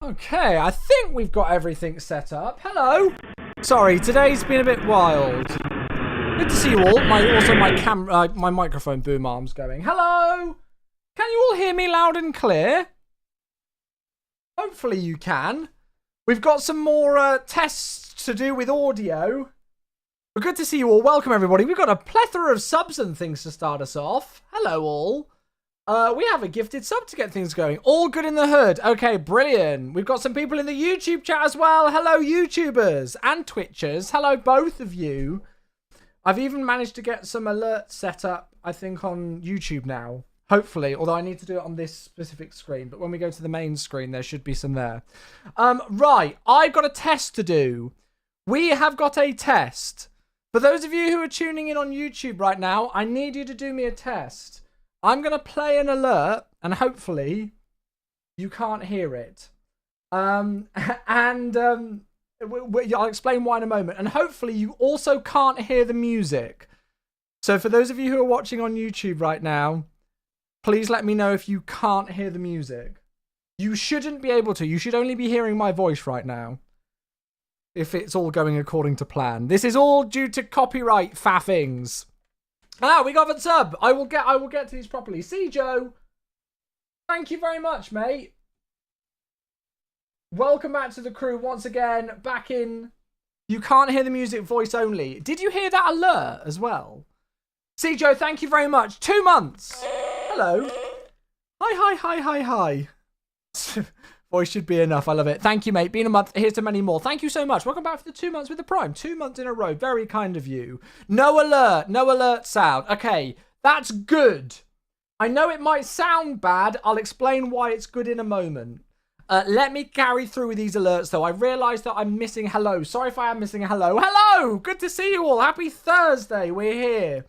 Okay, I think we've got everything set up. Hello. Sorry, today's been a bit wild. Good to see you all. My microphone boom arm's going. Hello. Can you all hear me loud and clear? Hopefully you can. We've got some more tests to do with audio. But good to see you all. Welcome everybody. We've got a plethora of subs and things to start us off. Hello all. We have a gifted sub to get things going. All good in the hood. Okay, brilliant. We've got some people in the YouTube chat as well. Hello, YouTubers and Twitchers. Hello, both of you. I've even managed to get some alerts set up, I think, on YouTube now. Hopefully, although I need to do it on this specific screen. But when we go to the main screen, there should be some there. Right, I've got a test to do. We have got a test. For those of you who are tuning in on YouTube right now, I need you to do me a test. I'm going to play an alert, and hopefully you can't hear it. I'll explain why in a moment. And hopefully you also can't hear the music. So for those of you who are watching on YouTube right now, please let me know if you can't hear the music. You shouldn't be able to. You should only be hearing my voice right now, if it's all going according to plan. This is all due to copyright faffings. Ah, we got a sub. I will get to these properly. See, Joe. Thank you very much, mate. Welcome back to the crew once again. Back in. You can't hear the music, voice only. Did you hear that alert as well? See, Joe, thank you very much. 2 months. Hello. Hi. Voice should be enough. I love it. Thank you, mate. Been a month. Here's to many more. Thank you so much. Welcome back for the 2 months with the Prime. 2 months in a row. Very kind of you. No alert. No alert sound. Okay, that's good. I know it might sound bad. I'll explain why it's good in a moment. Let me carry through with these alerts, though. I realised that I'm missing hello. Sorry if I am missing a hello. Hello! Good to see you all. Happy Thursday. We're here.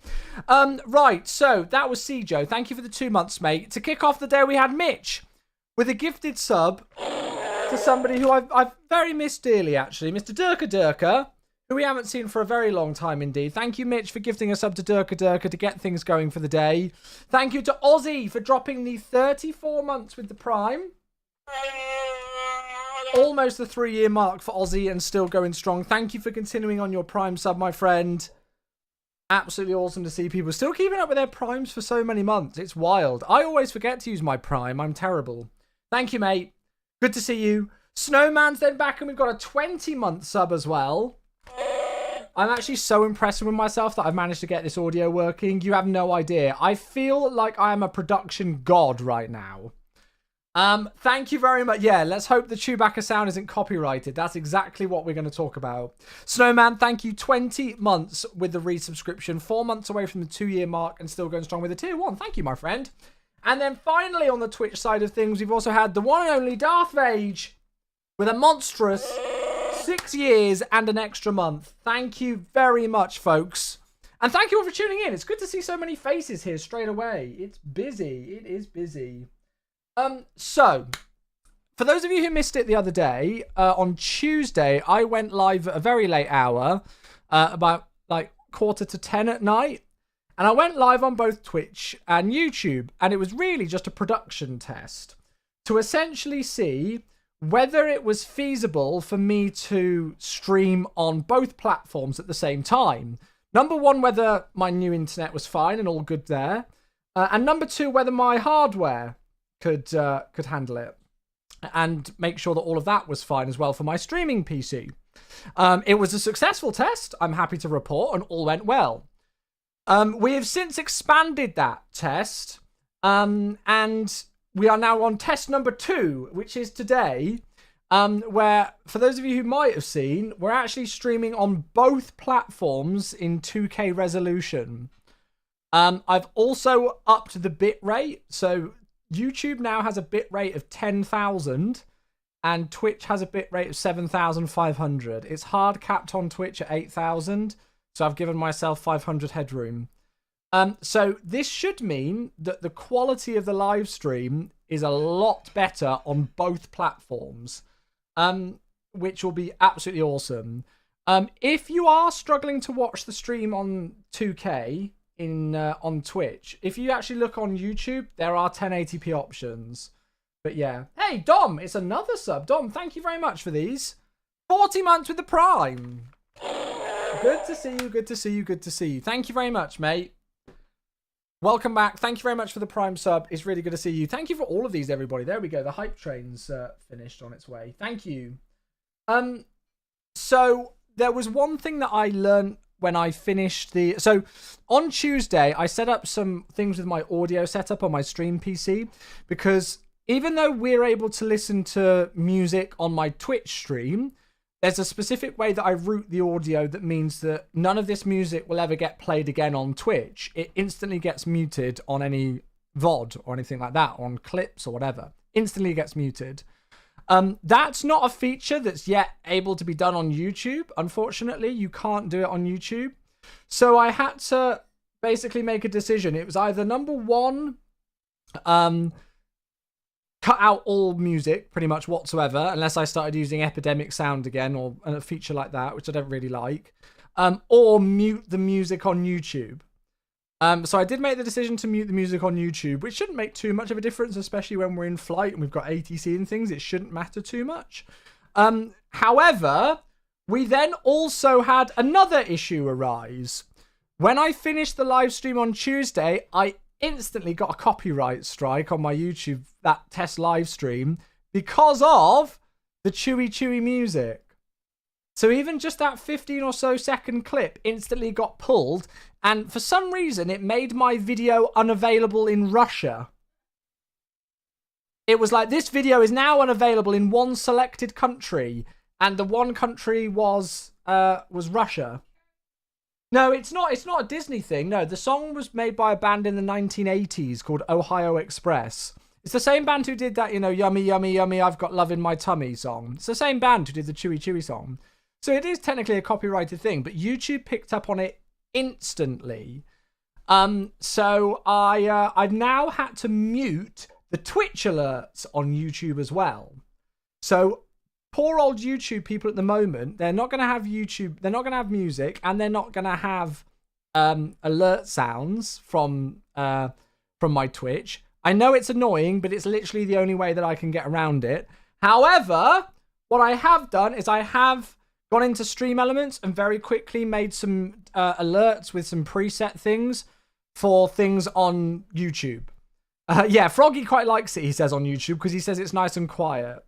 Right, so that was Joe. Thank you for the 2 months, mate. To kick off the day, we had Mitch with a gifted sub to somebody who I've very missed dearly, actually. Mr. Durka, who we haven't seen for a very long time indeed. Thank you, Mitch, for gifting a sub to Durka to get things going for the day. Thank you to Ozzy for dropping the 34 months with the Prime. Almost the 3-year mark for Ozzy and still going strong. Thank you for continuing on your Prime sub, my friend. Absolutely awesome to see people still keeping up with their Primes for so many months. It's wild. I always forget to use my Prime. I'm terrible. Thank you, mate. Good to see you. Snowman's then back, and we've got a 20-month sub as well. I'm actually so impressed with myself that I've managed to get this audio working. You have no idea. I feel like I am a production god right now. Thank you very much. Yeah, let's hope the Chewbacca sound isn't copyrighted. That's exactly what we're going to talk about. Snowman, thank you. 20 months with the resubscription. 4 months away from the 2-year mark and still going strong with the tier 1. Thank you, my friend. And then finally on the Twitch side of things, we've also had the one and only Darth Vage with a monstrous 6 years and an extra month. Thank you very much, folks. And thank you all for tuning in. It's good to see so many faces here straight away. It's busy. It is busy. So, for those of you who missed it the other day, on Tuesday, I went live at a very late hour, about like 9:45 at night. And I went live on both Twitch and YouTube, and it was really just a production test to essentially see whether it was feasible for me to stream on both platforms at the same time. Number one, whether my new internet was fine and all good there. And number two, whether my hardware could handle it and make sure that all of that was fine as well for my streaming PC. It was a successful test, I'm happy to report, and all went well. We have since expanded that test, and we are now on test number 2, which is today, where, for those of you who might have seen, we're actually streaming on both platforms in 2K resolution. I've also upped the bit rate, so YouTube now has a bit rate of 10,000, and Twitch has a bit rate of 7,500. It's hard capped on Twitch at 8,000. So I've given myself 500 headroom. So this should mean that the quality of the live stream is a lot better on both platforms, which will be absolutely awesome. If you are struggling to watch the stream on 2K on Twitch, if you actually look on YouTube, there are 1080p options. But yeah. Hey, Dom, it's another sub. Dom, thank you very much for these. 40 months with the Prime. Good to see you, good to see you, good to see you. Thank you very much, mate. Welcome back. Thank you very much for the Prime sub. It's really good to see you. Thank you for all of these, everybody. There we go. The hype train's finished on its way. Thank you. So there was one thing that I learned when I finished the... So on Tuesday, I set up some things with my audio setup on my stream PC because even though we're able to listen to music on my Twitch stream, there's a specific way that I route the audio that means that none of this music will ever get played again on Twitch. It instantly gets muted on any VOD or anything like that, on clips or whatever. Instantly gets muted. That's not a feature that's yet able to be done on YouTube. Unfortunately, you can't do it on YouTube. So I had to basically make a decision. It was either number one, cut out all music pretty much whatsoever, unless I started using Epidemic Sound again or a feature like that, which I don't really like, or mute the music on YouTube. So I did make the decision to mute the music on YouTube, which shouldn't make too much of a difference, especially when we're in flight and we've got ATC and things. It shouldn't matter too much. However, we then also had another issue arise. When I finished the live stream on Tuesday, I instantly got a copyright strike on my YouTube, that test live stream, because of the chewy music. So even just that 15 or so second clip instantly got pulled, and for some reason it made my video unavailable in Russia. It was like, this video is now unavailable in one selected country, and the one country was Russia. No, it's not a Disney thing. No, the song was made by a band in the 1980s called Ohio Express. It's the same band who did that, yummy, yummy, yummy, I've got love in my tummy song. It's the same band who did the chewy song. So it is technically a copyrighted thing, but YouTube picked up on it instantly. So I've now had to mute the Twitch alerts on YouTube as well. So poor old YouTube people at the moment, they're not going to have YouTube, they're not going to have music, and they're not going to have alert sounds from my Twitch. I know it's annoying, but it's literally the only way that I can get around it. However, what I have done is I have gone into Stream Elements and very quickly made some alerts with some preset things for things on YouTube. Yeah, Froggy quite likes it, he says, on YouTube, because he says it's nice and quiet.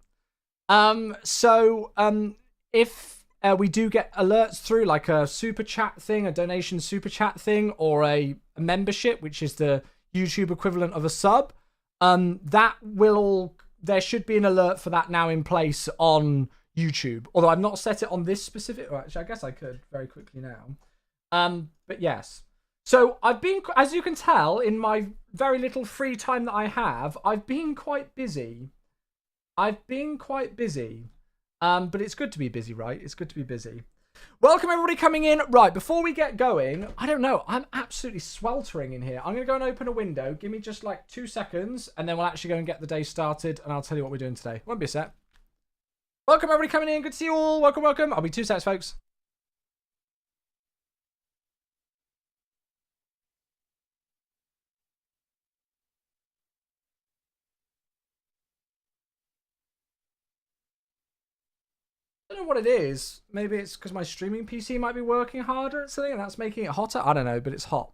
If we do get alerts through like a super chat thing, a donation super chat thing, or a membership, which is the YouTube equivalent of a sub, there should be an alert for that now in place on YouTube. Although I've not set it on this specific, well, actually I guess I could very quickly now. But yes. So I've been, as you can tell, in my very little free time that I have, I've been quite busy. But it's good to be busy, right? It's good to be busy. Welcome everybody coming in. Right, before we get going, I don't know, I'm absolutely sweltering in here. I'm going to go and open a window. Give me just like 2 seconds, and then we'll actually go and get the day started, and I'll tell you what we're doing today. Won't be a sec. Welcome everybody coming in. Good to see you all. Welcome, welcome. I'll be 2 seconds, folks. I don't know what it is. Maybe it's because my streaming PC might be working harder or something, and that's making it hotter. I don't know, but it's hot.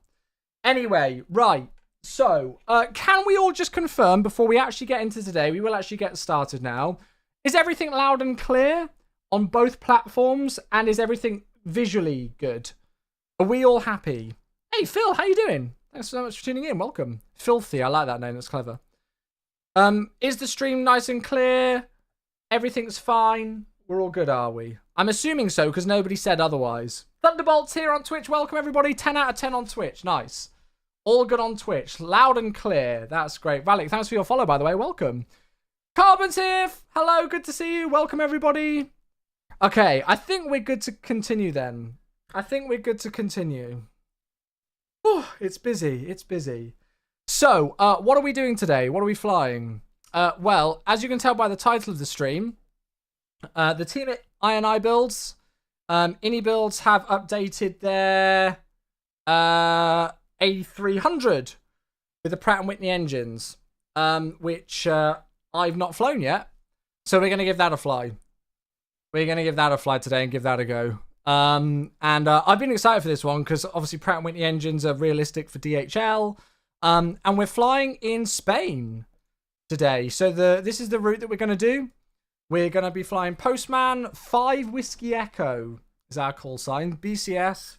Anyway, right. So, can we all just confirm before we actually get into today? We will actually get started now. Is everything loud and clear on both platforms, and is everything visually good? Are we all happy? Hey, Phil, how you doing? Thanks so much for tuning in. Welcome. Filthy, I like that name. That's clever. Is the stream nice and clear? Everything's fine? We're all good, are we? I'm assuming so, because nobody said otherwise. Thunderbolt's here on Twitch. Welcome, everybody. 10 out of 10 on Twitch. Nice. All good on Twitch. Loud and clear. That's great. Valak, thanks for your follow, by the way. Welcome. Carbon's here. Hello, good to see you. Welcome, everybody. Okay, I think we're good to continue then. Whew, it's busy. It's busy. So, what are we doing today? What are we flying? Well, as you can tell by the title of the stream, the team at iniBuilds, iniBuilds have updated their A300 with the Pratt & Whitney engines, which I've not flown yet. So we're going to give that a fly. We're going to give that a fly today and give that a go. I've been excited for this one because obviously Pratt & Whitney engines are realistic for DHL. And we're flying in Spain today. So this is the route that we're going to do. We're going to be flying Postman 5 Whiskey Echo is our call sign. BCS.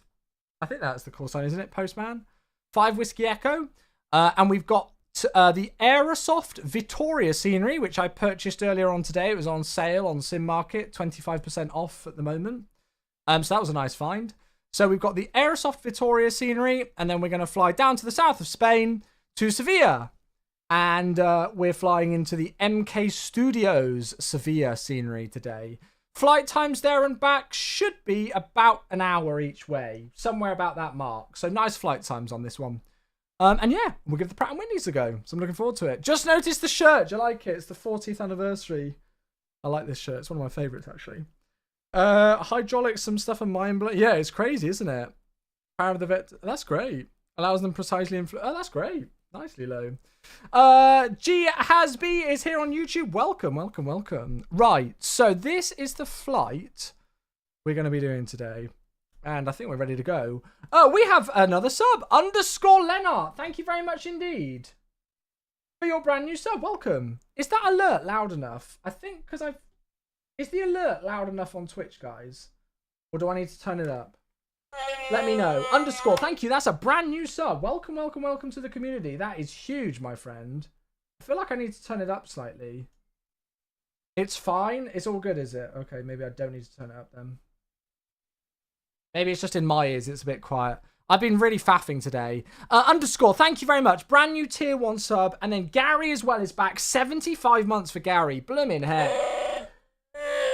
I think that's the call sign, isn't it? Postman 5 Whiskey Echo. And we've got the Aerosoft Vittoria scenery, which I purchased earlier on today. It was on sale on Sim Market, 25% off at the moment. So that was a nice find. So we've got the Aerosoft Vittoria scenery, and then we're going to fly down to the south of Spain to Sevilla. And we're flying into the MK Studios Sevilla scenery today. Flight times there and back should be about an hour each way, somewhere about that mark. So nice flight times on this one. And yeah, we'll give the Pratt & Whitneys a go. So I'm looking forward to it. Just noticed the shirt. Do you like it? It's the 40th anniversary. I like this shirt. It's one of my favourites, actually. Hydraulics, some stuff in mind. Yeah, it's crazy, isn't it? Power of the vet. That's great. Allows them precisely Oh, that's great. Nicely low. G Hasby is here on YouTube. Welcome, welcome, welcome. Right, so this is the flight we're going to be doing today. And I think we're ready to go. Oh, we have another sub. _Lennart. Thank you very much indeed for your brand new sub. Welcome. Is that alert loud enough? I think because I've... Is the alert loud enough on Twitch, guys? Or do I need to turn it up? Let me know. _ Thank you. That's a brand new sub. Welcome, welcome, welcome to the community. That is huge, my friend. I feel like I need to turn it up slightly. It's fine. It's all good, is it? Okay, maybe I don't need to turn it up then. Maybe it's just in my ears. It's a bit quiet. I've been really faffing today. _ Thank you very much. Brand new tier 1 sub. And then Gary as well is back. 75 months for Gary. Bloomin' heck.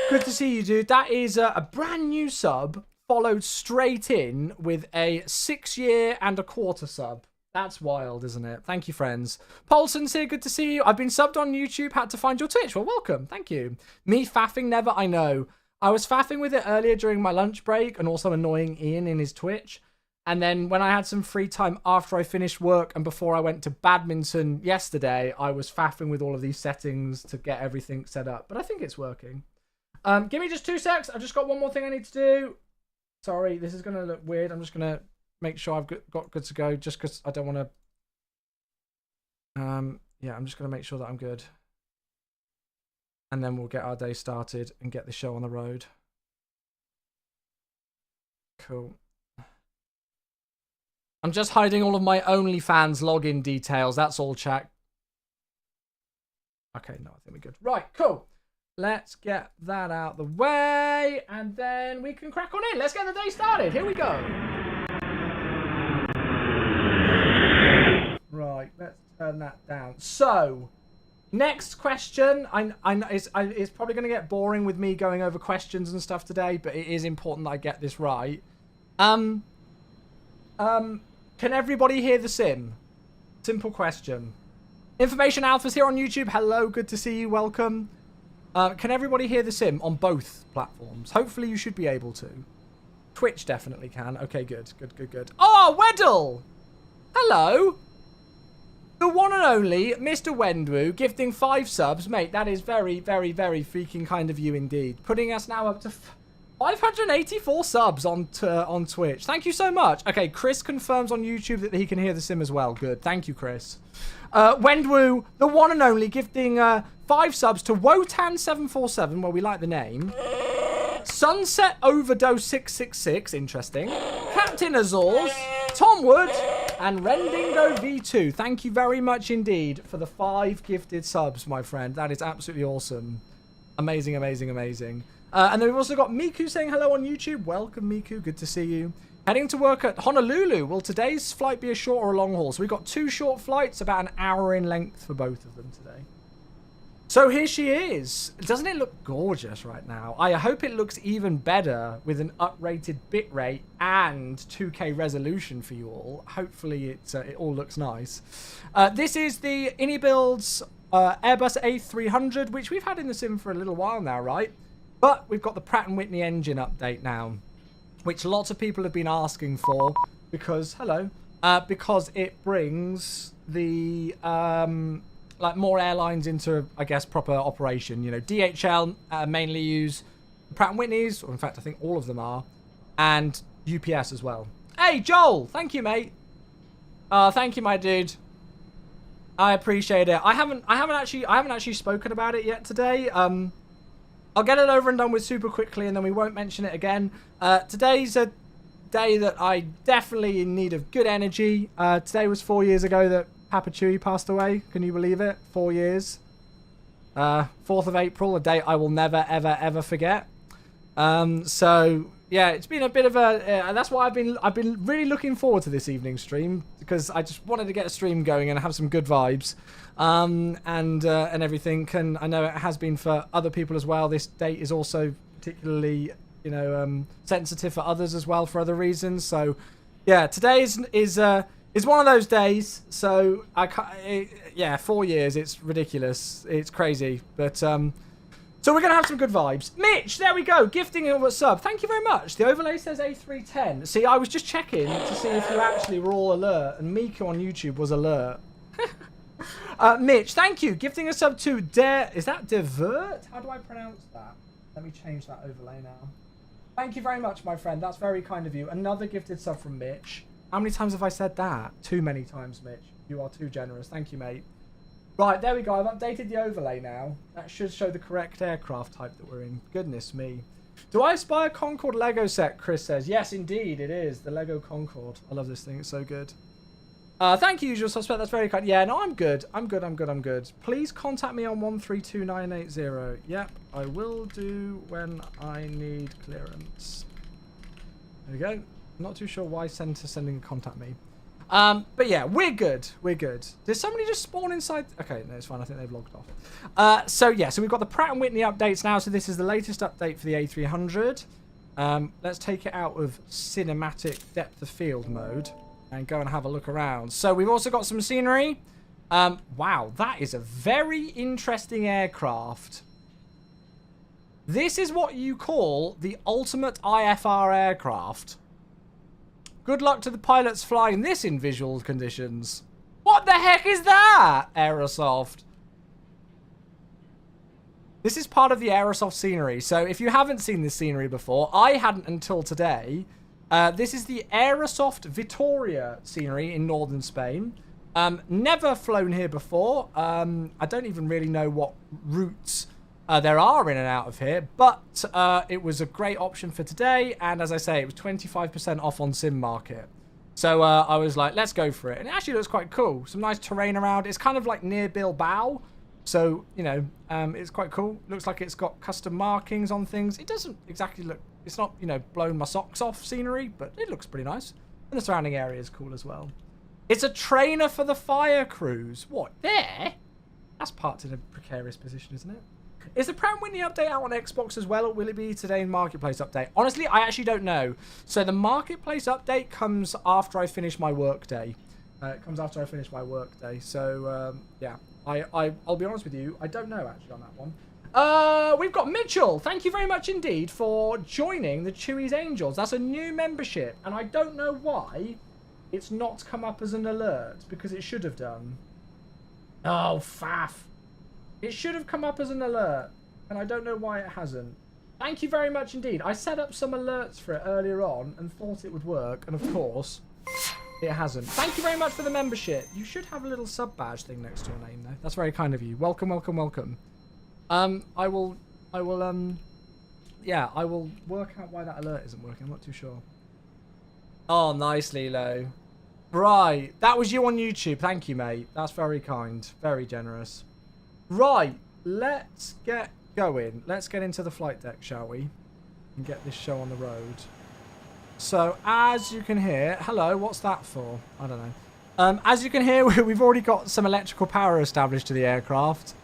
Good to see you, dude. That is a brand new sub followed straight in with a 6-year and a quarter sub. That's wild, isn't it? Thank you, friends. Paulson's here. Good to see you. I've been subbed on YouTube. Had to find your Twitch. Well, welcome. Thank you. Me faffing never. I know. I was faffing with it earlier during my lunch break and also annoying Ian in his Twitch. And then when I had some free time after I finished work and before I went to badminton yesterday, I was faffing with all of these settings to get everything set up. But I think it's working. Give me just 2 secs. I've just got one more thing I need to do. Sorry, this is going to look weird. I'm just going to make sure I've got good to go just because I don't want to... yeah, I'm just going to make sure that I'm good. And then we'll get our day started and get the show on the road. Cool. I'm just hiding all of my OnlyFans login details. That's all, chat. Okay, no, I think we're good. Right, cool. Let's get that out the way. And then we can crack on in. Let's get the day started. Here we go. Right, let's turn that down. So... next question. I know it's probably going to get boring with me going over questions and stuff today, but it is important that I get this right. Can everybody hear the sim? Simple question. Information Alpha's here on YouTube. Hello, good to see you. Welcome. Can everybody hear the sim on both platforms? Hopefully you should be able to. Twitch definitely can. Okay, good. Good. Oh, Weddle! Hello! The one and only Mr. Wendwu gifting 5 subs. Mate, that is very, very, very freaking kind of you indeed. Putting us now up to 584 subs on Twitch. Thank you so much. Okay, Chris confirms on YouTube that he can hear the sim as well. Good. Thank you, Chris. Wendwu, the one and only, gifting 5 subs to Wotan747, well, we like the name. Sunset Overdose 666, interesting. Captain Azores, Tom Wood, and Rendingo V2. Thank you very much indeed for the 5 gifted subs, my friend. That is absolutely awesome. Amazing, amazing, amazing. And then we've also got Miku saying hello on YouTube. Welcome, Miku. Good to see you. Heading to work at Honolulu. Will today's flight be a short or a long haul? So we've got 2 short flights, about an hour in length for both of them today. So here she is. Doesn't it look gorgeous right now? I hope it looks even better with an uprated bitrate and 2K resolution for you all. Hopefully it all looks nice. This is the iniBuilds Airbus A300, which we've had in the sim for a little while now, right? But we've got the Pratt & Whitney engine update now, which lots of people have been asking for because, because it brings the like more airlines into, I guess, proper operation. You know, DHL mainly use Pratt & Whitney's, or in fact, I think all of them are, and UPS as well. Hey, Joel, thank you, mate. Thank you, my dude. I appreciate it. I haven't actually spoken about it yet today. I'll get it over and done with super quickly, and then we won't mention it again. Today's a day that I definitely in need of good energy. Today was 4 years ago that Papa Chewie passed away. Can you believe it? 4 years. 4th of April, a date I will never, ever, ever forget. So yeah, it's been a bit of a. That's why I've been really looking forward to this evening stream, because I just wanted to get a stream going and have some good vibes, and everything. And I know it has been for other people as well. This date is also particularly, you know, sensitive for others as well for other reasons. So yeah, today is one of those days. So I can't, yeah, 4 years. It's ridiculous. It's crazy, but so we're going to have some good vibes. Mitch, there we go. Gifting a sub. Thank you very much. The overlay says A310. See, I was just checking to see if you actually were all alert. And Mika on YouTube was alert. Mitch, thank you. Gifting a sub to Is that Divert? How do I pronounce that? Let me change that overlay now. Thank you very much, my friend. That's very kind of you. Another gifted sub from Mitch. How many times have I said that? Too many times, Mitch. You are too generous. Thank you, mate. Right, there we go. I've updated the overlay now. That should show the correct aircraft type that we're in. Goodness me. Do I spy a Concorde Lego set? Chris says. Yes, indeed, it is. The Lego Concorde. I love this thing. It's so good. Thank you, usual suspect. That's very kind. Yeah, no, I'm good. I'm good. Please contact me on 132980. Yep, I will do when I need clearance. There we go. I'm not too sure why Centre's sending a contact me. But yeah, we're good. Did somebody just spawn inside? Okay, no, it's fine. I think they've logged off. So yeah, so we've got the Pratt & Whitney updates now. So this is the latest update for the A300. Let's take it out of cinematic depth of field mode and go and have a look around. So we've also got some scenery. Wow, that is a very interesting aircraft. This is what you call the ultimate IFR aircraft. Good luck to the pilots flying this in visual conditions. What the heck is that, Aerosoft? This is part of the Aerosoft scenery. So if you haven't seen this scenery before, I hadn't until today. This is the Aerosoft Vitoria scenery in northern Spain. Never flown here before. I don't even really know what routes there are in and out of here, but it was a great option for today, and as I say, it was 25% off on Sim Market. So I was like, let's go for it. And it actually looks quite cool. Some nice terrain around. It's kind of like near Bilbao, so, you know, it's quite cool. Looks like it's got custom markings on things. It doesn't exactly look, it's not, you know, blown my socks off scenery, but it looks pretty nice. And the surrounding area is cool as well. It's a trainer for the fire crews. What, there? That's parked in a precarious position, isn't it? Is the Pratt & Whitney update out on Xbox as well, or will it be today in Marketplace update? Honestly, I actually don't know. So the Marketplace update comes after I finish my work day. It comes after I finish my work day. So, yeah. I'll be honest with you. I don't know, actually, on that one. We've got Mitchell. Thank you very much indeed for joining the Chewie's Angels. That's a new membership. And I don't know why it's not come up as an alert, because it should have done. Oh, faff. It should have come up as an alert, and I don't know why it hasn't. Thank you very much indeed. I set up some alerts for it earlier on and thought it would work, and of course, it hasn't. Thank you very much for the membership. You should have a little sub badge thing next to your name, though. That's very kind of you. Welcome, welcome, welcome. I will work out why that alert isn't working. I'm not too sure. Oh, nice, Lilo. Right, that was you on YouTube. Thank you, mate. That's very kind. Very generous. Right, let's get going. Let's get into the flight deck, shall we? And get this show on the road. So, as you can hear... Hello, what's that for? I don't know. As you can hear, we've already got some electrical power established to the aircraft.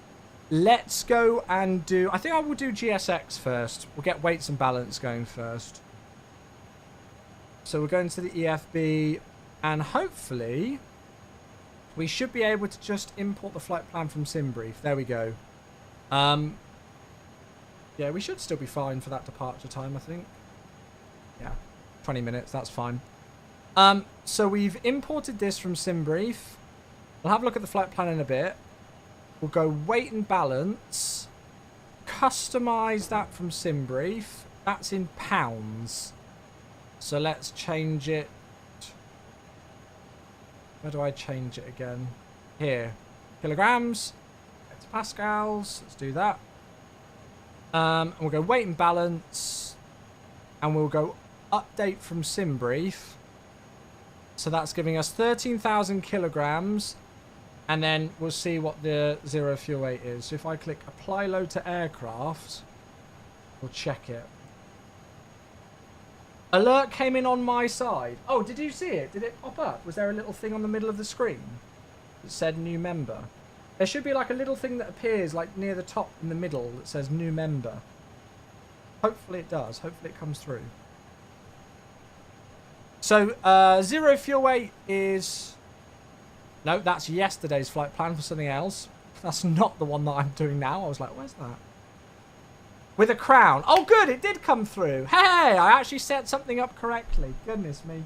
Let's go and do... I think I will do GSX first. We'll get weights and balance going first. So, we're going to the EFB. And hopefully... we should be able to just import the flight plan from SimBrief. There we go. Yeah, we should still be fine for that departure time, I think. Yeah, 20 minutes, that's fine. So we've imported this from SimBrief. We'll have a look at the flight plan in a bit. We'll go weight and balance. Customize that from SimBrief. That's in pounds. So let's change it. Where do I change it again? Here. Kilograms. It's pascals. Let's do that. And we'll go weight and balance. And we'll go update from SimBrief. So that's giving us 13,000 kilograms. And then we'll see what the zero fuel weight is. So if I click apply load to aircraft, we'll check it. Alert came in on my side. Oh, did you see it? Did it pop up? Was there a little thing on the middle of the screen that said new member? There should be like a little thing that appears like near the top in the middle that says new member. Hopefully it does. Hopefully it comes through. So zero fuel weight is... No, that's yesterday's flight plan for something else. That's not the one that I'm doing now. I was like, where's that? With a crown. Oh, good. It did come through. Hey, I actually set something up correctly. Goodness me.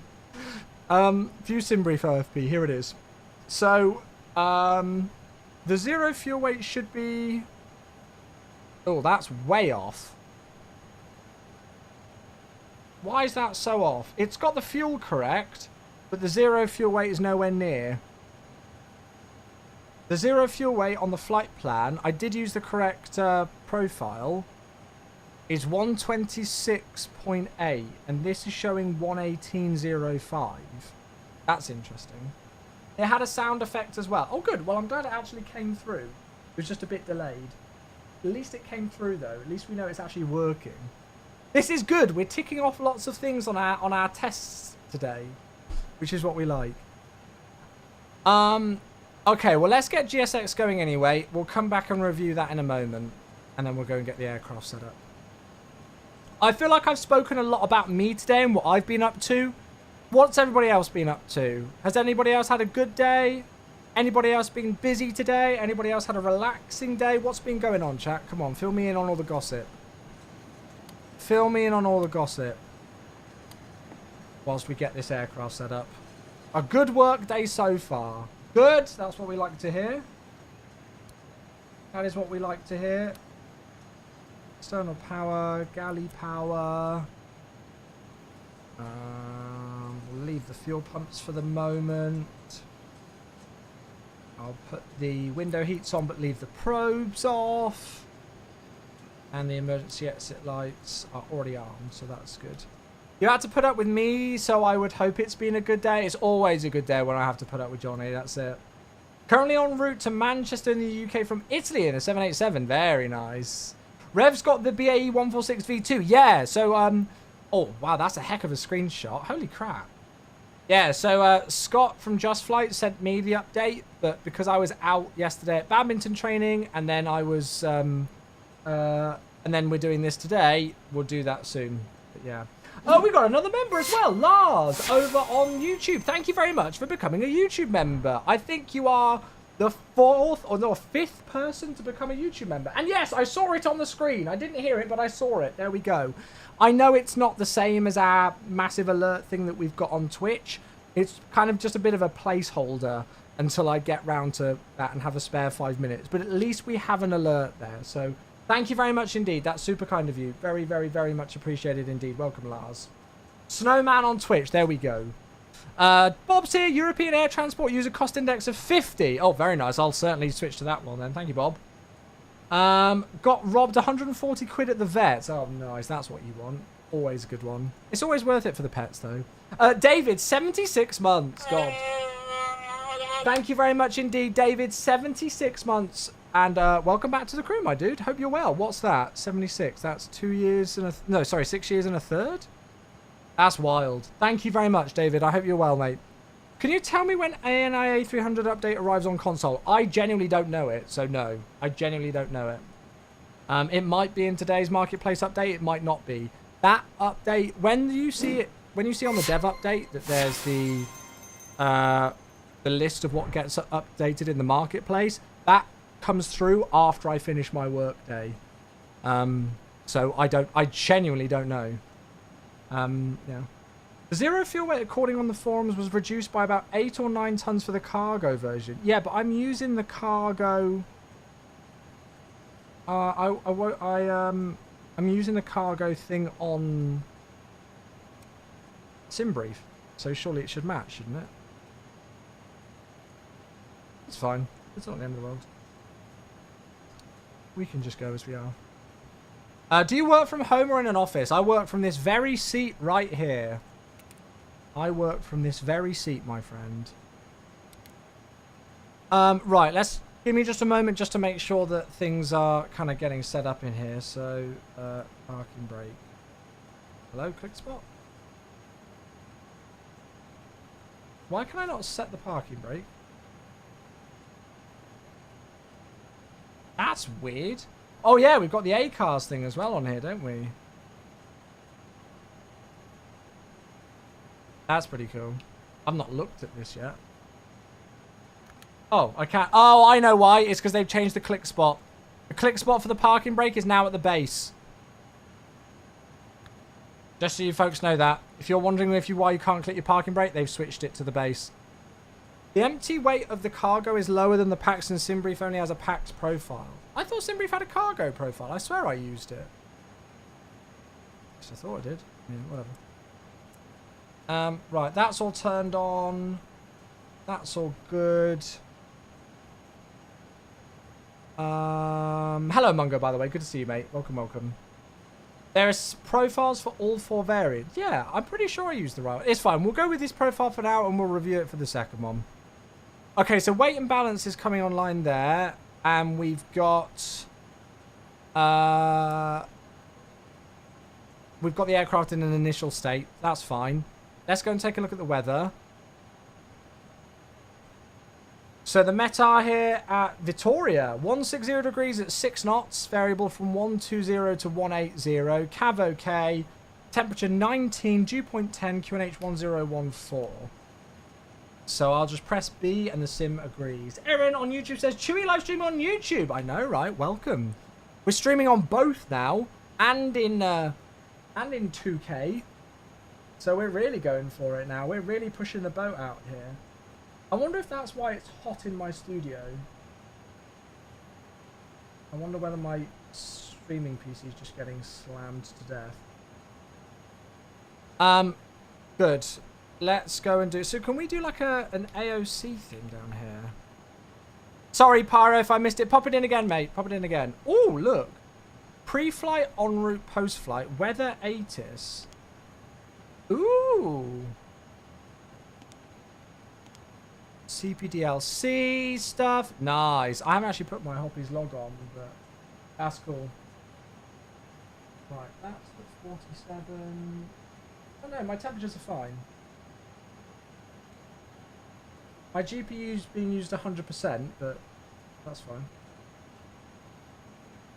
View SimBrief OFP. Here it is. So, the zero fuel weight should be... Oh, that's way off. Why is that so off? It's got the fuel correct, but the zero fuel weight is nowhere near. The zero fuel weight on the flight plan, I did use the correct profile, is 126.8, and this is showing 118.05. That's interesting. It had a sound effect as well. Oh, good. Well, I'm glad it actually came through. It was just a bit delayed. At least it came through, though. At least we know it's actually working. This is good. We're ticking off lots of things on our tests today, which is what we like. Okay, well, let's get GSX going anyway. We'll come back and review that in a moment, and then we'll go and get the aircraft set up. I feel like I've spoken a lot about me today and what I've been up to. What's everybody else been up to? Has anybody else had a good day? Anybody else been busy today? Anybody else had a relaxing day? What's been going on, chat? Come on, fill me in on all the gossip. Fill me in on all the gossip whilst we get this aircraft set up. A good work day so far. Good. That's what we like to hear. That is what we like to hear. External power, galley power. We'll leave the fuel pumps for the moment. I'll put the window heats on but leave the probes off. And the emergency exit lights are already armed, so that's good. You had to put up with me, so I would hope it's been a good day. It's always a good day when I have to put up with Johnny, that's it. Currently en route to Manchester in the UK from Italy in a 787. Very nice. Rev's got the BAE 146 V2. Yeah, so, oh, wow, that's a heck of a screenshot. Holy crap. Yeah, so Scott from Just Flight sent me the update, but because I was out yesterday at badminton training, and then I was, and then we're doing this today, we'll do that soon. But yeah. Oh, we got another member as well, Lars, over on YouTube. Thank you very much for becoming a YouTube member. I think you are the fourth or no, fifth person to become a YouTube member. And yes, I saw it on the screen. I didn't hear it, but I saw it. There we go. I know it's not the same as our massive alert thing that we've got on Twitch. It's kind of just a bit of a placeholder until I get round to that and have a spare 5 minutes. But at least we have an alert there. So thank you very much indeed. That's super kind of you. Very, very, very much appreciated indeed. Welcome, Lars. Snowman on Twitch. There we go. Bob's here. European Air Transport user cost index of 50. Oh, very nice. I'll certainly switch to that one then. Thank you, Bob. Got robbed 140 quid at the vet. Oh, nice. That's what you want. Always a good one. It's always worth it for the pets, though. David, 76 months. God. Thank you very much indeed, David. 76 months. And welcome back to the crew, my dude. Hope you're well. What's that? 76. That's 2 years and a... No, sorry, 6 years and a third? That's wild. Thank you very much, David. I hope you're well, mate. Can you tell me when ANI A300 update arrives on console? I genuinely don't know it, so no. I genuinely don't know it. It might be in today's marketplace update. It might not be. That update, when you see it, when you see on the dev update that there's the list of what gets updated in the marketplace, that comes through after I finish my work day. So I genuinely don't know. Yeah. The zero fuel weight, according on the forums, was reduced by about 8 or 9 tons for the cargo version. Yeah, but I'm using the cargo I'm using the cargo thing on SimBrief, so surely it should match, shouldn't it? It's fine. It's not the end of the world. We can just go as we are. Do you work from home or in an office? I work from this very seat right here. I work from this very seat, my friend. Right, let's give me just a moment just to make sure that things are kind of getting set up in here. So, parking brake. Hello, click spot. Why can I not set the parking brake? That's weird. Oh yeah, we've got the A-cars thing as well on here, don't we? That's pretty cool. I've not looked at this yet. Oh, I can't. Oh, I know why. It's because they've changed the click spot. The click spot for the parking brake is now at the base. Just so you folks know that. If you're wondering why you can't click your parking brake, they've switched it to the base. The empty weight of the cargo is lower than the packs, and SimBrief only has a packs profile. I thought SimBrief had a cargo profile. I swear I used it. I thought I did. Yeah, whatever. Right, that's all turned on. That's all good. Hello, Mungo, by the way. Good to see you, mate. Welcome, welcome. There are profiles for all 4 variants. Yeah, I'm pretty sure I used the right one. It's fine. We'll go with this profile for now, and we'll review it for the second one. Okay, so weight and balance is coming online there. And we've got... we've got the aircraft in an initial state. That's fine. Let's go and take a look at the weather. So the METAR here at Vitoria, 160 degrees at 6 knots, variable from 120 to 180. Cav OK, temperature 19, dew point 10, QNH 1014. So I'll just press B and the sim agrees. Erin on YouTube says, Chewy live stream on YouTube. I know, right? Welcome. We're streaming on both now and in 2K. So we're really going for it now. We're really pushing the boat out here. I wonder if that's why it's hot in my studio. I wonder whether my streaming PC is just getting slammed to death. Good. Let's go and do... So can we do like an AOC thing down here? Sorry, Pyro, if I missed it. Pop it in again, mate. Pop it in again. Oh, look. Pre-flight, en route, post-flight. Weather ATIS. Ooh. CPDLC stuff. Nice. I haven't actually put my Hoppy's log on, but that's cool. Right, that's the 47. Oh no, my temperatures are fine. My GPU's being used 100%, but that's fine.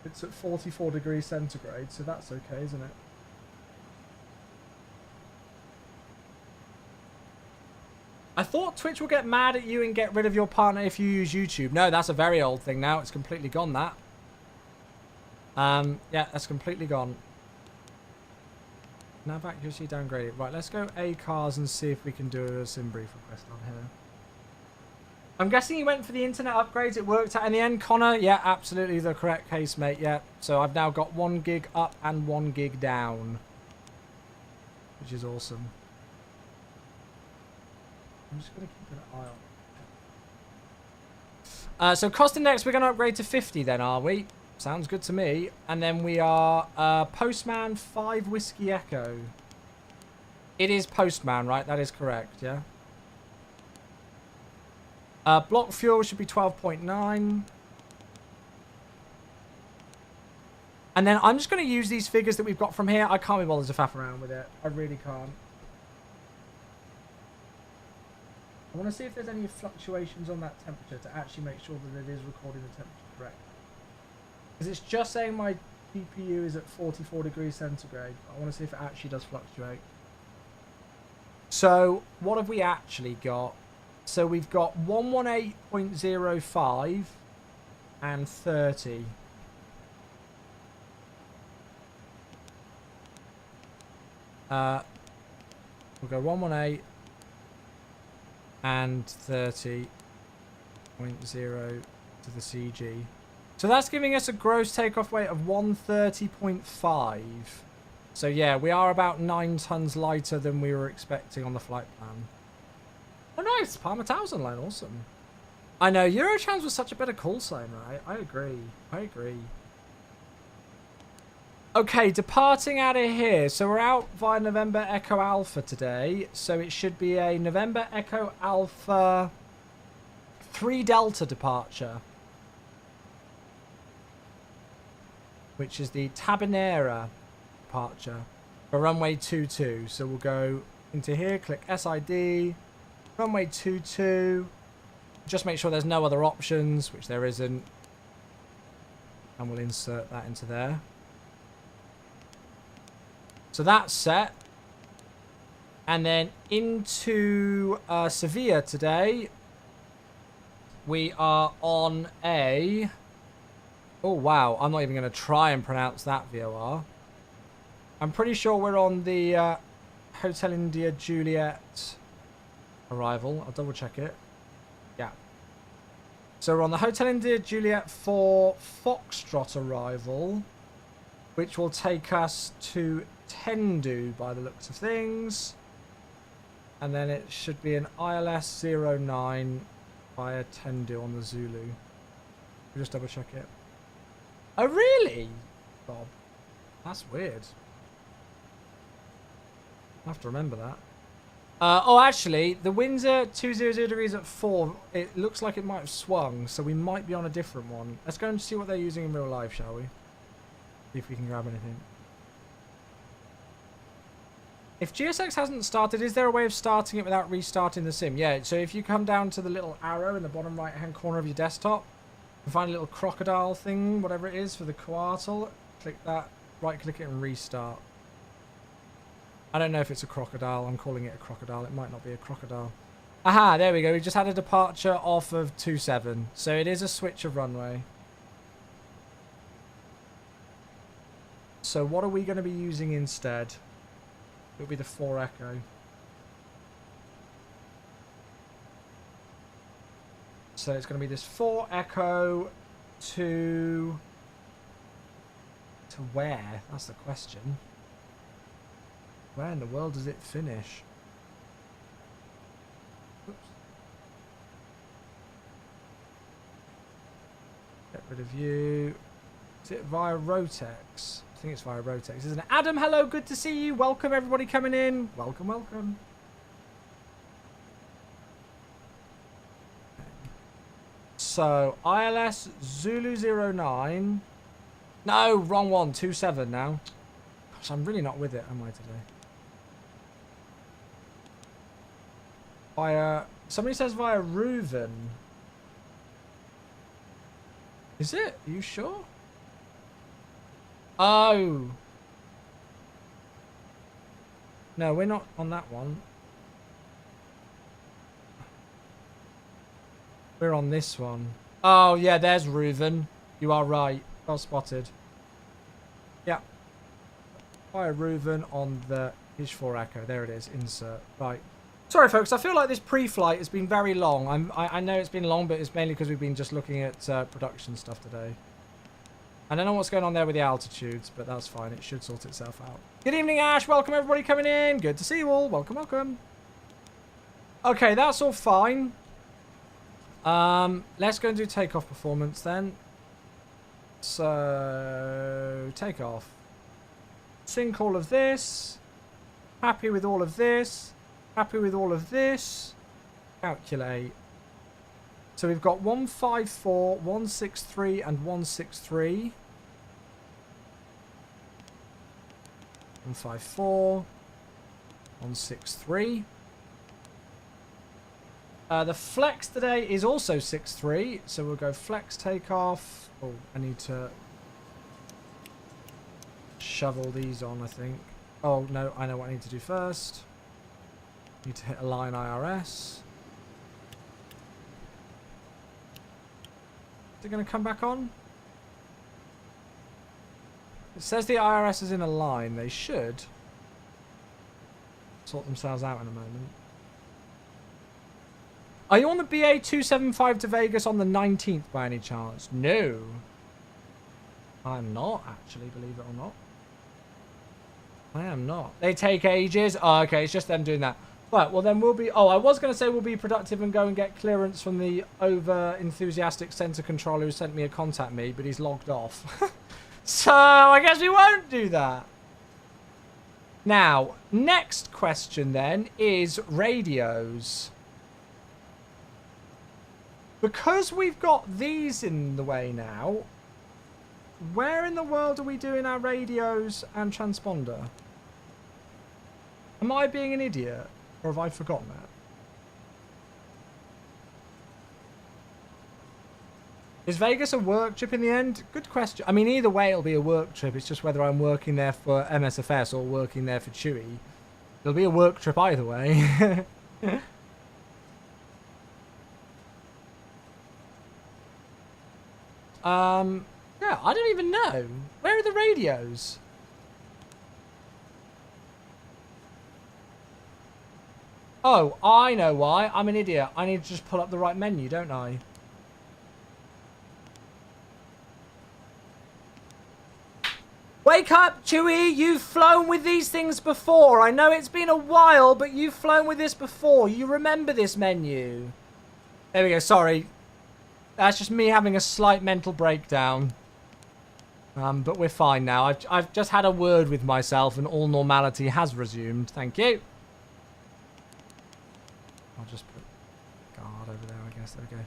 It's at 44 degrees centigrade, so that's okay, isn't it? I thought Twitch will get mad at you and get rid of your partner if you use YouTube. No, that's a very old thing now. It's completely gone, that. Yeah, that's completely gone. Nav accuracy downgraded. Right, let's go A-cars and see if we can do a SimBrief request on here. I'm guessing you went for the internet upgrades. It worked out in the end, Connor. Yeah, absolutely the correct case, mate. Yeah. So I've now got 1 gig up and 1 gig down, which is awesome. I'm just going to keep an eye on. So cost index, we're going to upgrade to 50 then, are we? Sounds good to me. And then we are Postman 5 Whiskey Echo. It is Postman, right? That is correct, yeah? Block fuel should be 12.9. And then I'm just going to use these figures that we've got from here. I can't be bothered to faff around with it. I really can't. I want to see if there's any fluctuations on that temperature to actually make sure that it is recording the temperature correctly. Because it's just saying my GPU is at 44 degrees centigrade. I want to see if it actually does fluctuate. So what have we actually got? So we've got 118.05 and 30. We'll go 118 and 30.0 to the CG. So that's giving us a gross takeoff weight of 130.5. So yeah, we are about 9 tons lighter than we were expecting on the flight plan. Oh nice, Palmer Towson line, awesome. I know, Eurotrans was such a better call sign, right? I agree. Okay, departing out of here. So we're out via November Echo Alpha today. So it should be a November Echo Alpha 3 Delta departure. Which is the Tabernera departure for runway 22. So we'll go into here, click SID, runway 22. Just make sure there's no other options, which there isn't. And we'll insert that into there. So that's set. And then into Sevilla today. We are on a... Oh, wow. I'm not even going to try and pronounce that VOR. I'm pretty sure we're on the Hotel India Juliet arrival. I'll double check it. Yeah. So we're on the Hotel India Juliet for Foxtrot arrival, which will take us to Tendu by the looks of things. And then it should be an ILS 09 via Tendu on the Zulu. We'll just double check it. Oh, really? Bob. That's weird. I'll have to remember that. Oh, actually, the winds are 200 degrees at 4. It looks like it might have swung, so we might be on a different one. Let's go and see what they're using in real life, shall we? See if we can grab anything. If GSX hasn't started, is there a way of starting it without restarting the sim? Yeah, so if you come down to the little arrow in the bottom right-hand corner of your desktop, you find a little crocodile thing, whatever it is, for the quartal. Click that, right-click it, and restart. I don't know if it's a crocodile. I'm calling it a crocodile. It might not be a crocodile. Aha, there we go. We just had a departure off of 27. So it is a switch of runway. So what are we going to be using instead? It'll be the 4 Echo. So it's going to be this 4 Echo to where? That's the question. Where in the world does it finish? Oops. Get rid of you. Is it via Rotex? I think it's via Rotex, isn't it? Adam, hello, good to see you. Welcome everybody coming in. Welcome, welcome. So, ILS Zulu 09. No, wrong one. 27 now. Gosh, I'm really not with it, am I, today? Via... Somebody says via Reuven. Is it? Are you sure? Oh. No, we're not on that one. We're on this one. Oh, yeah, there's Reuven. You are right. Well spotted. Yeah. Via Reuven on the Ish 4 Echo. There it is. Insert. Right. Sorry, folks. I feel like this pre-flight has been very long. I know it's been long, but it's mainly because we've been just looking at production stuff today. I don't know what's going on there with the altitudes, but that's fine. It should sort itself out. Good evening, Ash. Welcome, everybody coming in. Good to see you all. Welcome, welcome. Okay, that's all fine. Let's go and do takeoff performance then. So, takeoff. Sync all of this. Happy with all of this. Happy with all of this. Calculate. So we've got 154, 163, and 163. 154, 163. The flex today is also 6.3, so we'll go flex takeoff. Oh, I need to shovel these on, I think. Oh, no, I know what I need to do first. Need to hit align IRS. Is it going to come back on? It says the IRS is in a line. They should sort themselves out in a moment. Are you on the BA275 to Vegas on the 19th by any chance? No. I'm not, actually, believe it or not. I am not. They take ages. Oh, okay, it's just them doing that. Right, well then we'll be... Oh, I was going to say we'll be productive and go and get clearance from the over-enthusiastic centre controller who sent me a contact me, but he's logged off. So, I guess we won't do that. Now, next question then is radios. Because we've got these in the way now, where in the world are we doing our radios and transponder? Am I being an idiot? Or have I forgotten that? Is Vegas a work trip in the end? Good question. I mean, either way it'll be a work trip. It's just whether I'm working there for MSFS or working there for Chewy. It'll be a work trip either way. Yeah, I don't even know. Where are the radios? Oh, I know why. I'm an idiot. I need to just pull up the right menu, don't I? Wake up, Chewy. You've flown with these things before. I know it's been a while, but you've flown with this before. You remember this menu. There we go. Sorry. That's just me having a slight mental breakdown. But we're fine now. I've just had a word with myself and all normality has resumed. Thank you. I'll just put guard over there, I guess. There we go.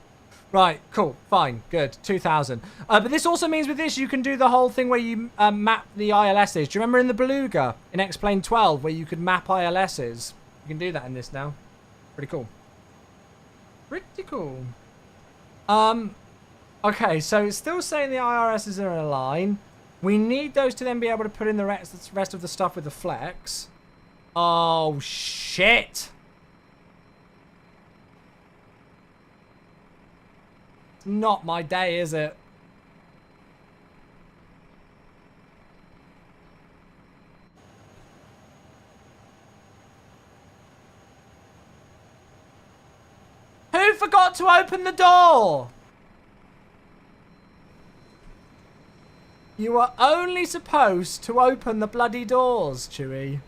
Right, cool, fine, good, 2,000. But this also means with this, you can do the whole thing where you map the ILSs. Do you remember in the Beluga, in X-Plane 12, where you could map ILSs? You can do that in this now. Pretty cool. Pretty cool. Okay, so it's still saying the IRSs are in a line. We need those to then be able to put in the rest of the stuff with the flex. Oh, shit! Not my day, is it? Who forgot to open the door? You are only supposed to open the bloody doors, Chewy.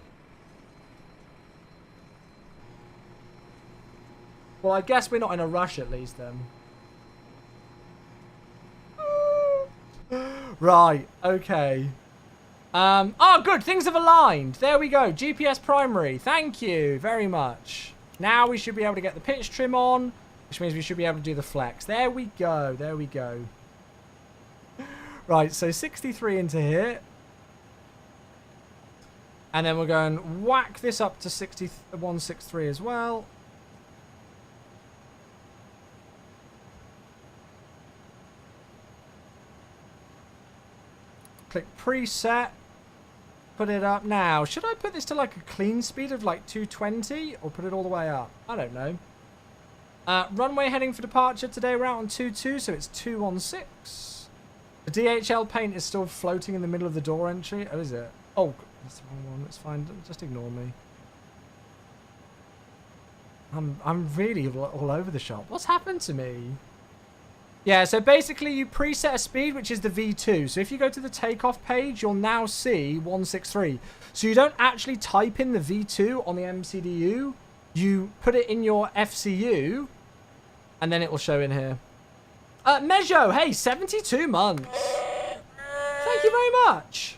Well, I guess we're not in a rush at least then. Right, okay. Oh, good. Things have aligned. There we go. GPS primary. Thank you very much. Now we should be able to get the pitch trim on, which means we should be able to do the flex. There we go. There we go. Right, so 63 into here. And then we're going to whack this up to 163 as well. Click preset. Put it up now. Should I put this to like a clean speed of like 220 or put it all the way up? I don't know. Runway heading for departure. Today we're out on 22, so it's 216. The DHL paint is still floating in the middle of the door entry. Oh, is it? Oh, that's the wrong one. That's fine. Just ignore me. I'm really all over the shop. What's happened to me? Yeah, so basically you preset a speed, which is the V2. So if you go to the takeoff page, you'll now see 163. So you don't actually type in the V2 on the MCDU. You put it in your FCU, and then it will show in here. Mejo, hey, 72 months. Thank you very much.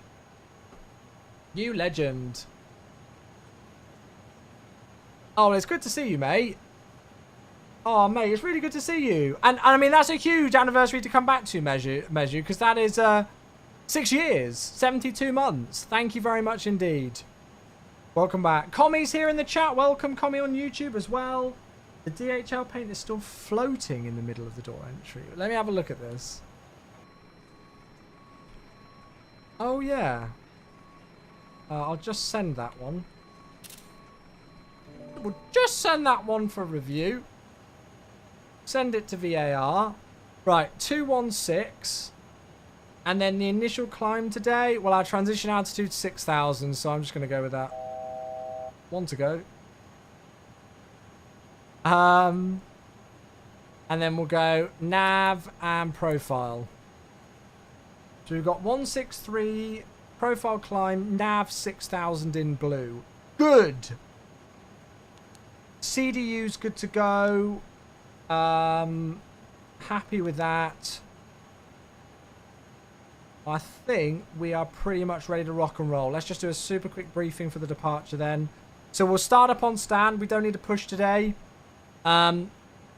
You legend. Oh, it's good to see you, mate. Oh, mate, it's really good to see you. And I mean, that's a huge anniversary to come back to, Meju, because that is 6 years, 72 months. Thank you very much indeed. Welcome back. Commie's here in the chat. Welcome, Commie, on YouTube as well. The DHL paint is still floating in the middle of the door entry. Let me have a look at this. Oh, yeah. I'll just send that one. We'll just send that one for review. Send it to VAR. Right, 216. And then the initial climb today. Well, our transition altitude 6,000, so I'm just going to go with that. One to go. And then we'll go nav and profile. So we've got 163, profile climb, nav 6000 in blue. Good. CDU's good to go. Happy with that. I think we are pretty much ready to rock and roll. Let's just do a super quick briefing for the departure then. So we'll start up on stand. We don't need to push today.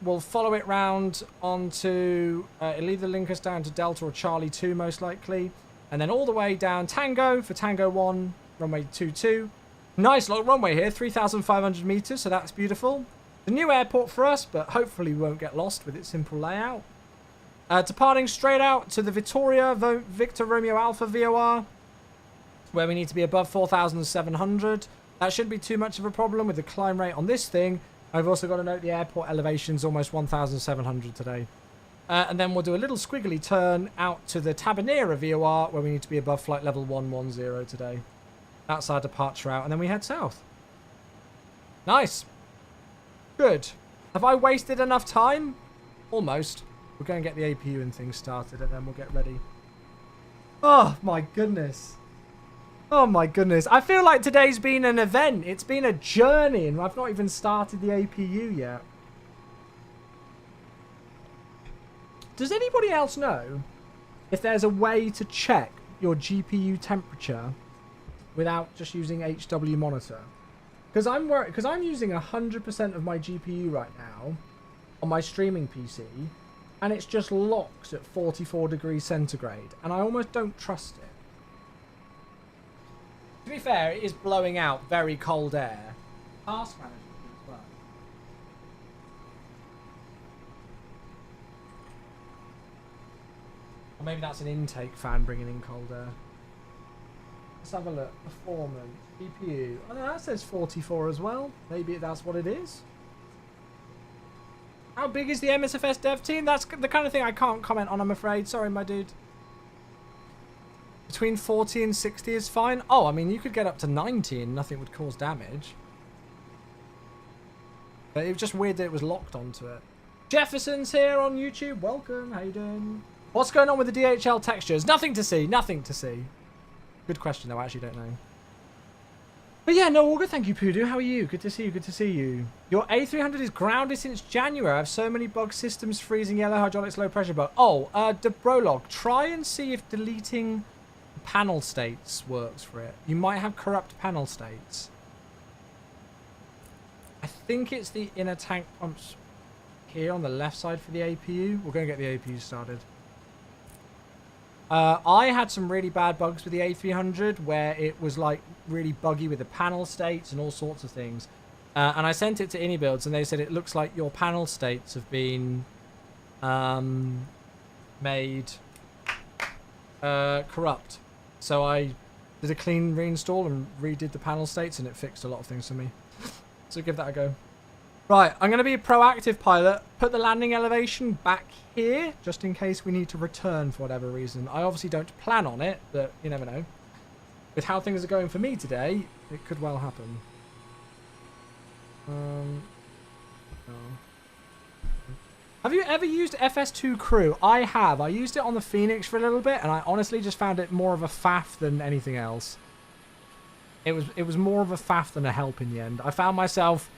We'll follow it round onto... it'll either link us down to Delta or Charlie 2 most likely. And then all the way down Tango for Tango 1, runway 22. Nice long runway here, 3,500 meters, so that's beautiful. The new airport for us, but hopefully we won't get lost with its simple layout. Departing straight out to the Victoria Victor Romeo Alpha VOR, where we need to be above 4,700. That shouldn't be too much of a problem with the climb rate on this thing. I've also got to note the airport elevation is almost 1,700 today. And then we'll do a little squiggly turn out to the Tabanera VOR, where we need to be above flight level 110 today. That's our departure route, and then we head south. Nice. Good. Have I wasted enough time? Almost. We'll go and get the APU and things started, and then we'll get ready. Oh, my goodness. Oh, my goodness. I feel like today's been an event. It's been a journey, and I've not even started the APU yet. Does anybody else know if there's a way to check your GPU temperature without just using HW monitor? Because I'm worried, because I'm using 100% of my GPU right now on my streaming PC, and it's just locked at 44 degrees centigrade, and I almost don't trust it. To be fair, it is blowing out very cold air. Task management as well. Or maybe that's an intake fan bringing in cold air. Let's have a look. Performance. GPU. Oh no, that says 44 as well. Maybe that's what it is. How big is the MSFS dev team? That's the kind of thing I can't comment on, I'm afraid. Sorry, my dude. Between 40 and 60 is fine. Oh, I mean, you could get up to 90 and nothing would cause damage. But it was just weird that it was locked onto it. Jefferson's here on YouTube. Welcome. How you doing? What's going on with the DHL textures? Nothing to see. Nothing to see. Good question, though. I actually don't know. But yeah, no, all good. Thank you, Poodoo. How are you? Good to see you. Good to see you. Your A300 is grounded since January. I have so many bugs. Systems freezing, yellow hydraulics, low pressure bug. Oh, Debrolog. Try and see if deleting panel states works for it. You might have corrupt panel states. I think it's the inner tank pumps here on the left side for the APU. We're going to get the APU started. I had some really bad bugs with the A300 where it was like really buggy with the panel states and all sorts of things. And I sent it to iniBuilds and they said it looks like your panel states have been made corrupt. So I did a clean reinstall and redid the panel states and it fixed a lot of things for me. So give that a go. Right, I'm going to be a proactive pilot. Put the landing elevation back here, just in case we need to return for whatever reason. I obviously don't plan on it, but you never know. With how things are going for me today, it could well happen. No. Have you ever used FS2 Crew? I have. I used it on the Phoenix for a little bit, and I honestly just found it more of a faff than anything else. It was more of a faff than a help in the end. I found myself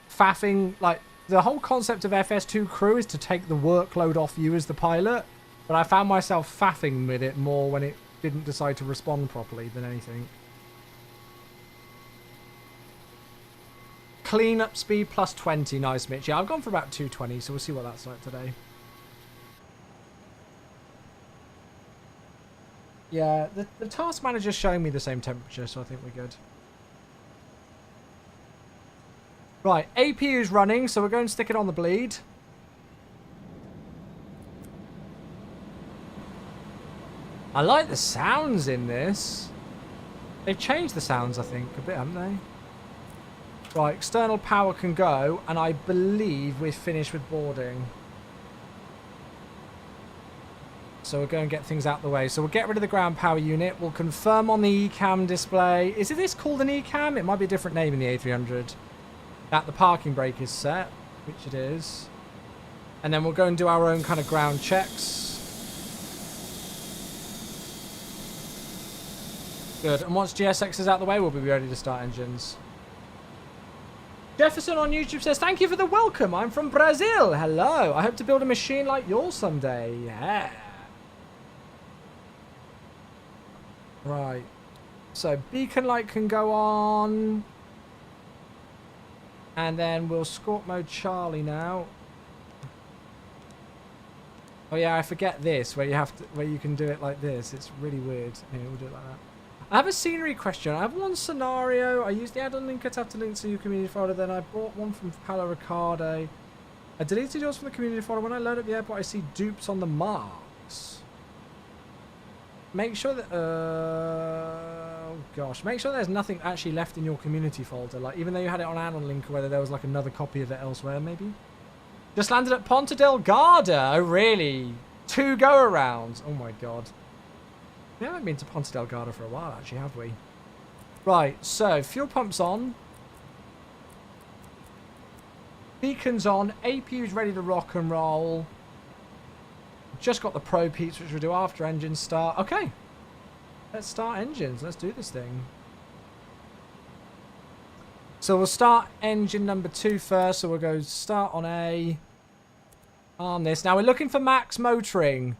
faffing, like, the whole concept of FS2 Crew is to take the workload off you as the pilot, but I found myself faffing with it more when it didn't decide to respond properly than anything. Cleanup speed plus 20, nice Mitch. Yeah, I've gone for about 220, so we'll see what that's like today. Yeah, the task manager's showing me the same temperature, so I think we're good. Right, APU's running, so we're going to stick it on the bleed. I like the sounds in this. They've changed the sounds, I think, a bit, haven't they? Right, external power can go, and I believe we're finished with boarding. So we'll go and get things out the way. So we'll get rid of the ground power unit. We'll confirm on the ECAM display. Is this called an ECAM? It might be a different name in the A300. That the parking brake is set, which it is. And then we'll go and do our own kind of ground checks. Good. And once GSX is out of the way, we'll be ready to start engines. Jefferson on YouTube says, thank you for the welcome. I'm from Brazil. Hello. I hope to build a machine like yours someday. Yeah. Right. So beacon light can go on. And then we'll Scorp mode Charlie now. Oh yeah, I forget this, where you can do it like this. It's really weird. Here, we'll do it like that. I have a scenery question. I have one scenario. I used the add-on linker tab to link to your community folder. Then I bought one from Palo Ricardo. I deleted yours from the community folder. When I load up the airport, I see dupes on the marks. Make sure that... oh gosh. Make sure there's nothing actually left in your community folder. Like, even though you had it on add-on linker, whether there was like another copy of it elsewhere, maybe? Just landed at Ponta Delgada. Oh, really? 2 go-arounds. Oh my god. We haven't been to Ponta Delgada for a while, actually, have we? Right, so fuel pump's on. Beacon's on. APU's ready to rock and roll. Just got the probe heats, which we'll do after engines start. Okay. Let's start engines. Let's do this thing. So we'll start engine number 2 first. So we'll go start on A. On this. Now we're looking for max motoring.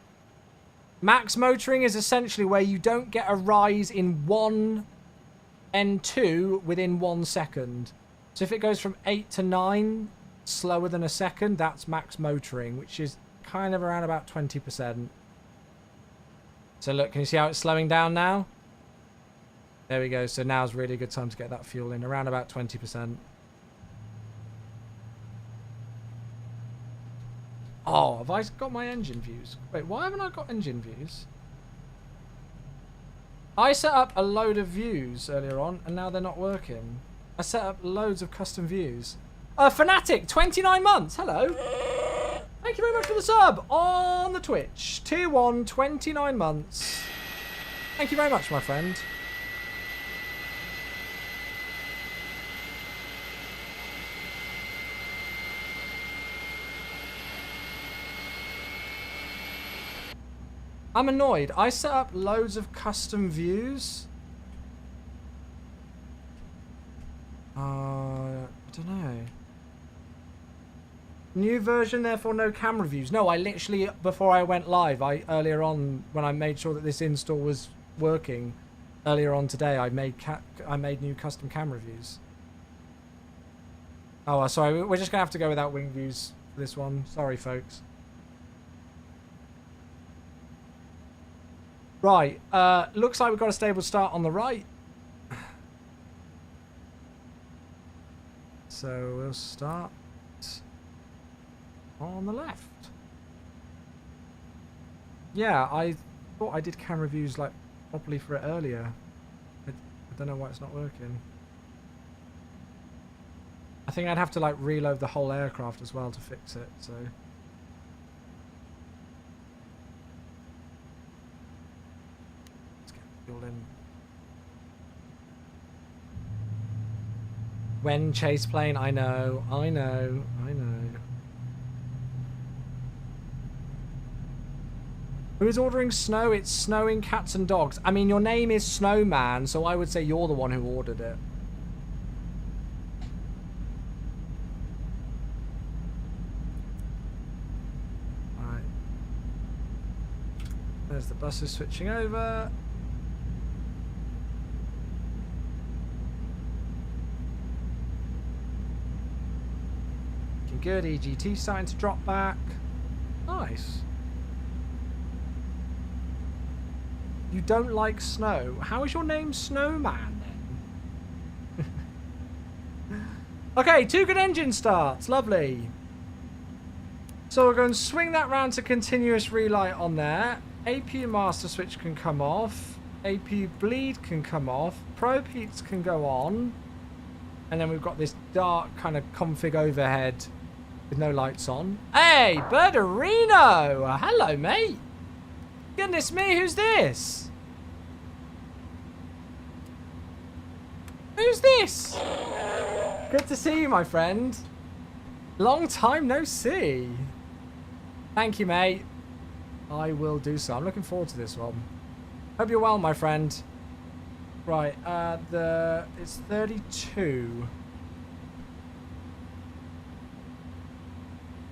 Max motoring is essentially where you don't get a rise in 1 and 2 within 1 second. So if it goes from 8 to 9, slower than a second, that's max motoring, which is kind of around about 20%. So look, can you see how it's slowing down now? There we go. So now's really a good time to get that fuel in, around about 20%. Oh, have I got my engine views? Wait, why haven't I got engine views? I set up a load of views earlier on, and now they're not working. I set up loads of custom views. Fanatic, 29 months. Hello. Thank you very much for the sub on the Twitch. Tier 1, 29 months. Thank you very much, my friend. I'm annoyed. I set up loads of custom views. I don't know. New version, therefore no camera views. No, I literally, before I went live, earlier on, when I made sure that this install was working, earlier on today, I made new custom camera views. Oh, sorry. We're just going to have to go without wing views for this one. Sorry, folks. Right, looks like we've got a stable start on the right. So we'll start on the left. Yeah, I thought I did camera views like properly for it earlier. I don't know why it's not working. I think I'd have to like reload the whole aircraft as well to fix it, so... In. When chase plane, I know. Who is ordering snow? It's snowing cats and dogs. I mean, your name is Snowman, so I would say you're the one who ordered it. Alright. There's the buses switching over. Good, EGT starting to drop back. Nice. You don't like snow. How is your name Snowman then? Okay, 2 good engine starts. Lovely. So we're going to swing that round to continuous relight on there. APU master switch can come off. APU bleed can come off. Probe heats can go on. And then we've got this dark kind of config overhead with no lights on. Hey, Birderino! Hello, mate. Goodness me, who's this? Who's this? Good to see you, my friend. Long time no see. Thank you, mate. I will do so. I'm looking forward to this one. Hope you're well, my friend. Right, it's 32.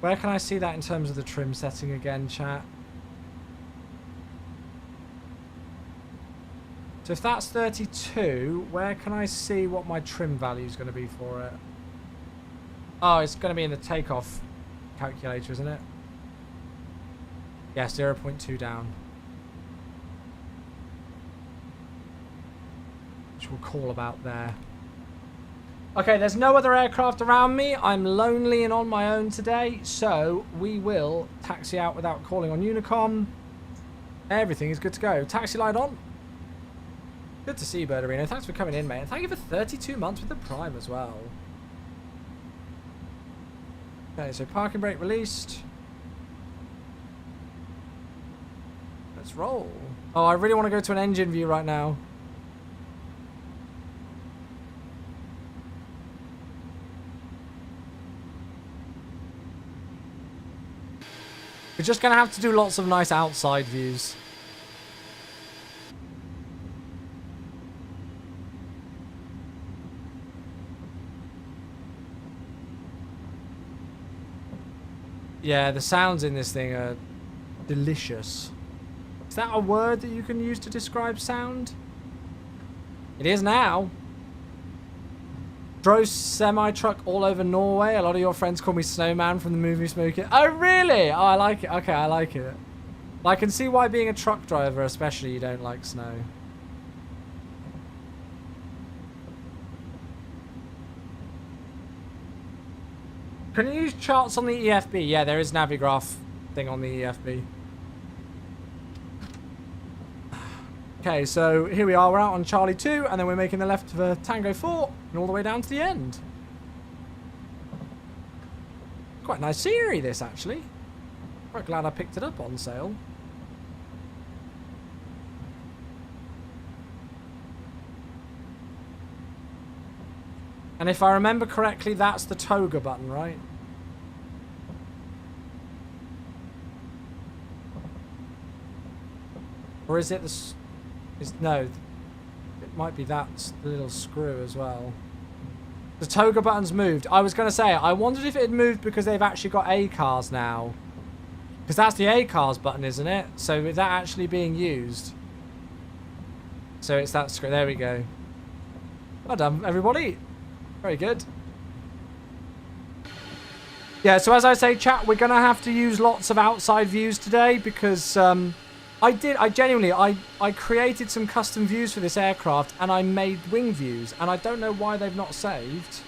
Where can I see that in terms of the trim setting again, chat? So if that's 32, where can I see what my trim value is going to be for it? Oh, it's going to be in the takeoff calculator, isn't it? Yeah, 0.2 down. Which we'll call about there. Okay, there's no other aircraft around me. I'm lonely and on my own today, so we will taxi out without calling on Unicom. Everything is good to go. Taxi light on. Good to see you, Birderino. Thanks for coming in, mate. And thank you for 32 months with the Prime as well. Okay, so parking brake released. Let's roll. Oh, I really want to go to an engine view right now. We're just going to have to do lots of nice outside views. Yeah, the sounds in this thing are delicious. Is that a word that you can use to describe sound? It is now. Drove semi-truck all over Norway. A lot of your friends call me Snowman from the movie Smokey. Oh, really? Oh, I like it. Okay, I like it. Well, I can see why being a truck driver, especially, you don't like snow. Can you use charts on the EFB? Yeah, there is Navigraph thing on the EFB. Okay, so here we are. We're out on Charlie 2, and then we're making the left for Tango 4, and all the way down to the end. Quite nice scenery, this, actually. Quite glad I picked it up on sale. And if I remember correctly, that's the toga button, right? Or is it the... no, it might be that's the little screw as well. The toga button's moved. I was going to say, I wondered if it had moved because they've actually got A cars now. Because that's the A cars button, isn't it? So is that actually being used? So it's that screw. There we go. Well done, everybody. Very good. Yeah, so as I say, chat, we're going to have to use lots of outside views today because I genuinely created some custom views for this aircraft and I made wing views and I don't know why they've not saved.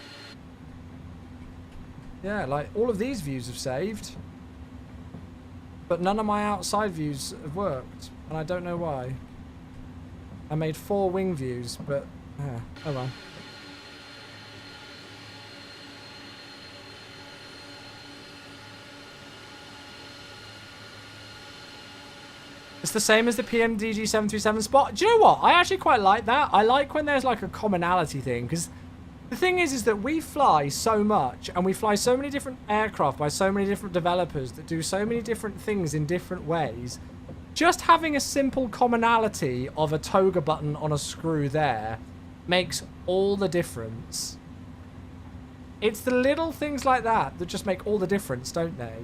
Yeah, like all of these views have saved. But none of my outside views have worked and I don't know why. I made 4 wing views, but yeah, oh well. It's the same as the PMDG 737 Spot. Do you know what? I actually quite like that. I like when there's like a commonality thing because the thing is that we fly so much and we fly so many different aircraft by so many different developers that do so many different things in different ways. Just having a simple commonality of a toga button on a screw there makes all the difference. It's the little things like that that just make all the difference, don't they?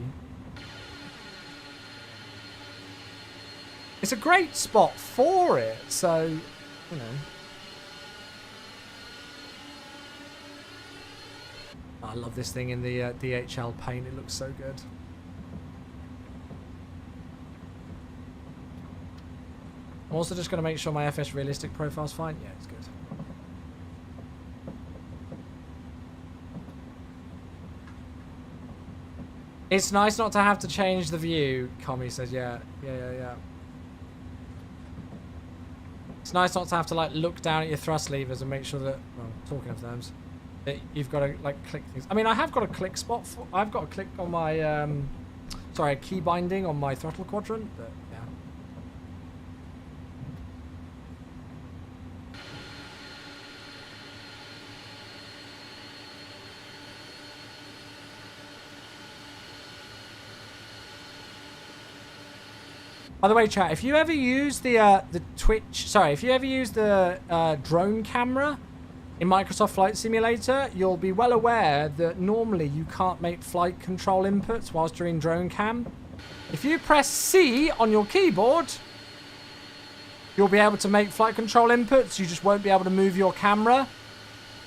It's a great spot for it, so, you know. I love this thing in the DHL paint. It looks so good. I'm also just going to make sure my FS realistic profile's fine. Yeah, it's good. It's nice not to have to change the view, Commie says. Yeah. It's nice not to have to like look down at your thrust levers and make sure that, well, talking of those, that you've got to like click things. I mean, I have got a click spot. I've got a click on my, sorry, a key binding on my throttle quadrant, but yeah. By the way, chat, if you ever use the drone camera in Microsoft Flight Simulator, you'll be well aware that normally you can't make flight control inputs whilst you're in drone cam. If you press C on your keyboard, you'll be able to make flight control inputs. You just won't be able to move your camera.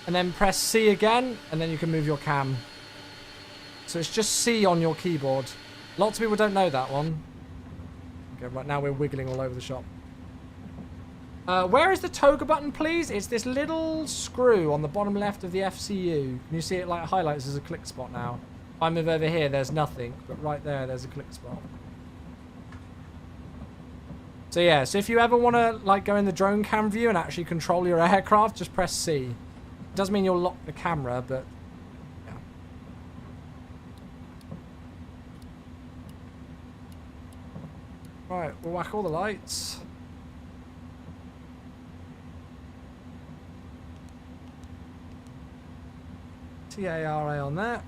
And then press C again, and then you can move your cam. So it's just C on your keyboard. Lots of people don't know that one. Okay, right now we're wiggling all over the shop. Where is the toga button, please? It's this little screw on the bottom left of the FCU. Can you see it like highlights as a click spot now? If I move over here, there's nothing. But right there, there's a click spot. So yeah, so if you ever want to like go in the drone cam view and actually control your aircraft, just press C. It does mean you'll lock the camera, but yeah. Right, we'll whack all the lights. TARA on that.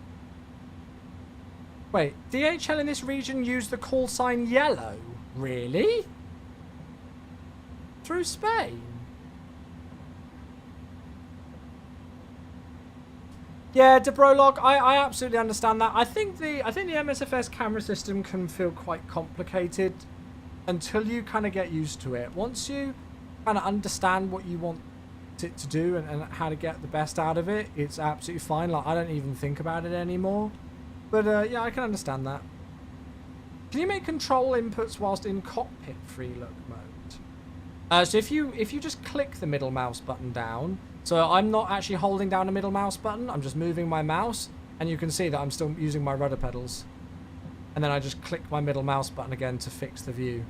Wait, DHL in this region use the call sign yellow? Really? Through Spain? Yeah, Debrolog, I absolutely understand that. I think the MSFS camera system can feel quite complicated until you kind of get used to it. Once you kind of understand what you want it to do and how to get the best out of it, it's absolutely fine. Like, I don't even think about it anymore. But yeah, I can understand that. Can you make control inputs whilst in cockpit free look mode? So if you just click the middle mouse button down, so I'm not actually holding down a middle mouse button, I'm just moving my mouse, and you can see that I'm still using my rudder pedals. And then I just click my middle mouse button again to fix the view.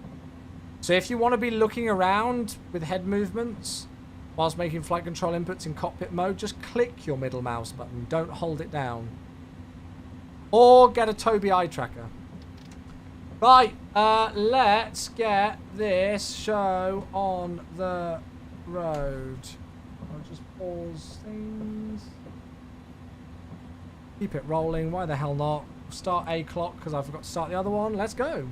So if you want to be looking around with head movements whilst making flight control inputs in cockpit mode, just click your middle mouse button. Don't hold it down. Or get a Tobii eye tracker. Right, let's get this show on the road. I'll just pause things. Keep it rolling. Why the hell not? Start A clock because I forgot to start the other one. Let's go.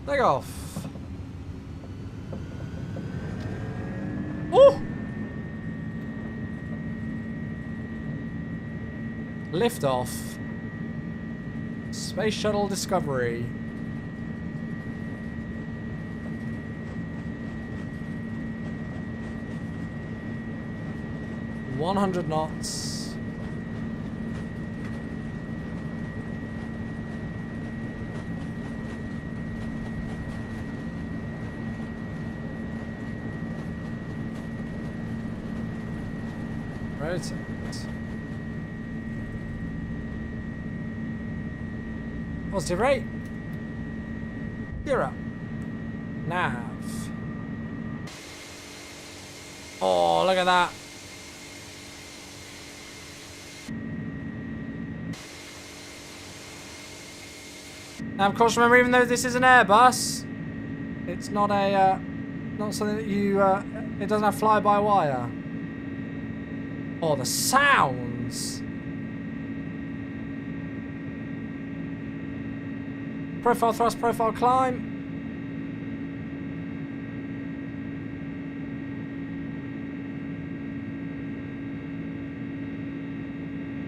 Takeoff. Oh! Liftoff. Space Shuttle Discovery. $100 knots. Rotate. Positive rate. 0. Nav. Oh, look at that. Now, of course, remember, even though this is an Airbus, it's not a, not something that you, it doesn't have fly-by-wire. Oh, the sounds! Profile thrust, profile climb.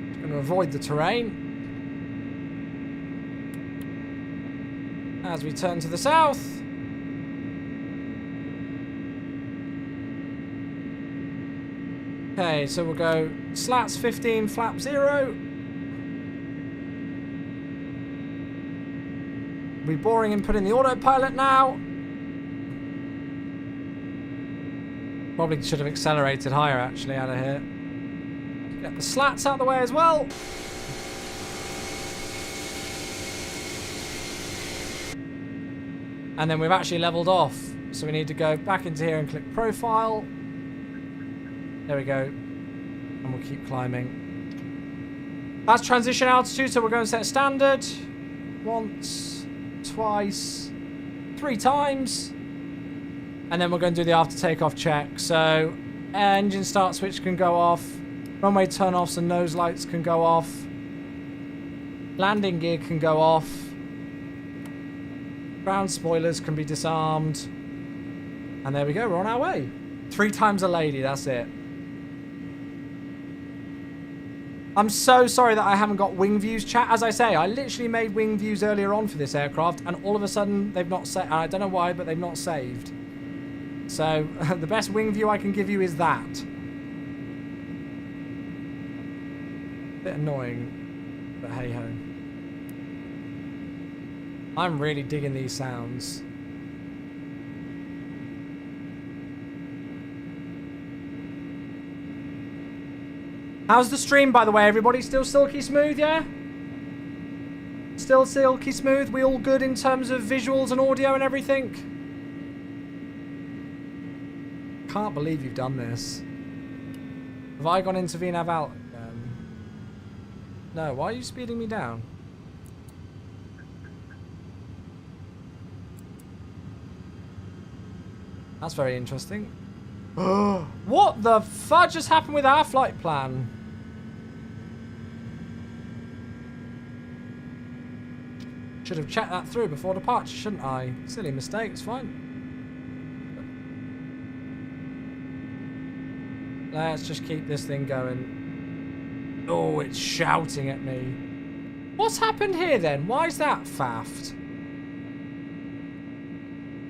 Just going to avoid the terrain. As we turn to the south. Okay, so we'll go slats 15, flap 0. We'll be boring and put in the autopilot now. Probably should have accelerated higher actually out of here. Get the slats out of the way as well. And then we've actually leveled off. So we need to go back into here and click profile. There we go. And we'll keep climbing. That's transition altitude, so we're going to set standard. Once, twice, 3 times. And then we're going to do the after takeoff check. So Engine start switch can go off. Runway turn-offs and nose lights can go off. Landing gear can go off. Ground spoilers can be disarmed. And there we go, we're on our way. 3 times a lady, that's it. I'm so sorry that I haven't got wing views, chat. As I say, I literally made wing views earlier on for this aircraft, and all of a sudden they've not saved. I don't know why, but they've not saved. So the best wing view I can give you is that. Bit annoying, but hey ho. I'm really digging these sounds. How's the stream, by the way, everybody? Still silky smooth, yeah? Still silky smooth? We all good in terms of visuals and audio and everything? Can't believe you've done this. Have I gone into VNAV out again? No, why are you speeding me down? That's very interesting. What the fudge has happened with our flight plan? Should have checked that through before departure, shouldn't I? Silly mistake, it's fine. Let's just keep this thing going. Oh, it's shouting at me. What's happened here then? Why is that faffed?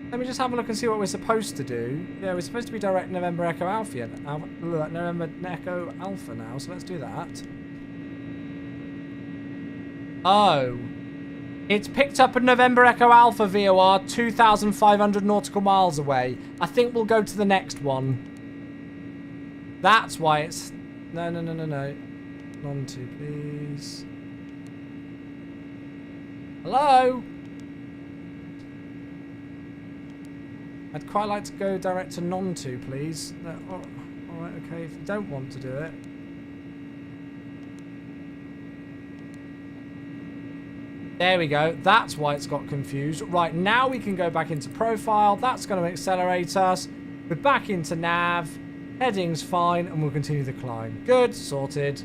Let me just have a look and see what we're supposed to do. Yeah, we're supposed to be direct November Echo Alpha, November Echo Alpha now, so let's do that. Oh. It's picked up a November Echo Alpha VOR 2,500 nautical miles away. I think we'll go to the next one. That's why it's... No. Non-2, please. Hello? I'd quite like to go direct to non-2, please. No, oh, alright, okay, if you don't want to do it. There we go. That's why it's got confused. Right, now we can go back into profile. That's going to accelerate us. We're back into nav. Heading's fine, and we'll continue the climb. Good, sorted.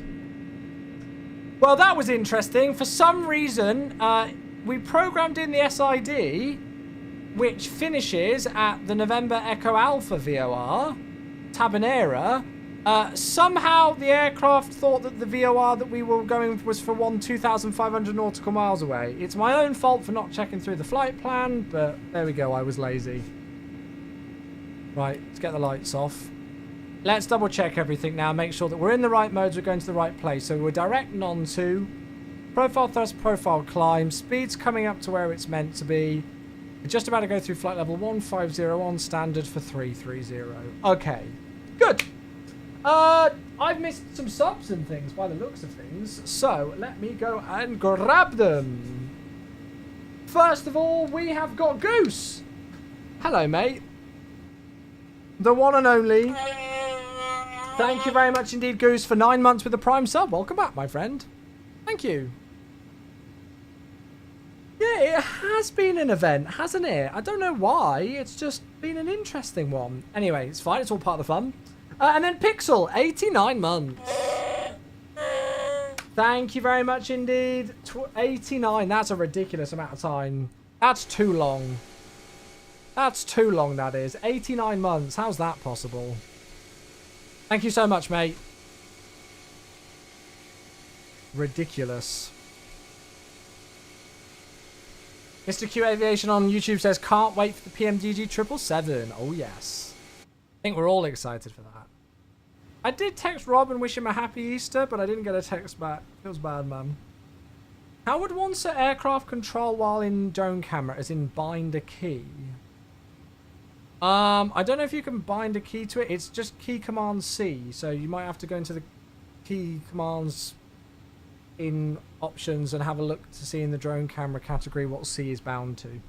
Well, that was interesting. For some reason, we programmed in the SID... which finishes at the November Echo Alpha VOR, Tabanera. Somehow the aircraft thought that the VOR that we were going was for 2,500 nautical miles away. It's my own fault for not checking through the flight plan, but there we go, I was lazy. Right, let's get the lights off. Let's double check everything now, make sure that we're in the right modes, we're going to the right place. So we're direct non-2, profile thrust, profile climb, speed's coming up to where it's meant to be. We're just about to go through flight level 150 on standard for 330. Okay, good. I've missed some subs and things by the looks of things, so let me go and grab them. First of all, we have got Goose. Hello, mate. The one and only. Thank you very much indeed, Goose, for 9 months with the Prime sub. Welcome back, my friend. Thank you. Yeah, it has been an event, hasn't it? I don't know why. It's just been an interesting one. Anyway, it's fine. It's all part of the fun. And then Pixel, 89 months. Thank you very much indeed. 89. That's a ridiculous amount of time. That's too long. That's too long, that is. 89 months. How's that possible? Thank you so much, mate. Ridiculous. Mr. Q Aviation on YouTube says, can't wait for the PMDG 777. Oh, yes. I think we're all excited for that. I did text Rob and wish him a happy Easter, but I didn't get a text back. Feels bad, man. How would one set aircraft control while in drone camera, as in bind a key? I don't know if you can bind a key to it. It's just key command C, so you might have to go into the key commands in options and have a look to see in the drone camera category what C is bound to.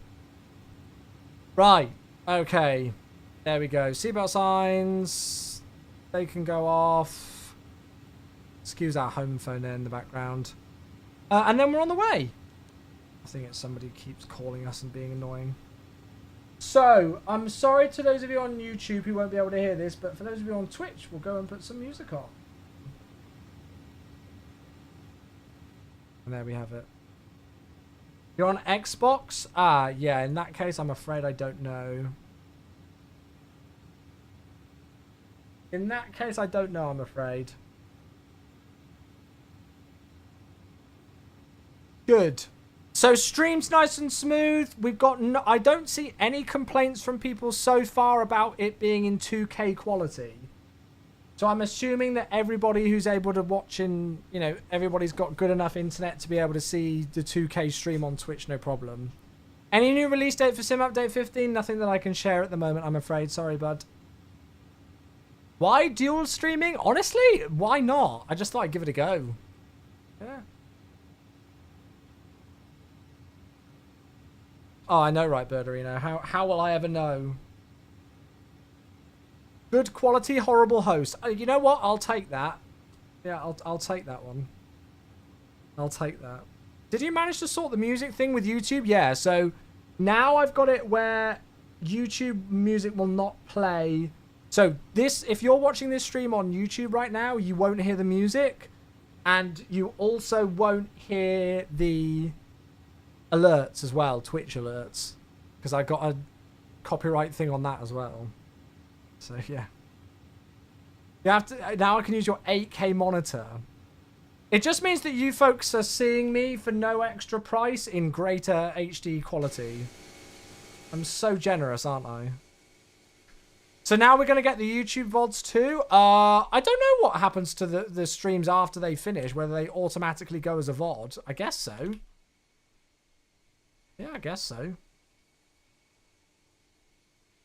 Right, okay. There we go. Seatbelt signs. They can go off. Excuse our home phone there in the background. And then we're on the way. I think it's somebody keeps calling us and being annoying. So, I'm sorry to those of you on YouTube who won't be able to hear this, but for those of you on Twitch, we'll go and put some music on. And there we have it. You're on Xbox? Ah, yeah, in that case, I'm afraid I don't know. In that case, I don't know, I'm afraid. Good. So stream's nice and smooth. We've got no, I don't see any complaints from people so far about it being in 2K quality. So I'm assuming that everybody who's able to watch in, you know, everybody's got good enough internet to be able to see the 2K stream on Twitch, no problem. Any new release date for Sim Update 15? Nothing that I can share at the moment, I'm afraid. Sorry, bud. Why dual streaming? Honestly, why not? I just thought I'd give it a go. Yeah. Oh, I know, right, Birderino. How will I ever know? Good quality, horrible host. You know what? I'll take that. Yeah, I'll take that one. I'll take that. Did you manage to sort the music thing with YouTube? Yeah, so now I've got it where YouTube music will not play. So this, if you're watching this stream on YouTube right now, you won't hear the music, and you also won't hear the alerts as well, Twitch alerts, because I got a copyright thing on that as well. So yeah, you have to now. I can use your 8K monitor. It just means that you folks are seeing me for no extra price in greater HD quality. I'm so generous, aren't I? So now we're going to get the YouTube VODs too. I don't know what happens to the streams after they finish, whether they automatically go as a VOD. I guess so. Yeah, I guess so.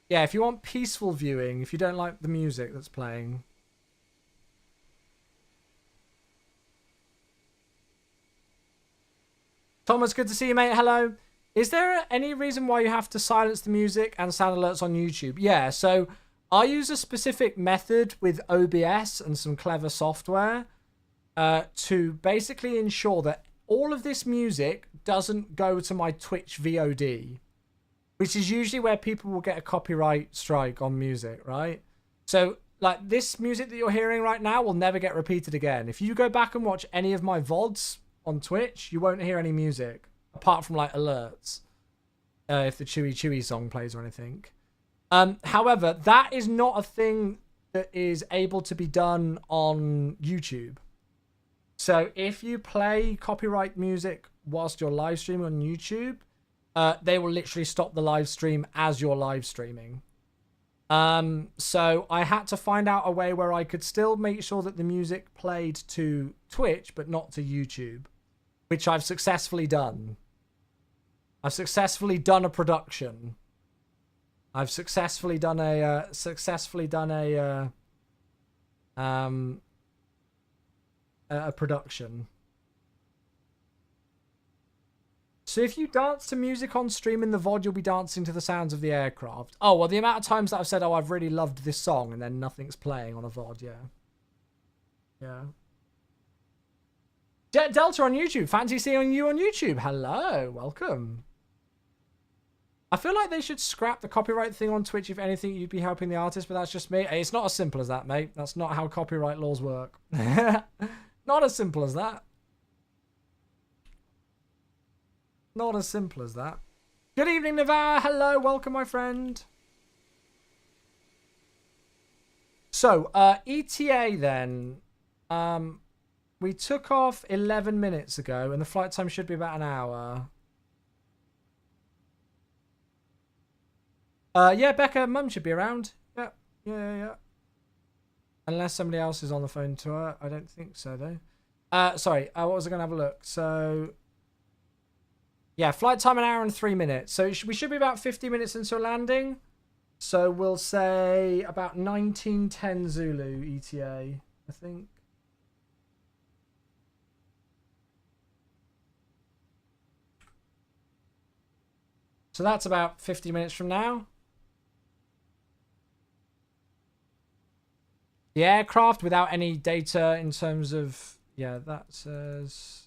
Yeah, if you want peaceful viewing, if you don't like the music that's playing. Thomas, good to see you, mate. Hello. Is there any reason why you have to silence the music and sound alerts on YouTube? Yeah, so I use a specific method with OBS and some clever software to basically ensure that all of this music doesn't go to my Twitch VOD, which is usually where people will get a copyright strike on music, right? So, like, this music that you're hearing right now will never get repeated again. If you go back and watch any of my VODs on Twitch, you won't hear any music, apart from, like, alerts, if the Chewy Chewy song plays or anything. However, that is not a thing that is able to be done on YouTube. So if you play copyright music whilst you're live streaming on YouTube, they will literally stop the live stream as you're live streaming. So I had to find out a way where I could still make sure that the music played to Twitch, but not to YouTube, which I've successfully done. I've successfully done a production. I've successfully done a production. So if you dance to music on stream in the VOD, you'll be dancing to the sounds of the aircraft. Oh, well, the amount of times that I've said, oh, I've really loved this song, and then nothing's playing on a VOD, yeah. Yeah. Jet Delta on YouTube. Fancy seeing you on YouTube. Hello. Welcome. I feel like they should scrap the copyright thing on Twitch. If anything, you'd be helping the artist, but that's just me. It's not as simple as that, mate. That's not how copyright laws work. Not as simple as that. Not as simple as that. Good evening, Navarre. Hello. Welcome, my friend. So, ETA then. We took off 11 minutes ago, and the flight time should be about an hour. Yeah, Becca, Mum should be around. Yeah, yeah. Unless somebody else is on the phone to her. I don't think so, though. Sorry, what was I going to have a look? So, yeah, flight time an hour and 3 minutes. So we should be about 50 minutes into a landing. So we'll say about 1910 Zulu ETA, I think. So that's about 50 minutes from now. The aircraft without any data in terms of, yeah, that says...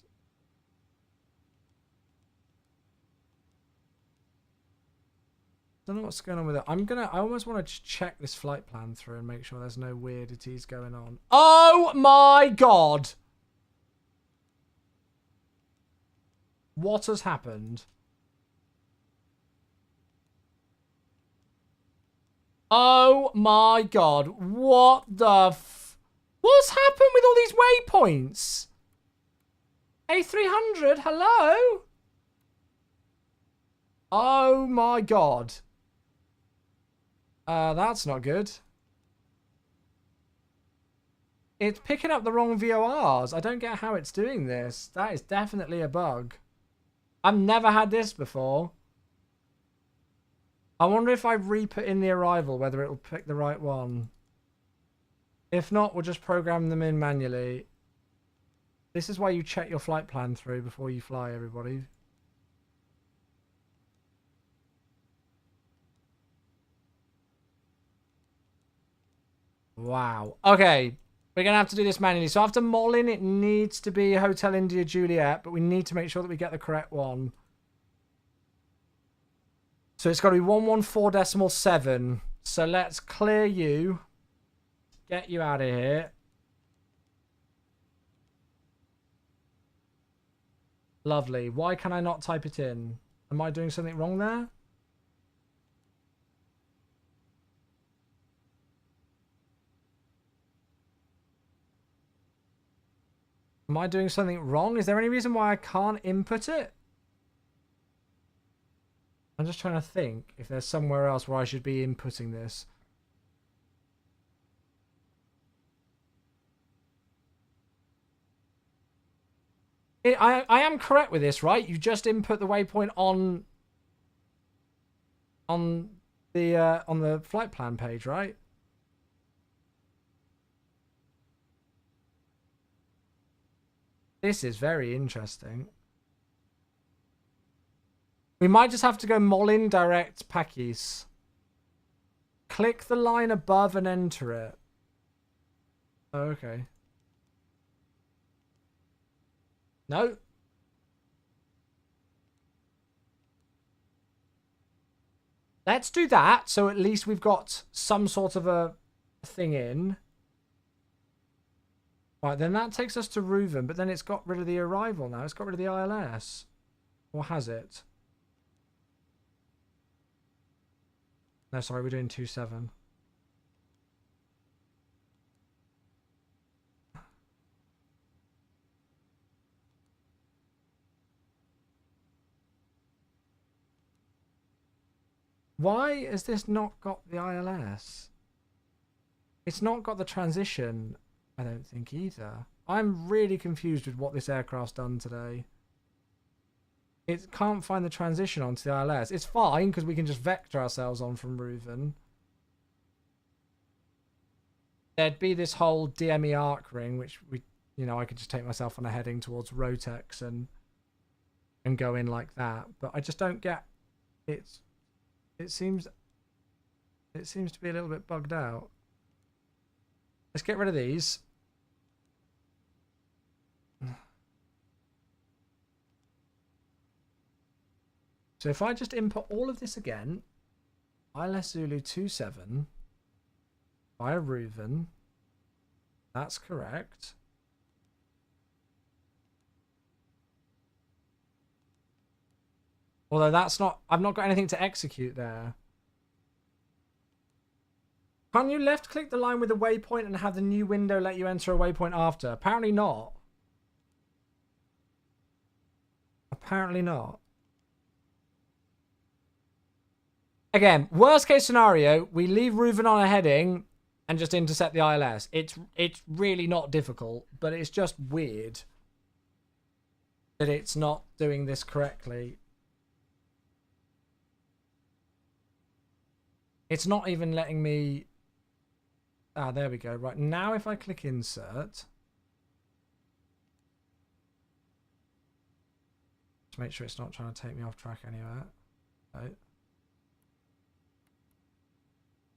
Don't know what's going on with it. I almost want to check this flight plan through and make sure there's no weirdities going on. Oh my god! What has happened? Oh my god. What the what's happened with all these waypoints? A300, hello? Oh my god. That's not good. It's picking up the wrong VORs. I don't get how it's doing this. That is definitely a bug. I've never had this before. I wonder if I re-put in the arrival, whether it'll pick the right one. If not, we'll just program them in manually. This is why you check your flight plan through before you fly, everybody. Wow. Okay. We're going to have to do this manually. So after Molin, it needs to be Hotel India Juliet, but we need to make sure that we get the correct one. So it's got to be 114.7. So let's clear you. Get you out of here. Lovely. Why can I not type it in? Am I doing something wrong there? Am I doing something wrong? Is there any reason why I can't input it? I'm just trying to think if there's somewhere else where I should be inputting this. I am correct with this, right? You just input the waypoint on the flight plan page, right? This is very interesting. We might just have to go Molin direct Pakis. Click the line above and enter it. Oh, okay. No. Let's do that, so at least we've got some sort of a thing in. Right, then that takes us to Reuven, but then it's got rid of the arrival now. It's got rid of the ILS. Or has it? No, sorry, we're doing 27. Why has this not got the ILS? It's not got the transition, I don't think, either. I'm really confused with what this aircraft's done today. It can't find the transition onto the ILS. It's fine, because we can just vector ourselves on from Reuven. There'd be this whole DME arc ring, which I could just take myself on a heading towards Rotex and go in like that. But I just don't get it. It seems to be a little bit bugged out. Let's get rid of these. So if I just input all of this again, ILS Zulu 27 via Reuven, that's correct. Although that's not, I've not got anything to execute there. Can you left click the line with a waypoint and have the new window let you enter a waypoint after? Apparently not. Apparently not. Again, worst case scenario, we leave Reuven on a heading and just intercept the ILS. It's really not difficult, but it's just weird that it's not doing this correctly. It's not even letting me... Ah, there we go. Right, now if I click insert... To make sure it's not trying to take me off track anywhere. Right.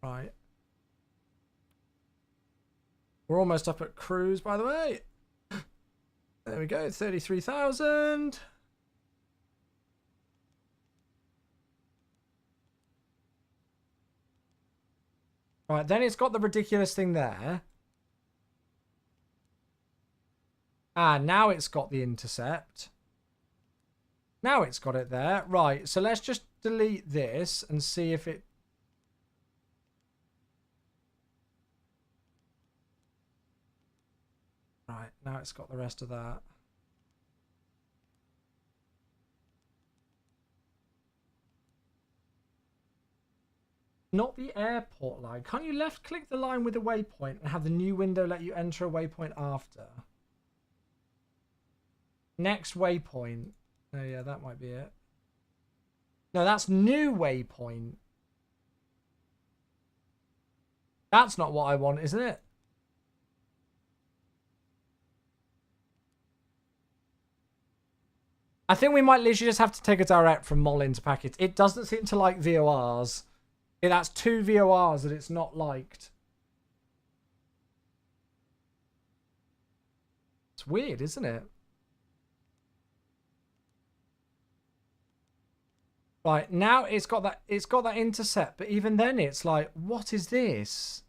Right. We're almost up at cruise, by the way. There we go, 33,000. Right, then it's got the ridiculous thing there. Ah, now it's got the intercept. Now it's got it there. Right, so let's just delete this and see if it... Right, now it's got the rest of that. Not the airport line. Can't you left click the line with a waypoint and have the new window let you enter a waypoint after? Next waypoint. Oh yeah, that might be it. No, that's new waypoint. That's not what I want, isn't it? I think we might literally just have to take a direct from Mol into packets. It doesn't seem to like VORs. That's 2 VORs that it's not liked. It's weird, isn't it? Right, now it's got that intercept, but even then it's like, what is this?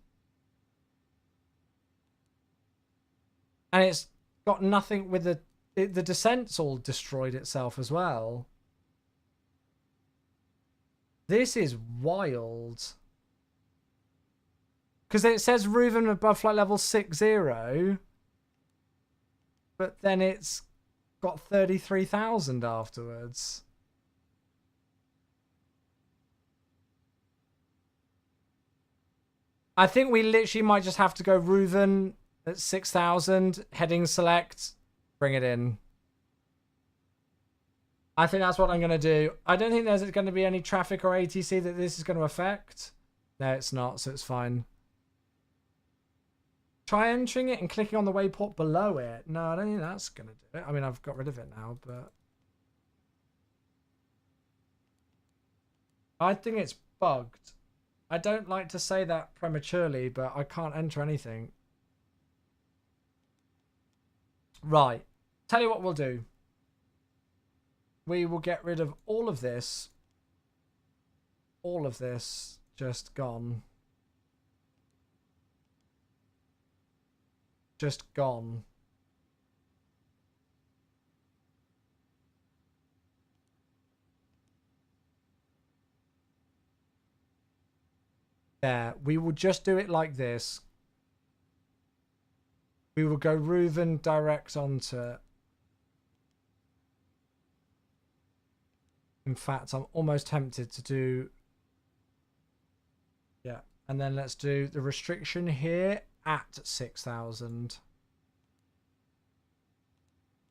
And it's got nothing with the descent's all destroyed itself as well. This is wild. Because it says Reuven above flight level 60, but then it's got 33,000 afterwards. I think we literally might just have to go Reuven at 6,000, heading select, bring it in. I think that's what I'm going to do. I don't think there's going to be any traffic or ATC that this is going to affect. No, it's not, so it's fine. Try entering it and clicking on the wayport below it. No, I don't think that's going to do it. I mean, I've got rid of it now, but... I think it's bugged. I don't like to say that prematurely, but I can't enter anything. Right. Tell you what we'll do. We will get rid of all of this. All of this just gone. Just gone. There. We will just do it like this. We will go Reuven direct onto it. In fact, I'm almost tempted to do... Yeah. And then let's do the restriction here at 6,000.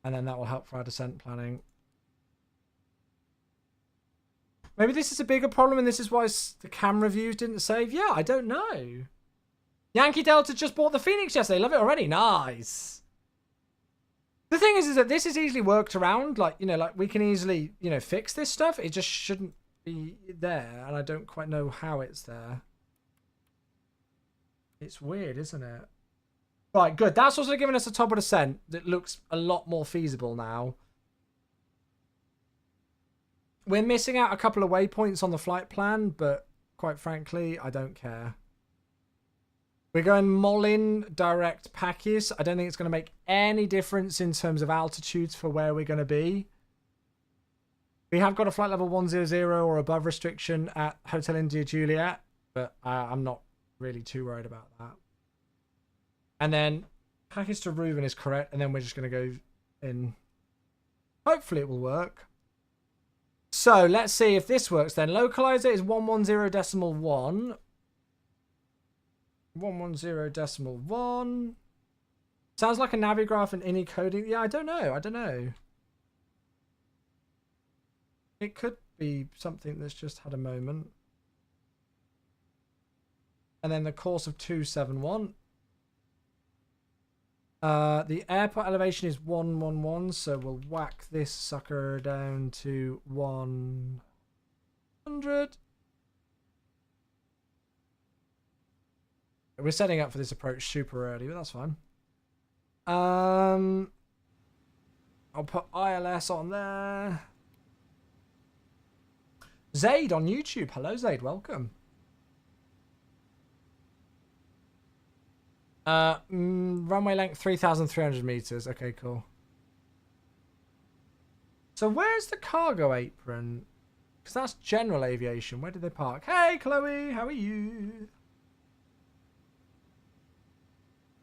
And then that will help for our descent planning. Maybe this is a bigger problem and this is why the camera views didn't save. Yeah, I don't know. Yankee Delta just bought the Phoenix yesterday. Love it already. Nice. The thing is that this is easily worked around. Like, you know, like we can easily, you know, fix this stuff. It just shouldn't be there. And I don't quite know how it's there. It's weird, isn't it? Right, good. That's also given us a top of descent that looks a lot more feasible now. We're missing out a couple of waypoints on the flight plan, but quite frankly, I don't care. We're going Molin direct Pakis. I don't think it's going to make any difference in terms of altitudes for where we're going to be. We have got a flight level 100 or above restriction at Hotel India Juliet, but I'm not really too worried about that. And then Pakis to Reuven is correct, and then we're just going to go in. Hopefully it will work. So let's see if this works then. Localizer is 110.1. 110.1. Sounds like a navigraph and ini coding. Yeah, I don't know. I don't know. It could be something that's just had a moment. And then the course of 271. The airport elevation is 111, so we'll whack this sucker down to 100. We're setting up for this approach super early, but that's fine. I'll put ILS on there. Zaid on YouTube. Hello, Zaid. Welcome. Runway length 3,300 meters. Okay, cool. So where's the cargo apron? Because that's general aviation. Where did they park? Hey, Chloe, how are you?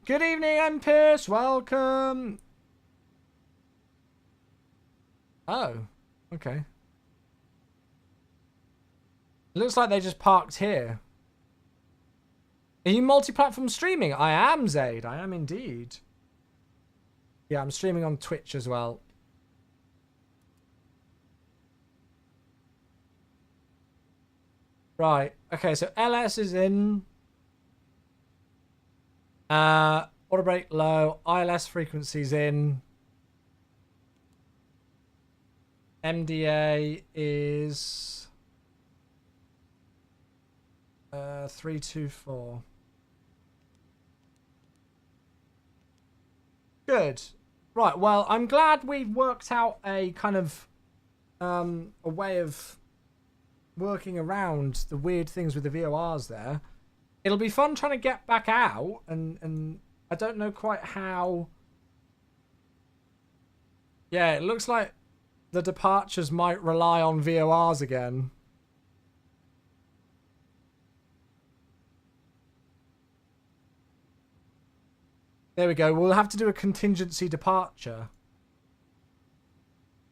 Good evening, M. Pierce. Welcome. Oh, okay. Looks like they just parked here. Are you multi-platform streaming? I am, Zaid. I am indeed. Yeah, I'm streaming on Twitch as well. Right. Okay, so LS is in. Auto brake low. ILS frequency's in. MDA is 324. Good. Right, well, I'm glad we've worked out a kind of a way of working around the weird things with the VORs there. It'll be fun trying to get back out, and I don't know quite how. Yeah, it looks like the departures might rely on VORs again. There we go. We'll have to do a contingency departure.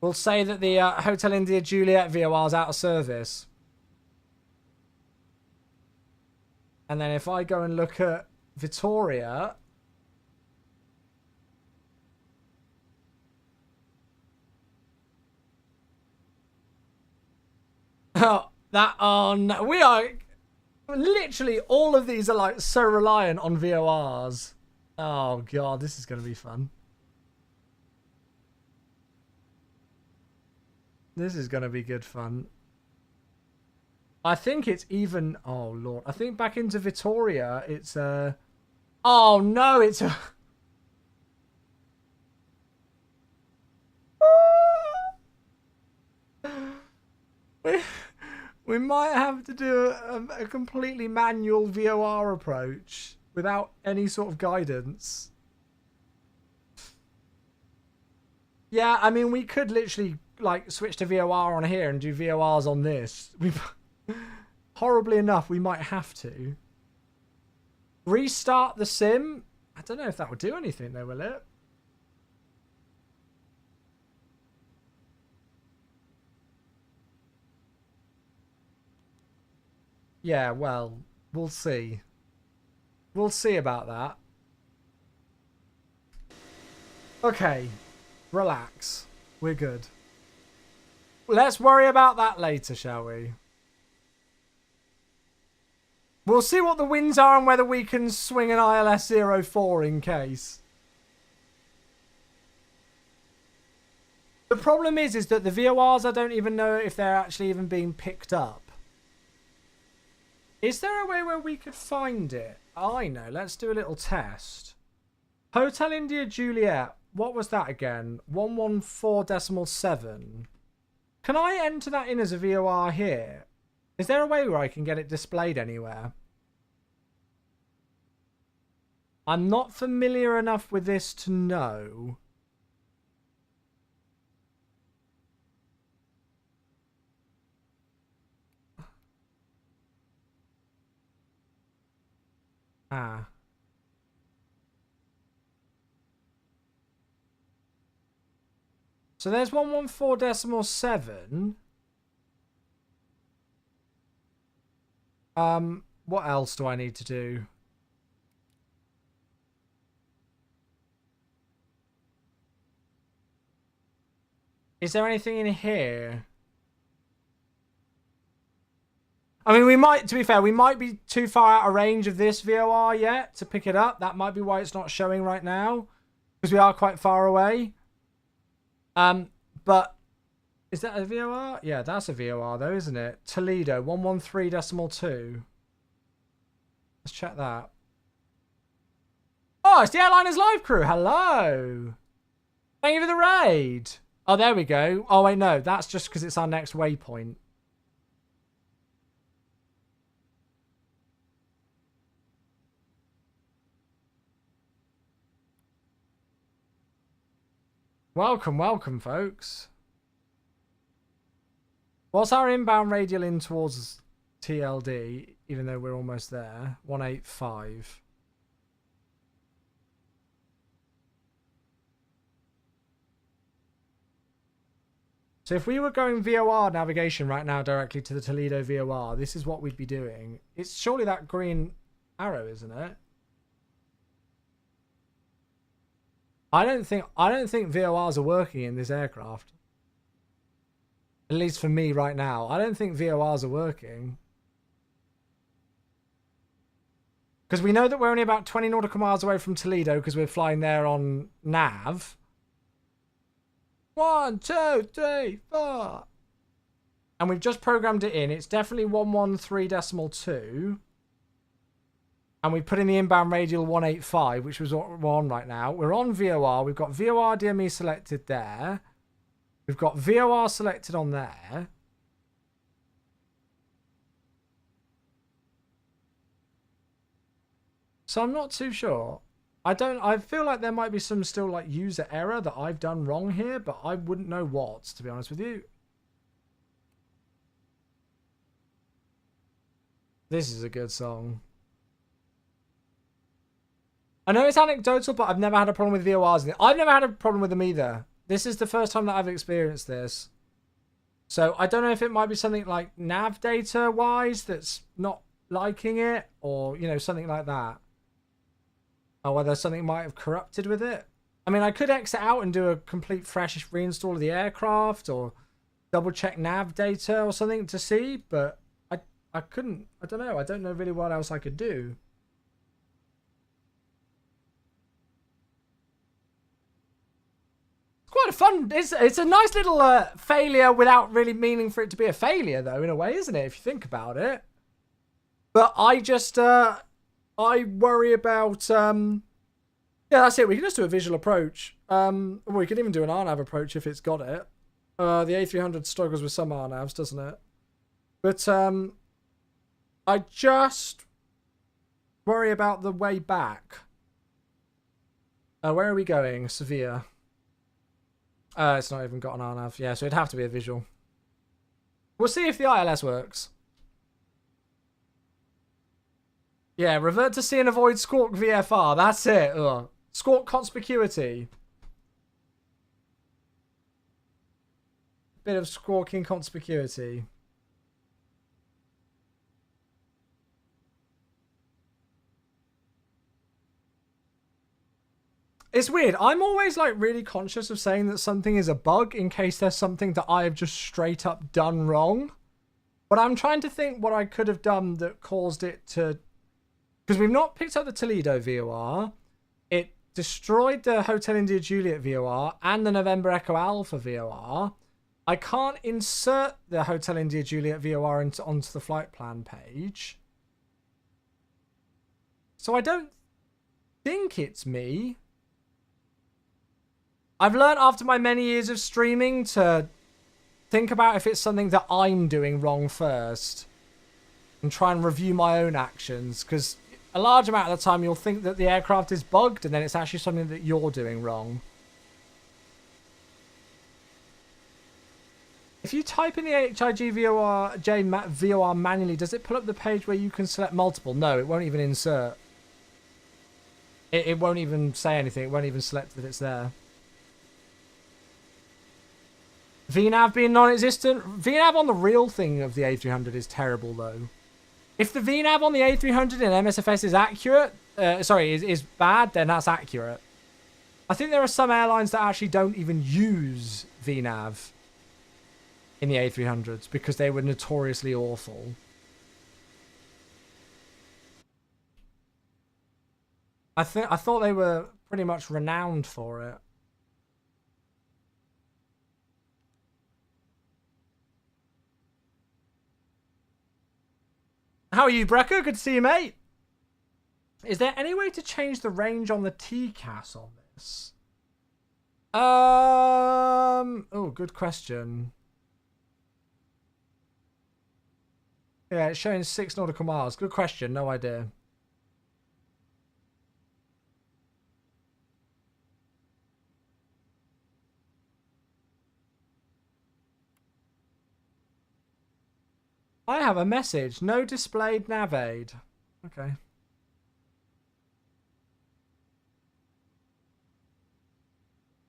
We'll say that the Hotel India Juliet VOR is out of service. And then if I go and look at Victoria... Oh, that on... We are... Literally, all of these are like so reliant on VORs. Oh, God, this is going to be fun. This is going to be good fun. I think it's even... Oh, Lord. I think back into Victoria, it's a... Oh, no, it's a... We might have to do a completely manual VOR approach without any sort of guidance. Yeah, I mean, we could literally like switch to VOR on here and do VORs on this. Horribly enough, we might have to. Restart the sim? I don't know if that would do anything though, will it? Yeah, well, we'll see. We'll see about that. Okay, relax. We're good. Let's worry about that later, shall we? We'll see what the winds are and whether we can swing an ILS 04 in case. The problem is that the VORs, I don't even know if they're actually even being picked up. Is there a way where we could find it? I know. Let's do a little test. Hotel India Juliet. What was that again? 114.7. Can I enter that in as a VOR here? Is there a way where I can get it displayed anywhere? I'm not familiar enough with this to know. Ah. So there's 114.7. What else do I need to do? Is there anything in here? I mean, we might, to be fair, we might be too far out of range of this VOR yet to pick it up. That might be why it's not showing right now, because we are quite far away. But is that a VOR? Yeah, that's a VOR though, isn't it? Toledo, 113.2. Let's check that. Oh, it's the Airliners Live crew. Hello. Thank you for the raid. Oh, there we go. Oh, wait, no. That's just because it's our next waypoint. Welcome, welcome, folks. What's our inbound radial in towards TLD, even though we're almost there? 185. So if we were going VOR navigation right now directly to the Toledo VOR, this is what we'd be doing. It's surely that green arrow, isn't it? I don't think VORs are working in this aircraft. At least for me right now. I don't think VORs are working. Because we know that we're only about 20 nautical miles away from Toledo because we're flying there on nav. 1, 2, 3, 4. And we've just programmed it in. It's definitely 113.2. And we put in the inbound radial 185, which was what we're on right now. We're on VOR. We've got VOR DME selected there. We've got VOR selected on there. So I'm not too sure. I feel like there might be some still like user error that I've done wrong here, but I wouldn't know what, to be honest with you. This is a good song. I know it's anecdotal, but I've never had a problem with VORs. I've never had a problem with them either. This is the first time that I've experienced this. So I don't know if it might be something like nav data wise that's not liking it, or, you know, something like that. Or whether something might have corrupted with it. I mean, I could exit out and do a complete fresh reinstall of the aircraft, or double check nav data or something to see, but I couldn't. I don't know. I don't know really what else I could do. Quite a fun. It's a nice little failure without really meaning for it to be a failure, though, in a way, isn't it? If you think about it. But I just I worry about yeah, that's it. We can just do a visual approach. Well, we could even do an RNAV approach if it's got it. The A300 struggles with some RNAVs, doesn't it? But I just worry about the way back. Where are we going? Sevilla. It's not even got an RNAV. Yeah, so it'd have to be a visual. We'll see if the ILS works. Yeah, revert to see and avoid squawk VFR. That's it. Ugh. Squawk conspicuity. Bit of squawking conspicuity. It's weird. I'm always like really conscious of saying that something is a bug in case there's something that I have just straight up done wrong. But I'm trying to think what I could have done that caused it to... Because we've not picked up the Toledo VOR. It destroyed the Hotel India Juliet VOR and the November Echo Alpha VOR. I can't insert the Hotel India Juliet VOR onto the flight plan page. So I don't think it's me. I've learned after my many years of streaming to think about if it's something that I'm doing wrong first. And try and review my own actions. Because a large amount of the time you'll think that the aircraft is bugged and then it's actually something that you're doing wrong. If you type in the HIG VOR manually, does it pull up the page where you can select multiple? No, it won't even insert. It won't even say anything. It won't even select that it's there. VNAV being non-existent. VNAV on the real thing of the A300 is terrible, though. If the VNAV on the A300 in MSFS is accurate, is bad, then that's accurate. I think there are some airlines that actually don't even use VNAV in the A300s because they were notoriously awful. I thought they were pretty much renowned for it. How are you, Brecker? Good to see you, mate. Is there any way to change the range on the TCAS on this? Oh, good question. Yeah, it's showing 6 nautical miles. Good question. No idea. I have a message. No displayed nav aid. Okay.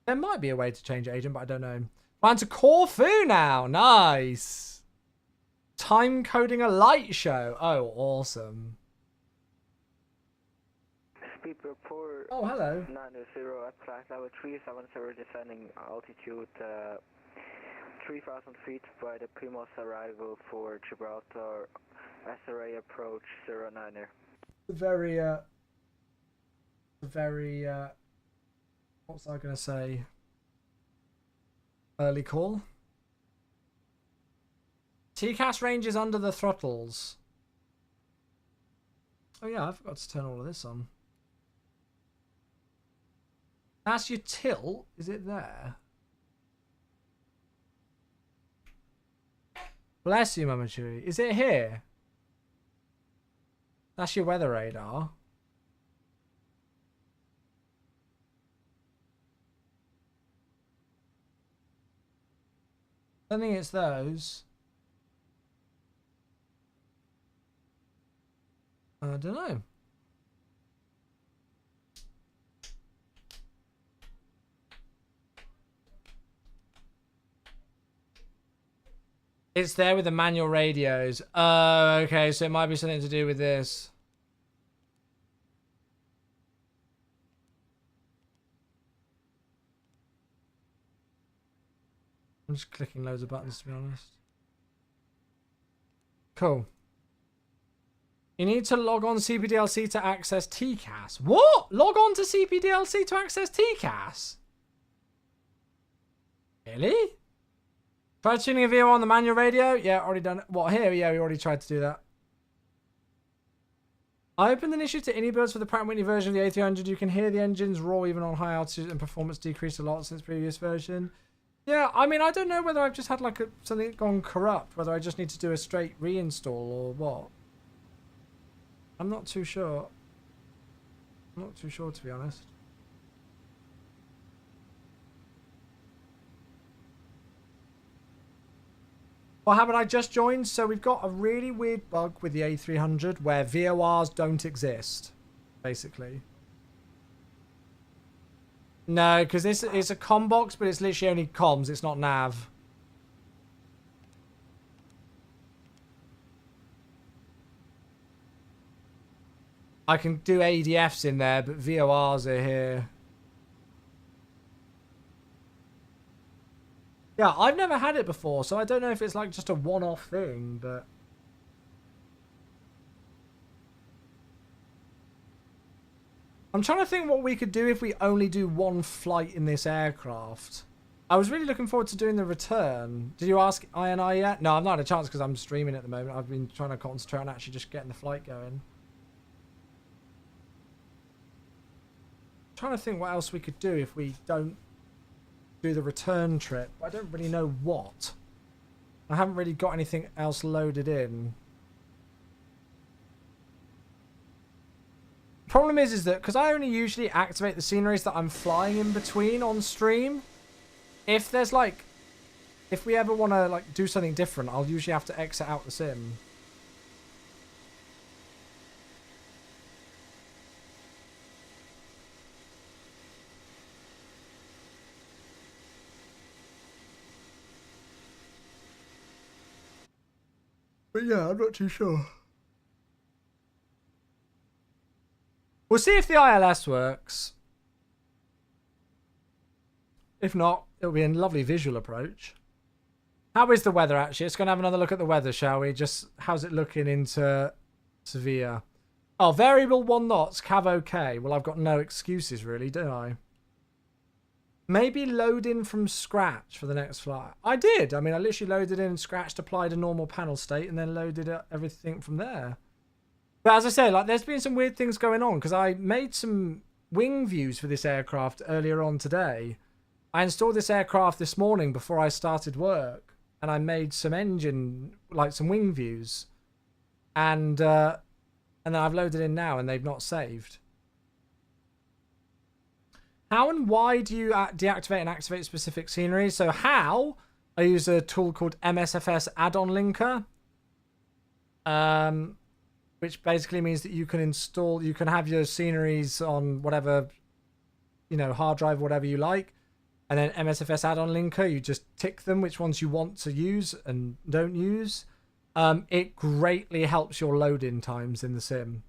There might be a way to change agent, but I don't know. We're on to Corfu now. Nice. Time coding a light show. Oh, awesome. Speed report. Oh, hello. 90 at flight level 370, descending altitude 3,000 feet by the Primos arrival for Gibraltar, SRA approach 09er. Very, what was I going to say? Early call. TCAS range is under the throttles. Oh yeah, I forgot to turn all of this on. That's your tilt. Is it there? Bless you, Mama Chewy. Is it here? That's your weather radar. I don't think it's those. I don't know. It's there with the manual radios. Oh, okay, so it might be something to do with this. I'm just clicking loads of buttons, to be honest. Cool. You need to log on CPDLC to access TCAS. What? Log on to CPDLC to access TCAS? Really? Try tuning a VO on the manual radio? Yeah, already done it. What, here? Yeah, we already tried to do that. I opened an issue to iniBuilds for the Pratt & Whitney version of the A300. You can hear the engines roar even on high altitude, and performance decreased a lot since previous version. Yeah, I mean, I don't know whether I've just had like something gone corrupt, whether I just need to do a straight reinstall or what. I'm not too sure. I'm not too sure, to be honest. What happened? I just joined, so we've got a really weird bug with the A300 where VORs don't exist, basically. No, because this is a comm box, but it's literally only comms. It's not nav. I can do ADFs in there, but VORs are here. Yeah, I've never had it before, so I don't know if it's like just a one-off thing, but... I'm trying to think what we could do if we only do one flight in this aircraft. I was really looking forward to doing the return. Did you ask INI yet? No, I've not had a chance because I'm streaming at the moment. I've been trying to concentrate on actually just getting the flight going. Trying to think what else we could do if we don't do the return trip. I don't really know what. I haven't really got anything else loaded in. Problem is that because I only usually activate the sceneries that I'm flying in between on stream, if there's like, if we ever want to like do something different, I'll usually have to exit out the sim. But yeah, I'm not too sure. We'll see if the ILS works. If not, it'll be a lovely visual approach. How is the weather, actually? Let's go and have another look at the weather, shall we? Just, how's it looking into Sevilla? Oh, variable 1 knots, cav okay. Well, I've got no excuses, really, do I? Maybe load in from scratch for the next flight. I did. I mean, I literally loaded in, scratched, applied a normal panel state, and then loaded everything from there. But as I say, like, there's been some weird things going on because I made some wing views for this aircraft earlier on today. I installed this aircraft this morning before I started work, and I made some engine, like some wing views, and then I've loaded in now, and they've not saved. How and why do you deactivate and activate specific scenery? So how, I use a tool called MSFS add-on linker. which basically means that you can have your sceneries on whatever, hard drive, whatever you like. And then MSFS add-on linker, you just tick them, which ones you want to use and don't use. It greatly helps your load-in times in the sim.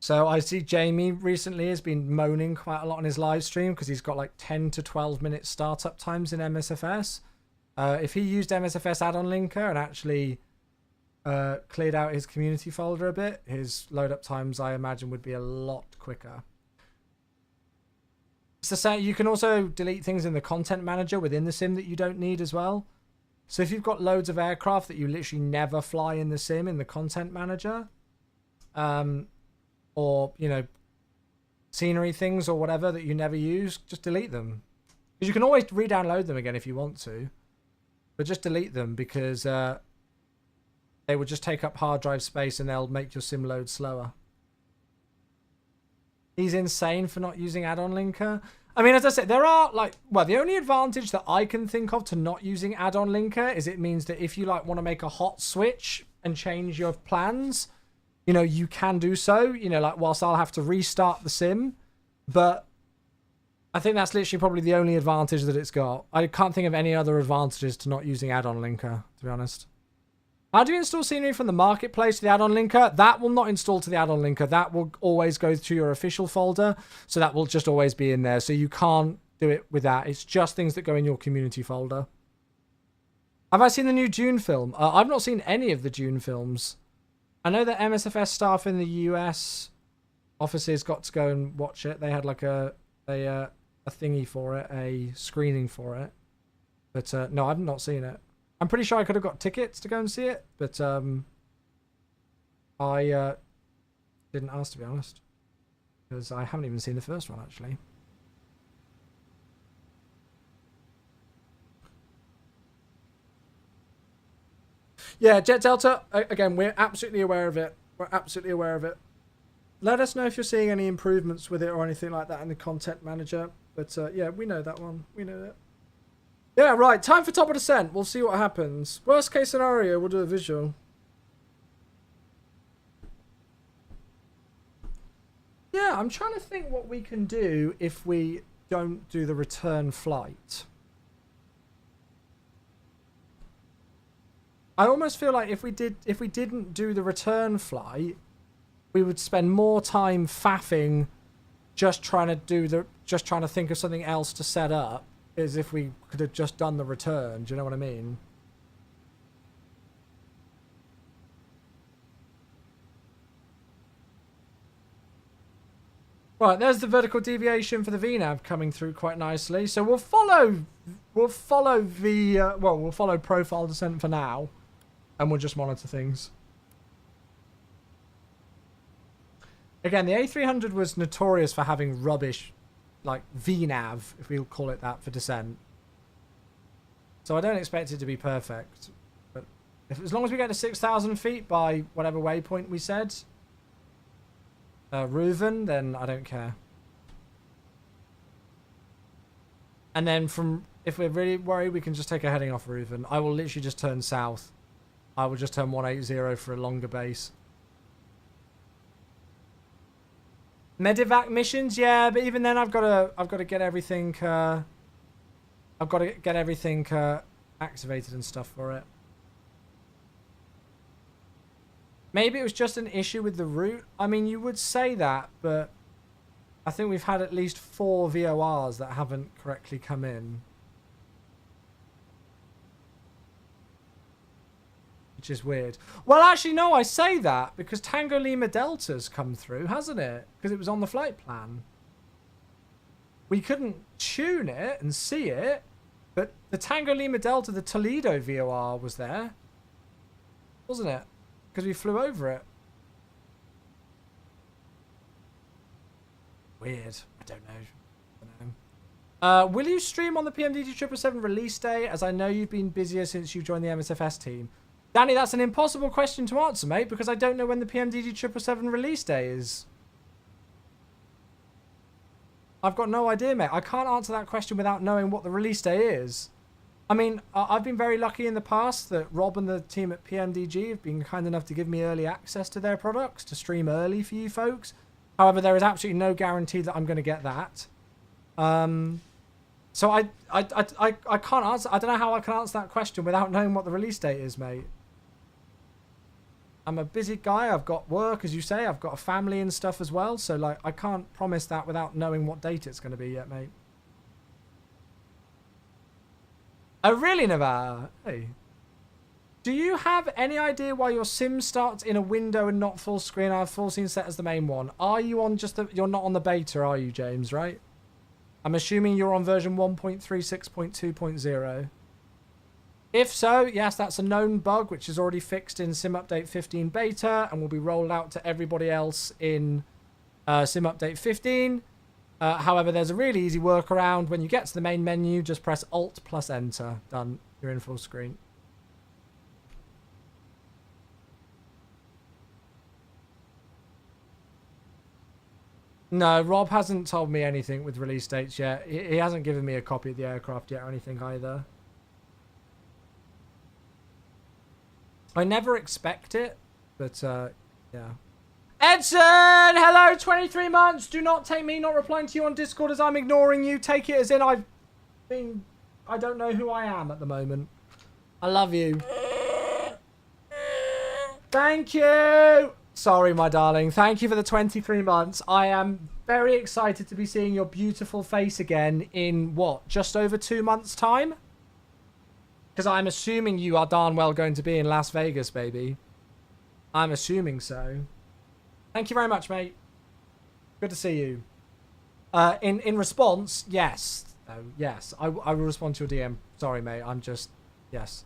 So I see Jamie recently has been moaning quite a lot on his live stream because he's got like 10 to 12 minute startup times in MSFS. If he used MSFS add-on linker and actually cleared out his community folder a bit, his load-up times, I imagine, would be a lot quicker. It's the same. You can also delete things in the content manager within the sim that you don't need as well. So if you've got loads of aircraft that you literally never fly in the sim in the content manager, or, scenery things or whatever that you never use, just delete them. Because you can always re-download them again if you want to. But just delete them because they will just take up hard drive space and they'll make your sim load slower. He's insane for not using add-on linker. I mean, as I said, there are the only advantage that I can think of to not using add-on linker is it means that if you want to make a hot switch and change your plans, you can do so, whilst I'll have to restart the sim. But I think that's literally probably the only advantage that it's got. I can't think of any other advantages to not using add-on linker, to be honest. How do you install scenery from the marketplace to the add-on linker? That will not install to the add-on linker. That will always go to your official folder. So that will just always be in there. So you can't do it with that. It's just things that go in your community folder. Have I seen the new Dune film? I've not seen any of the Dune films. I know that MSFS staff in the US offices got to go and watch it. They had like a thingy for it, a screening for it. But no, I've not seen it. I'm pretty sure I could have got tickets to go and see it, but I didn't ask, to be honest, because I haven't even seen the first one, actually. Yeah, Jet Delta, again, we're absolutely aware of it. We're absolutely aware of it. Let us know if you're seeing any improvements with it or anything like that in the content manager. But yeah, we know that one. We know that. Yeah, right. Time for top of descent. We'll see what happens. Worst case scenario, we'll do a visual. Yeah, I'm trying to think what we can do if we don't do the return flight. I almost feel like if we didn't do the return flight, we would spend more time faffing just trying to think of something else to set up as if we could have just done the return. Do you know what I mean? Right, there's the vertical deviation for the VNAV coming through quite nicely. So we'll follow profile descent for now, and we'll just monitor things. Again, the A300 was notorious for having rubbish, like VNAV, if we'll call it that, for descent. So I don't expect it to be perfect. But as long as we get to 6,000 feet by whatever waypoint we said, Reuven, then I don't care. And then if we're really worried, we can just take a heading off Reuven. I will literally just turn south. I will just turn 180 for a longer base. Medevac missions, yeah, but even then I've got to get everything activated and stuff for it. Maybe it was just an issue with the route. I mean, you would say that, but I think we've had at least 4 VORs that haven't correctly come in. Which is weird. Well, actually, no, I say that because Tango Lima Delta's come through, hasn't it? Because it was on the flight plan. We couldn't tune it and see it, but the Tango Lima Delta, the Toledo VOR was there. Wasn't it? Because we flew over it. Weird. I don't know. Will you stream on the PMDG 777 release day? As I know you've been busier since you joined the MSFS team. Danny, that's an impossible question to answer, mate, because I don't know when the PMDG 777 release day is. I've got no idea, mate. I can't answer that question without knowing what the release day is. I mean, I've been very lucky in the past that Rob and the team at PMDG have been kind enough to give me early access to their products to stream early for you folks. However, there is absolutely no guarantee that I'm going to get that. So I can't answer. I don't know how I can answer that question without knowing what the release date is, mate. I'm a busy guy. I've got work, as you say. I've got a family and stuff as well. So, like, I can't promise that without knowing what date it's going to be yet, mate. Oh, really, Nevada? Hey. Do you have any idea why your sim starts in a window and not full screen? I have full screen set as the main one. Are you on just the... You're not on the beta, are you, James, right? I'm assuming you're on version 1.36.2.0. If so, yes, that's a known bug, which is already fixed in Sim Update 15 beta and will be rolled out to everybody else in Sim Update 15. However, there's a really easy workaround. When you get to the main menu, just press Alt plus Enter. Done. You're in full screen. No, Rob hasn't told me anything with release dates yet. He hasn't given me a copy of the aircraft yet or anything either. I never expect it, but yeah. Edson, hello, 23 months. Do not take me not replying to you on Discord as I'm ignoring you. Take it as in I don't know who I am at the moment. I love you. Thank you. Sorry, my darling. Thank you for the 23 months. I am very excited to be seeing your beautiful face again in, what, just over 2 months' time? Because I'm assuming you are darn well going to be in Las Vegas, baby. I'm assuming so. Thank you very much, mate. Good to see you. In response, yes. Yes, I will respond to your DM. Sorry, mate. I'm just... Yes.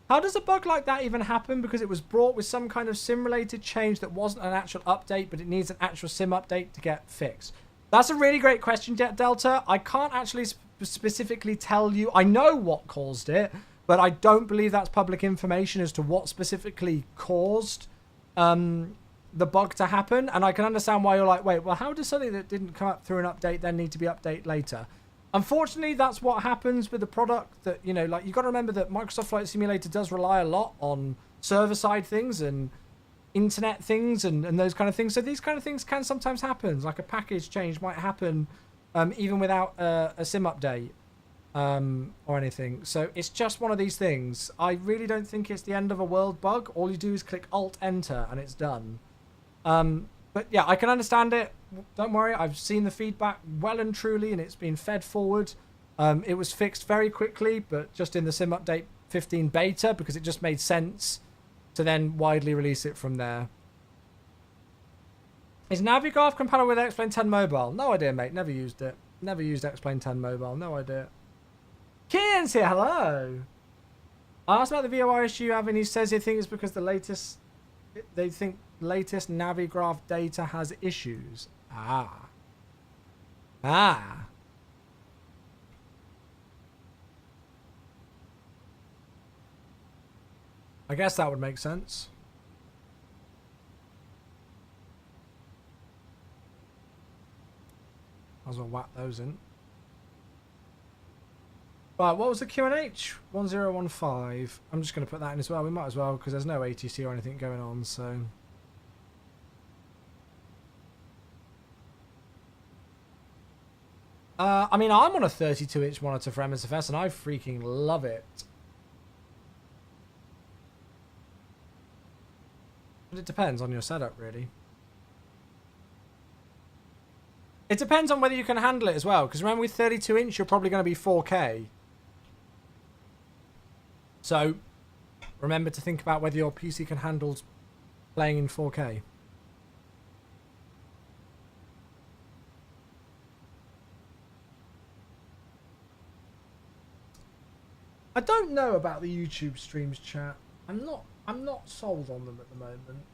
How does a bug like that even happen? Because it was brought with some kind of sim-related change that wasn't an actual update, but it needs an actual sim update to get fixed. That's a really great question, Delta. I can't actually specifically tell you. I know what caused it, but I don't believe that's public information as to what specifically caused the bug to happen. And I can understand why you're like, wait, well, how does something that didn't come up through an update then need to be updated later? Unfortunately, that's what happens with the product that, you know, like, you got to remember that Microsoft Flight Simulator does rely a lot on server-side things and internet things and those kind of things. So these kind of things can sometimes happen. Like a package change might happen even without a sim update or anything. So it's just one of these things. I really don't think it's the end of a world bug. All you do is click Alt-Enter and it's done. But yeah, I can understand it. Don't worry, I've seen the feedback well and truly, and it's been fed forward. It was fixed very quickly, but just in the Sim Update 15 beta, because it just made sense to then widely release it from there. Is Navigraph compatible with X-Plane 10 Mobile? No idea, mate. Never used it. Never used X-Plane 10 Mobile. No idea. Kian's here. Hello. I asked about the VOR issue you have, and he says he thinks it's because they think latest Navigraph data has issues. Ah. I guess that would make sense. Might as well whack those in. Right, what was the QNH? 1015. I'm just going to put that in as well. We might as well, because there's no ATC or anything going on, so... I mean, I'm on a 32-inch monitor for MSFS, and I freaking love it. But it depends on your setup, really. It depends on whether you can handle it as well, because remember with 32-inch, you're probably going to be 4K. So, remember to think about whether your PC can handle playing in 4K. I don't know about the YouTube streams, chat. I'm not sold on them at the moment.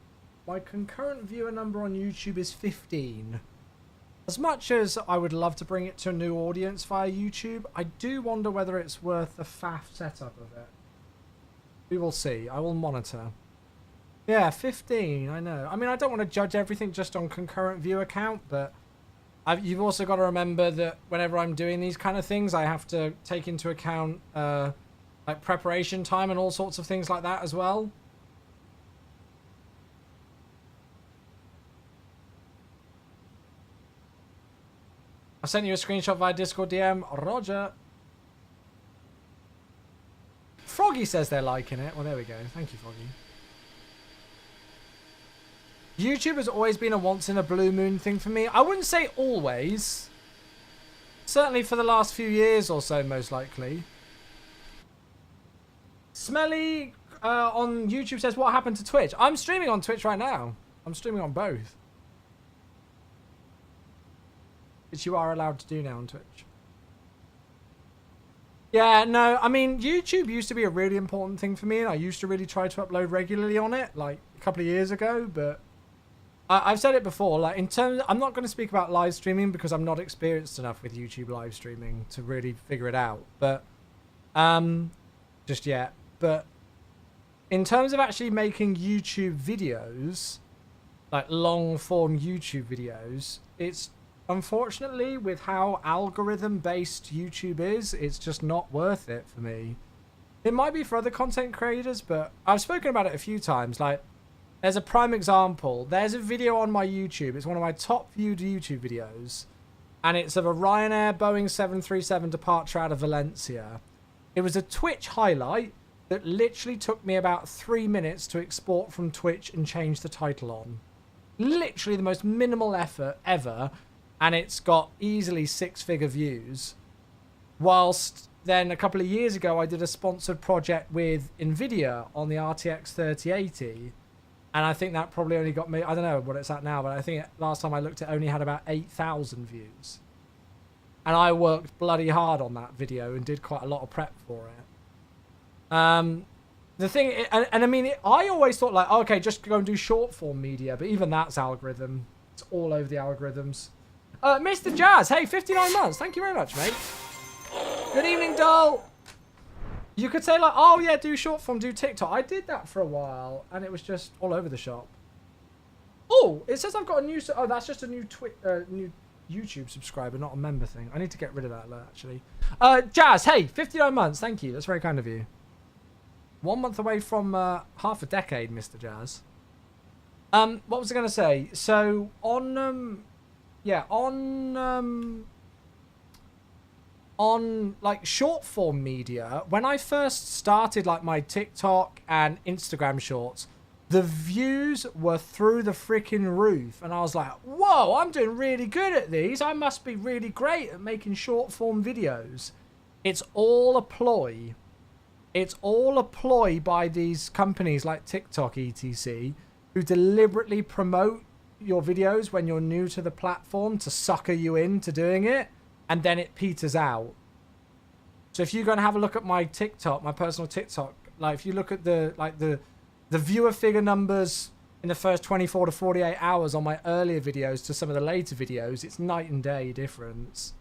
My concurrent viewer number on YouTube is 15. As much as I would love to bring it to a new audience via YouTube, I do wonder whether it's worth the faff setup of it. We will see. I will monitor. Yeah, 15, I know. I mean, I don't want to judge everything just on concurrent viewer count, but you've also got to remember that whenever I'm doing these kind of things, I have to take into account like preparation time and all sorts of things like that as well. I sent you a screenshot via Discord DM. Roger. Froggy says they're liking it. Well, there we go. Thank you, Froggy. YouTube has always been a once-in-a-blue moon thing for me. I wouldn't say always. Certainly for the last few years or so, most likely. Smelly on YouTube says, what happened to Twitch? I'm streaming on Twitch right now. I'm streaming on both. Which you are allowed to do now on Twitch. Yeah, no, I mean, YouTube used to be a really important thing for me, and I used to really try to upload regularly on it, like, a couple of years ago, but I've said it before, like, in terms, I'm not going to speak about live streaming because I'm not experienced enough with YouTube live streaming to really figure it out, but, just yet, but in terms of actually making YouTube videos, like, long-form YouTube videos, it's, unfortunately, with how algorithm-based YouTube is, it's just not worth it for me. It might be for other content creators, but I've spoken about it a few times. Like, there's a prime example. There's a video on my YouTube. It's one of my top viewed YouTube videos. And it's of a Ryanair Boeing 737 departure out of Valencia. It was a Twitch highlight that literally took me about 3 minutes to export from Twitch and change the title on. Literally the most minimal effort ever. And it's got easily 6-figure views. Whilst then a couple of years ago, I did a sponsored project with NVIDIA on the RTX 3080. And I think that probably only got me, I don't know what it's at now, but I think last time I looked, it only had about 8,000 views. And I worked bloody hard on that video and did quite a lot of prep for it. The thing, and I mean, I always thought like, okay, just go and do short form media, but even that's algorithm. It's all over the algorithms. Mr. Jazz, hey, 59 months. Thank you very much, mate. Good evening, doll. You could say like, oh yeah, do short form, do TikTok. I did that for a while, and it was just all over the shop. Oh, it says I've got a new. Oh, that's just a new new YouTube subscriber, not a member thing. I need to get rid of that actually. Jazz, hey, 59 months. Thank you. That's very kind of you. 1 month away from half a decade, Mr. Jazz. What was I going to say? So on yeah, on like short form media, when I first started like my TikTok and Instagram shorts, the views were through the freaking roof, and I was like, whoa, I'm doing really good at these. I must be really great at making short form videos. It's all a ploy. It's all a ploy by these companies like TikTok, etc., who deliberately promote your videos when you're new to the platform to sucker you into doing it, and then it peters out. So if you go and have a look at my TikTok, my personal TikTok, like if you look at the viewer figure numbers in the first 24 to 48 hours on my earlier videos to some of the later videos, it's night and day difference.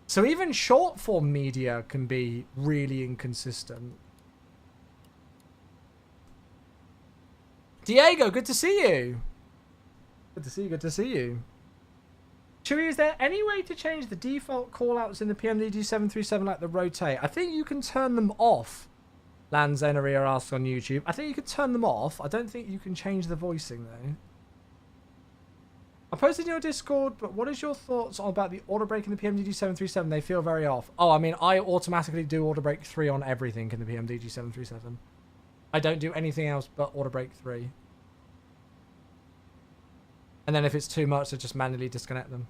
So even short form media can be really inconsistent. Diego, good to see you. Good to see you, good to see you. Chewie, is there any way to change the default callouts in the PMDG 737 like the rotate? I think you can turn them off. Lanzenaria asks on YouTube. I think you can turn them off. I don't think you can change the voicing though. I posted in your Discord, but what is your thoughts about the auto brake in the PMDG 737? They feel very off. Oh, I mean, I automatically do auto brake 3 on everything in the PMDG 737. I don't do anything else but auto brake 3. And then if it's too much, I just manually disconnect them.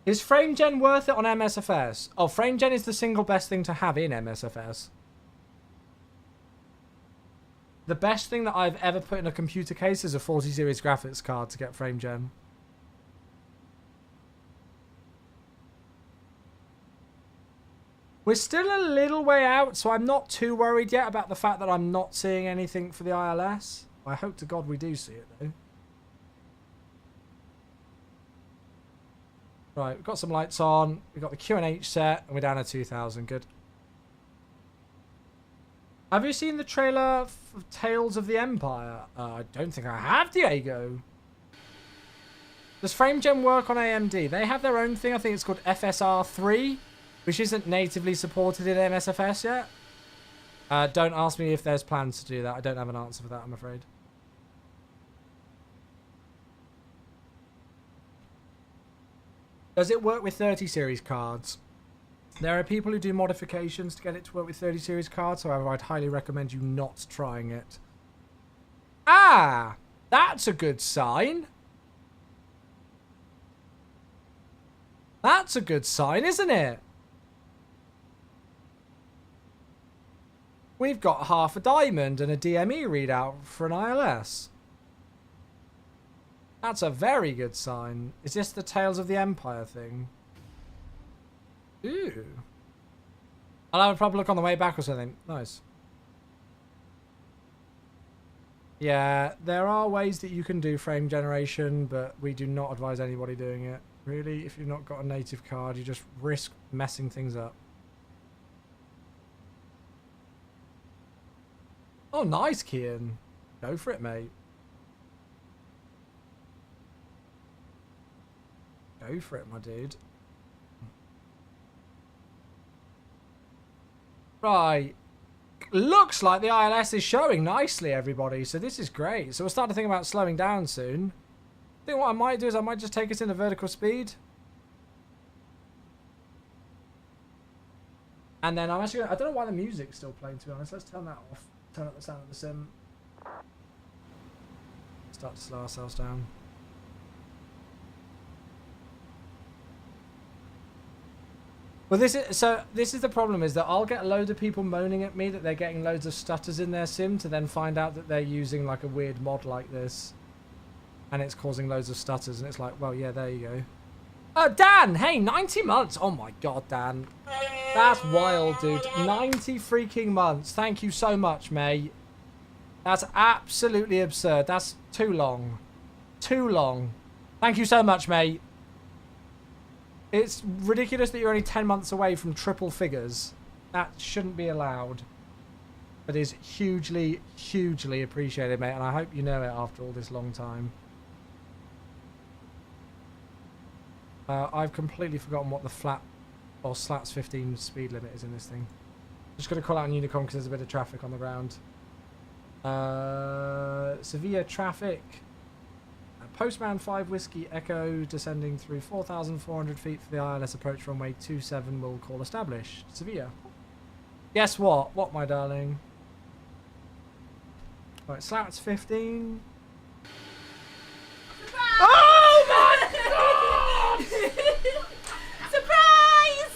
Is frame gen worth it on MSFS? Oh, frame gen is the single best thing to have in MSFS. The best thing that I've ever put in a computer case is a 40 series graphics card to get frame gen. We're still a little way out, so I'm not too worried yet about the fact that I'm not seeing anything for the ILS. I hope to God we do see it, though. Right, we've got some lights on. We've got the Q&H set, and we're down to 2,000. Good. Have you seen the trailer for Tales of the Empire? I don't think I have, Diego. Does FrameGen work on AMD? They have their own thing. I think it's called FSR3, which isn't natively supported in NSFS yet. Don't ask me if there's plans to do that. I don't have an answer for that, I'm afraid. Does it work with 30 series cards? There are people who do modifications to get it to work with 30 series cards. However, I'd highly recommend you not trying it. Ah, that's a good sign. That's a good sign, isn't it? We've got half a diamond and a DME readout for an ILS. That's a very good sign. Is this the Tales of the Empire thing? Ooh. I'll have a proper look on the way back or something. Nice. Yeah, there are ways that you can do frame generation, but we do not advise anybody doing it. Really, if you've not got a native card, you just risk messing things up. Oh, nice, Kian. Go for it, mate. Go for it, my dude. Right. Looks like the ILS is showing nicely, everybody. So this is great. So we'll start to think about slowing down soon. I think what I might do is I might just take us into vertical speed. And then I'm actually gonna, I don't know why the music's still playing, to be honest. Let's turn that off. Turn up the sound of the sim. Start to slow ourselves down. Well, this is the problem, is that I'll get a load of people moaning at me that they're getting loads of stutters in their sim, to then find out that they're using like a weird mod like this. And it's causing loads of stutters, and it's like, well, yeah, there you go. Dan, hey, 90 months. Oh my god, Dan. That's wild, dude. 90 freaking months. Thank you so much, mate. That's absolutely absurd. That's too long. Too long. Thank you so much, mate. It's ridiculous that you're only 10 months away from triple figures. That shouldn't be allowed. But is hugely, hugely appreciated, mate. And I hope you know it after all this long time. I've completely forgotten what the flat or slats 15 speed limit is in this thing. Just got to call out on Unicorn because there's a bit of traffic on the ground. Sevilla traffic. Postman 5 Whiskey Echo descending through 4,400 feet for the ILS approach runway 27 will call established. Sevilla. Guess what? What, my darling? Right, slats 15. Oh my god! Surprise!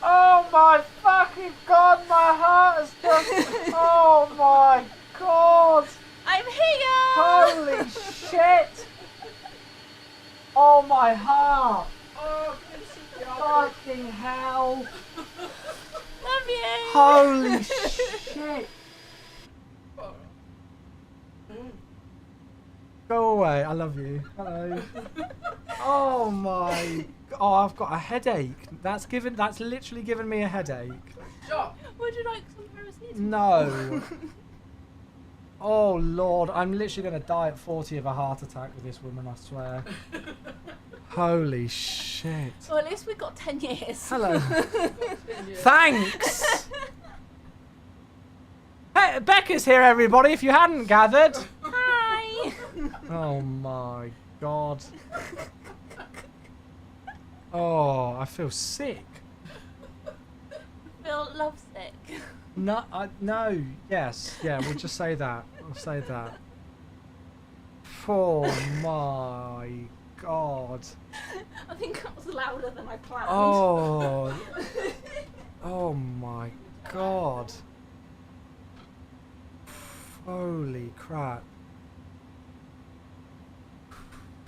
Oh my fucking god, my heart is just... Oh my god! I'm here! Holy shit! Oh my heart! Oh, fucking hell! Love you! Holy shit! Go away, I love you. Hello. Oh my... Oh, I've got a headache. That's literally given me a headache. Would you like some paracetamol? No. Oh lord, I'm literally going to die at 40 of a heart attack with this woman, I swear. Holy shit. Well, at least we've got 10 years. Hello. Thanks. Hey, Becca's here, everybody, if you hadn't gathered. Hi. Oh my god. Oh, I feel sick. Feel lovesick. No, no, yes, yeah, we'll just say that. We'll say that. Oh my god. I think that was louder than I planned. Oh. Oh my god. Holy crap.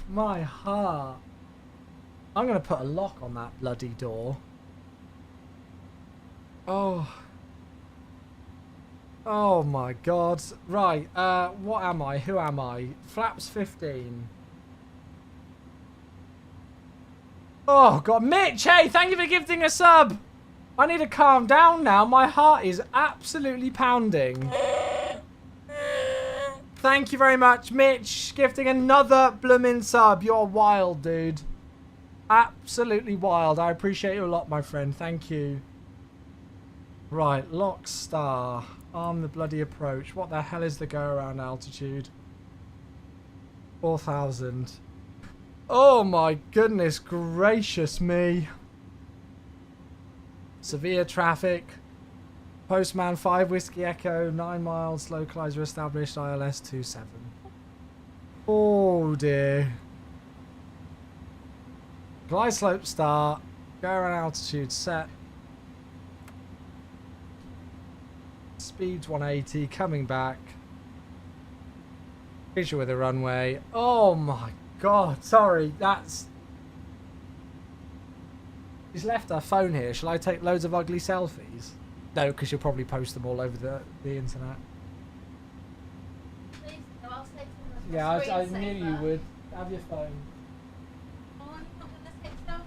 My heart. I'm going to put a lock on that bloody door. Oh. Oh my god. Right, what am I? Who am I? Flaps 15. Oh god, Mitch, hey, thank you for gifting a sub. I need to calm down now. My heart is absolutely pounding. Thank you very much, Mitch. Gifting another bloomin' sub. You're wild, dude. Absolutely wild. I appreciate you a lot, my friend. Thank you. Right, lock star. Arm the bloody approach. What the hell is the go around altitude? 4,000. Oh my goodness gracious me. Severe traffic. Postman 5 Whiskey Echo, 9 miles, localizer established, ILS 27. Oh dear. Glide slope start. Go around altitude set. Speed's 180, coming back. Visual with the runway. Oh my god, sorry, that's... She's left her phone here. Shall I take loads of ugly selfies? No, because you'll probably post them all over the internet. Please, no, I'll say to them. Yeah, I knew you would. Have your phone. Oh, you're not going to say stuff?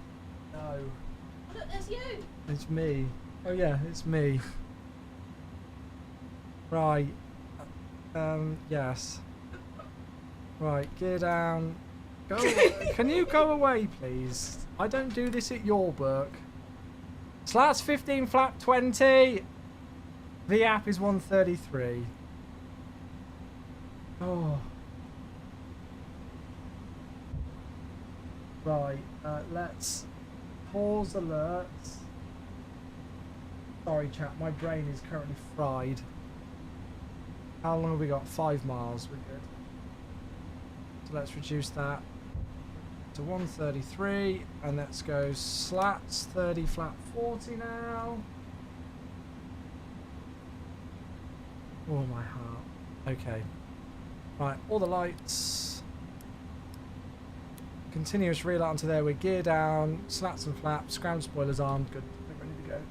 No. Oh, look, there's you. It's me. Oh yeah, it's me. Right. Yes. Right, gear down. Go. Can you go away, please? I don't do this at your work. Slats 15, flap 20. The app is 133. Oh. Right, let's pause alerts. Sorry chat, my brain is currently fried. How long have we got? 5 miles, we're good. So let's reduce that to 133 and let's go slats 30 flat 40 now. Oh my heart. Okay. Right, all the lights. Continuous reel out onto there, we're gear down, slats and flaps, ground spoilers armed, good, we're ready to go.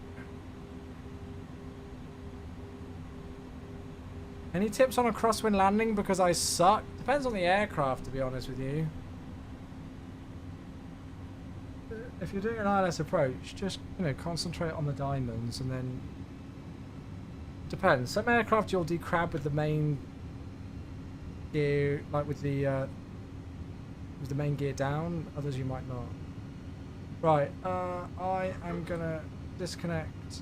Any tips on a crosswind landing because I suck? Depends on the aircraft, to be honest with you. If you're doing an ILS approach, just, you know, concentrate on the diamonds and then... Depends. Some aircraft you'll decrab with the main gear, like with the main gear down. Others you might not. Right, I am gonna disconnect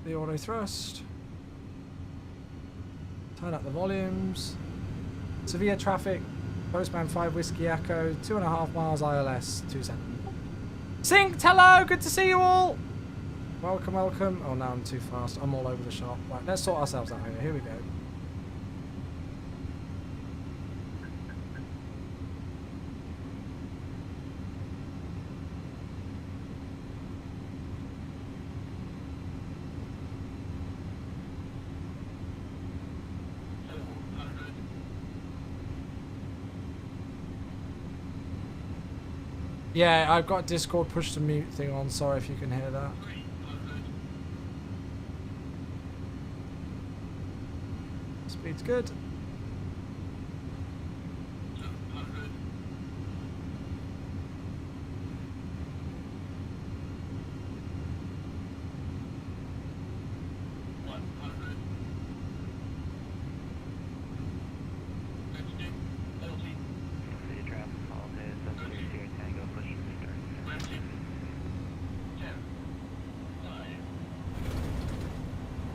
the auto thrust. Turn up the volumes. Severe traffic. Postman 5 Whiskey Echo. 2.5 miles ILS 27. Synced, hello, good to see you all. Welcome, welcome. Oh, now I'm too fast. I'm all over the shop. Right, let's sort ourselves out here. Here we go. Yeah, I've got Discord push to mute thing on. Sorry if you can hear that. Speed's good.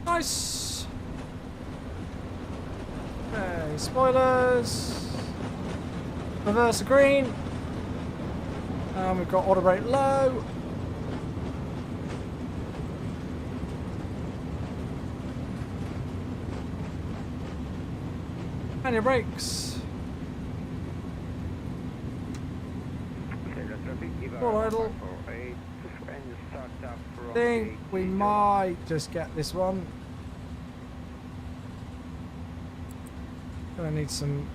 Nice. Okay, spoilers. Reverse green. And we've got auto brake low. And your brakes. Full idle. Think we might just get this one. Gonna need some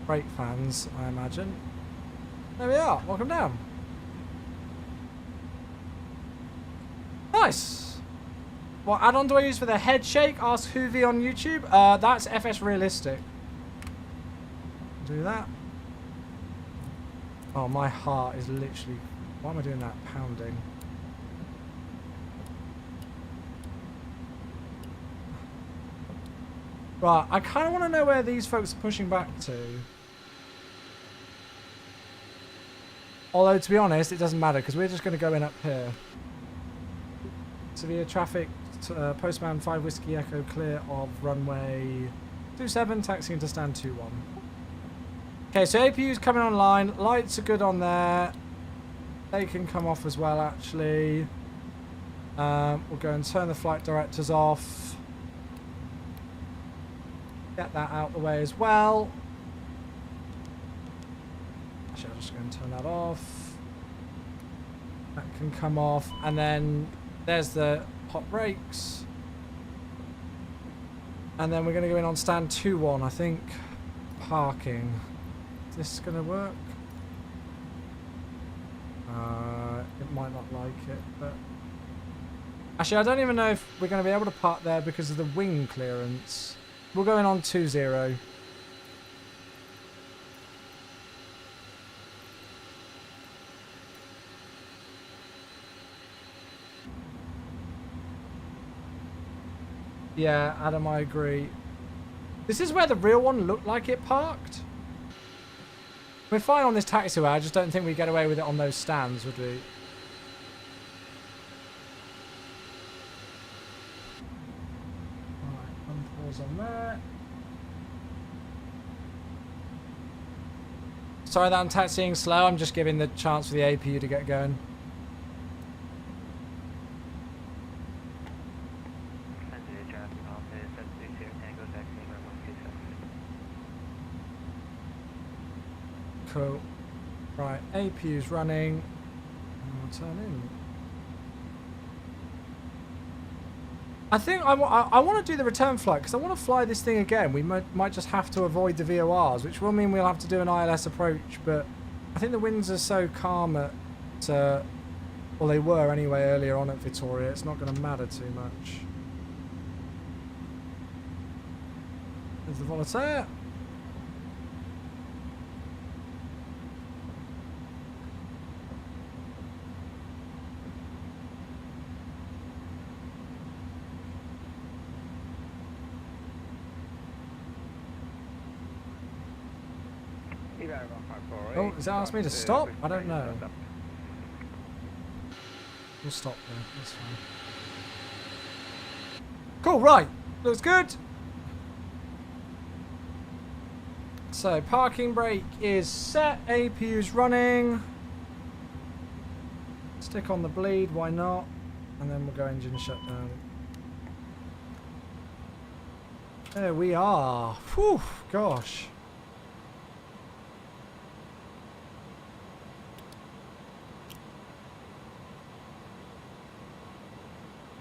brake fans, I imagine. There we are. Welcome down. Nice. What add-on do I use for the head shake? Ask Hoovy on YouTube. That's FS Realistic. Do that. Oh, my heart is literally... Why am I doing that? Pounding. Right, I kind of want to know where these folks are pushing back to. Although, to be honest, it doesn't matter because we're just going to go in up here. Sevilla traffic, postman 5 Whiskey Echo clear of runway 27, taxiing to stand 21. Okay, so APU's coming online. Lights are good on there. They can come off as well, actually. We'll go and turn the flight directors off. Get that out the way as well. Actually, I'll just go and turn that off. That can come off. And then there's the hot brakes. And then we're going to go in on stand 2-1, I think. Parking. Is this going to work? It might not like it, but... Actually, I don't even know if we're going to be able to park there because of the wing clearance. We'll go in on 2-0. Yeah, Adam, I agree. This is where the real one looked like it parked. We're fine on this taxiway. I just don't think we get away with it on those stands, would we? Alright, unpause on there. Sorry that I'm taxiing slow. I'm just giving the chance for the APU to get going. Cool. Right, APU's running. I'll turn in. I think I want to do the return flight because I want to fly this thing again. We might just have to avoid the VORs, which will mean we'll have to do an ILS approach. But I think the winds are so calm at, well, they were anyway earlier on at Victoria. It's not going to matter too much. There's the Voltaire. Oh, does that ask me to stop? I don't know. We'll stop there. That's fine. Cool, right. Looks good. So, parking brake is set. APU's running. Stick on the bleed, why not? And then we'll go engine shutdown. There we are. Whew, gosh.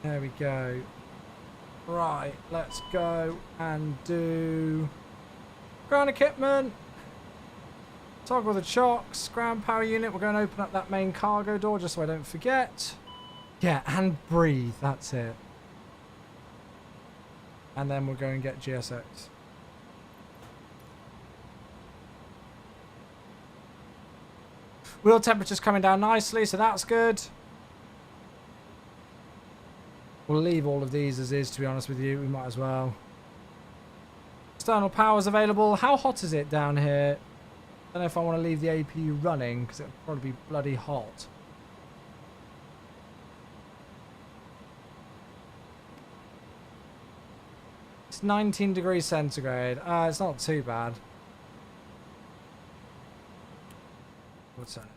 There we go. Right, let's go and do ground equipment. Toggle the chocks. Ground power unit. We're going to open up that main cargo door just so I don't forget. Yeah, and breathe. That's it. And then we'll go and get GSX. Wheel temperature's coming down nicely, so that's good. We'll leave all of these as is, to be honest with you. We might as well. External power's available. How hot is it down here? I don't know if I want to leave the APU running because it'll probably be bloody hot. It's 19 degrees centigrade. It's not too bad. What's that?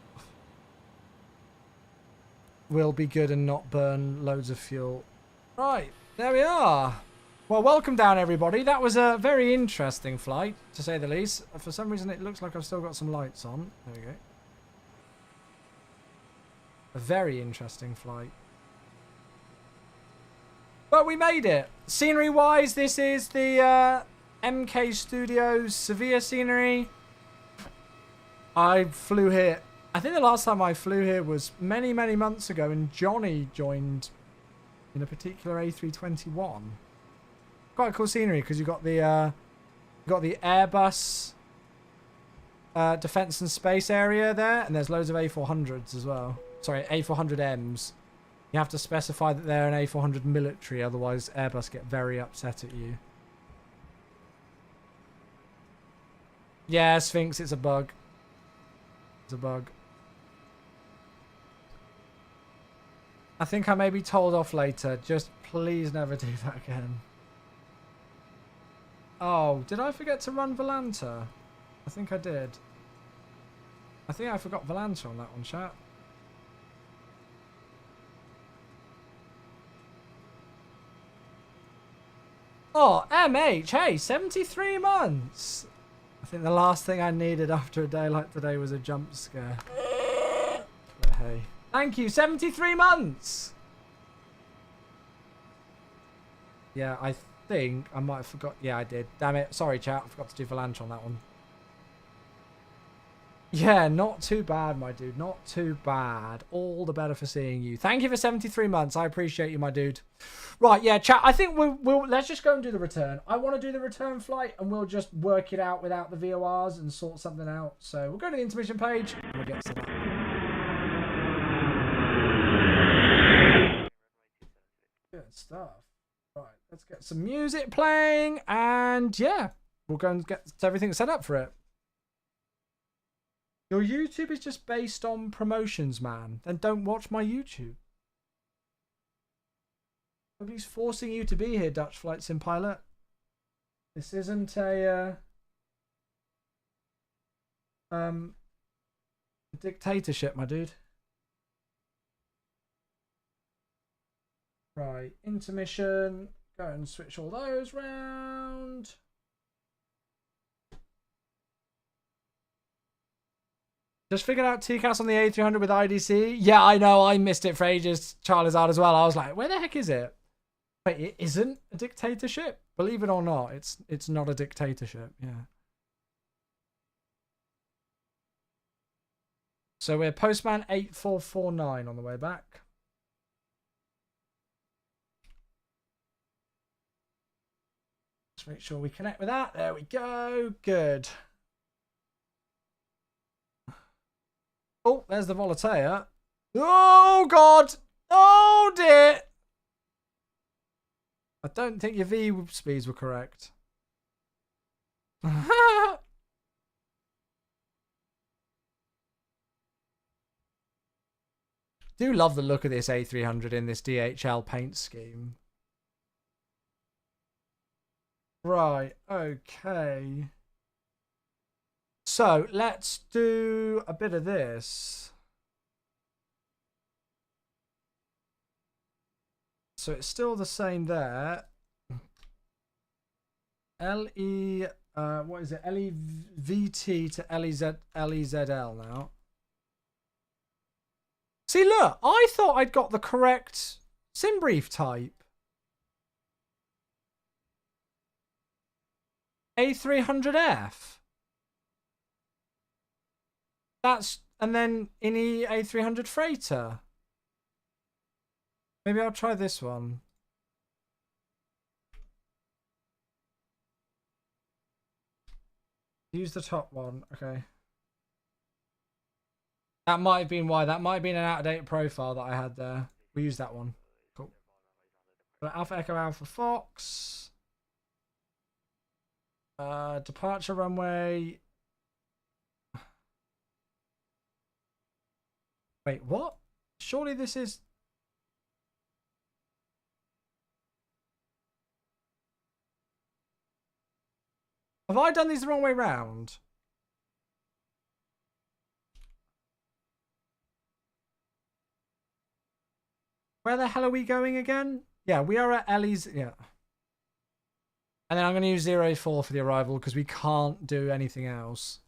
Will be good and not burn loads of fuel. Right, there we are. Well, welcome down, everybody. That was a very interesting flight, to say the least. For some reason, it looks like I've still got some lights on. There we go. A very interesting flight. But we made it. Scenery-wise, this is the MK Studios Sevilla scenery. I flew here. I think the last time I flew here was many, many months ago, and Johnny joined in a particular A321. Quite a cool scenery because you got the Airbus defense and space area there, and there's loads of A400s as well. Sorry, A400Ms. You have to specify that they're an A400 military, otherwise Airbus get very upset at you. Yeah, Sphinx, it's a bug. It's a bug. I think I may be told off later. Just please never do that again. Oh, did I forget to run Volanta? I think I did. I think I forgot Volanta on that one, chat. Oh, MH, hey, 73 months. I think the last thing I needed after a day like today was a jump scare. But hey. Thank you, 73 months! Yeah, I think I might have forgot. Yeah, I did. Damn it. Sorry, chat. I forgot to do Volanta on that one. Yeah, not too bad, my dude. Not too bad. All the better for seeing you. Thank you for 73 months. I appreciate you, my dude. Right, yeah, chat. I think we'll let's just go and do the return. I want to do the return flight, and we'll just work it out without the VORs and sort something out. So we'll go to the intermission page, and we'll get set up. Good stuff. Right, let's get some music playing, and yeah, we'll go and get everything set up for it. Your YouTube is just based on promotions, man. Then don't watch my YouTube. Nobody's forcing you to be here, Dutch Flight Sim Pilot. This isn't a dictatorship, my dude. Right, intermission. Go and switch all those round. Just figured out TCAS on the A300 with IDC. Yeah, I know. I missed it for ages. Charizard as well. I was like, where the heck is it? Wait, it isn't a dictatorship? Believe it or not, it's not a dictatorship. Yeah. So we're Postman 8449 on the way back. Just make sure we connect with that. There we go. Good. Oh, there's the Volatea. Oh, God. Oh, dear. I don't think your V speeds were correct. Do love the look of this A300 in this DHL paint scheme. Right, okay. So let's do a bit of this. So it's still the same there. What is it? LEVT to LEZL now. See, look, I thought I'd got the correct sim brief type. A300F. That's, and then ini A300 freighter. Maybe I'll try this one. Use the top one. Okay. That might have been why. That might have been an out-of-date profile that I had there. We use that one. Cool. Alpha Echo Alpha Fox. Departure runway. Wait, what? Surely this is... Have I done these the wrong way round? Where the hell are we going again? Yeah, we are at Ellie's. Yeah. And then I'm going to use 04 for the arrival because we can't do anything else.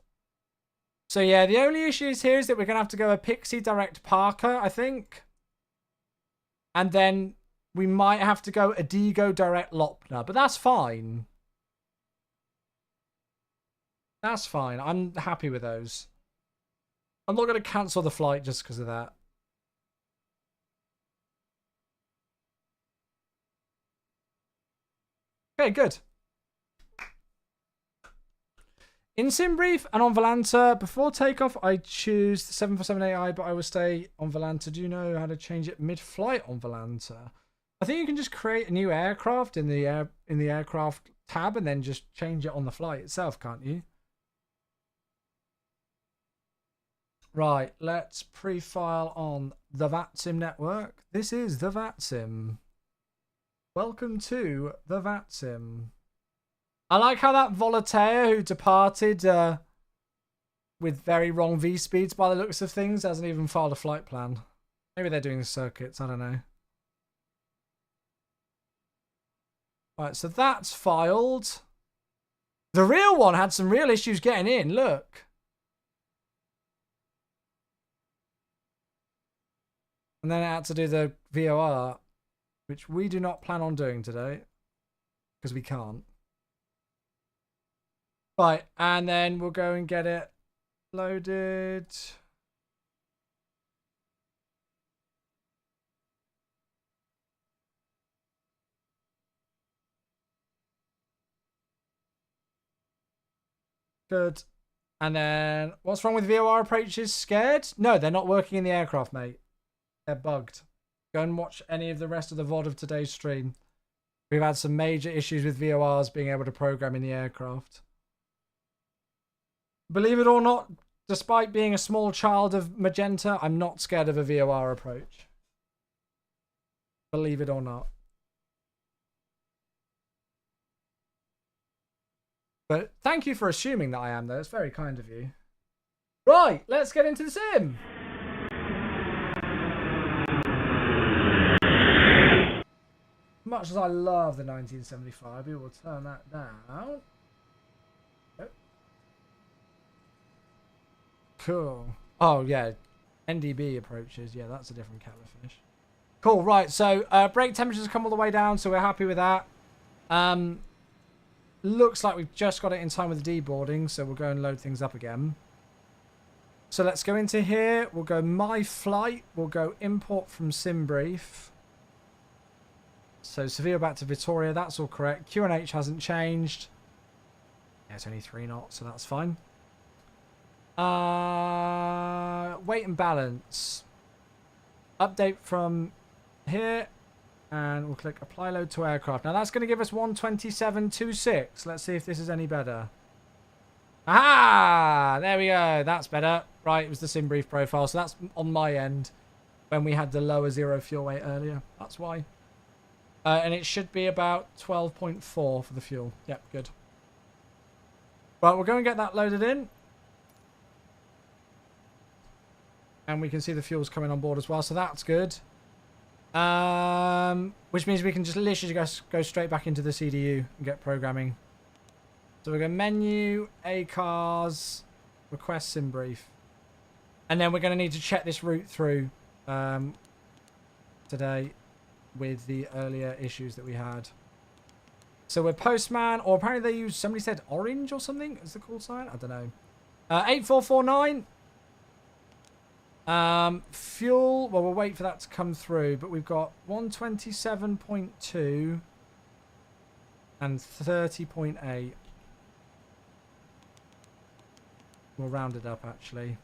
So yeah, the only issue here is that we're going to have to go a Pixie Direct Parker, I think. And then we might have to go a Digo Direct Lopner, but that's fine. That's fine. I'm happy with those. I'm not going to cancel the flight just because of that. Okay, good. In sim brief and on Volanta, before takeoff, I choose the 747AI, but I will stay on Volanta. Do you know how to change it mid-flight on Volanta? I think you can just create a new aircraft in the aircraft tab and then just change it on the flight itself, can't you? Right, let's pre-file on the VATSIM network. This is the VATSIM. Welcome to the VATSIM. I like how that Volatea who departed with very wrong V-speeds by the looks of things hasn't even filed a flight plan. Maybe they're doing circuits, I don't know. Right, so that's filed. The real one had some real issues getting in, look. And then I had to do the VOR, which we do not plan on doing today, because we can't. Right, and then we'll go and get it loaded. Good. And then, what's wrong with VOR approaches? Scared? No, they're not working in the aircraft, mate. They're bugged. Go and watch any of the rest of the VOD of today's stream. We've had some major issues with VORs being able to program in the aircraft. Believe it or not, despite being a small child of Magenta, I'm not scared of a VOR approach. Believe it or not. But thank you for assuming that I am, though. It's very kind of you. Right, let's get into the sim. Much as I love the 1975, we will turn that down. Yep. Cool. Oh, yeah. NDB approaches. Yeah, that's a different kettle of fish. Cool, right. So, brake temperatures come all the way down, so we're happy with that. Looks like we've just got it in time with the deboarding, so we'll go and load things up again. So let's go into here. We'll go My Flight. We'll go Import from SimBrief. So Sevilla back to Vittoria, that's all correct. QNH hasn't changed. Yeah, it's only 3 knots, so that's fine. Weight and balance. Update from here. And we'll click Apply Load to Aircraft. Now that's going to give us 127.26. Let's see if this is any better. Aha! There we go. That's better. Right, it was the SimBrief profile. So that's on my end when we had the lower zero fuel weight earlier. That's why. And it should be about 12.4 for the fuel. Yep, good. Right, we'll go and get that loaded in. And we can see the fuel's coming on board as well, so that's good. Which means we can just literally go straight back into the CDU and get programming. So we go menu, ACARS, request SimBrief. And then we're going to need to check this route through today with the earlier issues that we had. So we're Postman, or apparently they use, somebody said Orange or something as the call sign? I don't know. 8449. Fuel, well, we'll wait for that to come through, but we've got 127.2 and 30.8. We'll round it up, actually.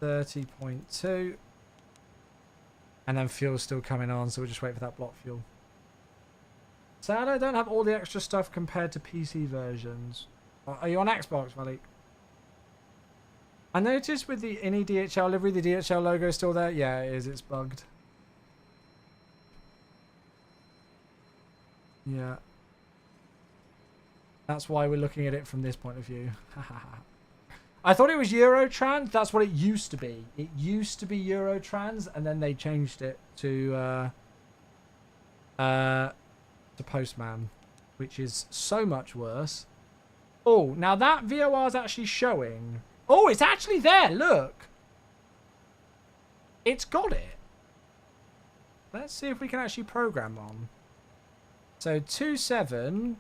30.2. And then fuel's still coming on, so we'll just wait for that block fuel. Sad I don't have all the extra stuff compared to PC versions. Are you on Xbox, Malik? I noticed with the iniDHL livery, the DHL logo is still there. Yeah, it is. It's bugged. Yeah. That's why we're looking at it from this point of view. I thought it was Eurotrans. That's what it used to be. It used to be Eurotrans, and then they changed it to Postman, which is so much worse. Oh, now that VOR is actually showing. Oh, it's actually there. Look. It's got it. Let's see if we can actually program on. So 2.7.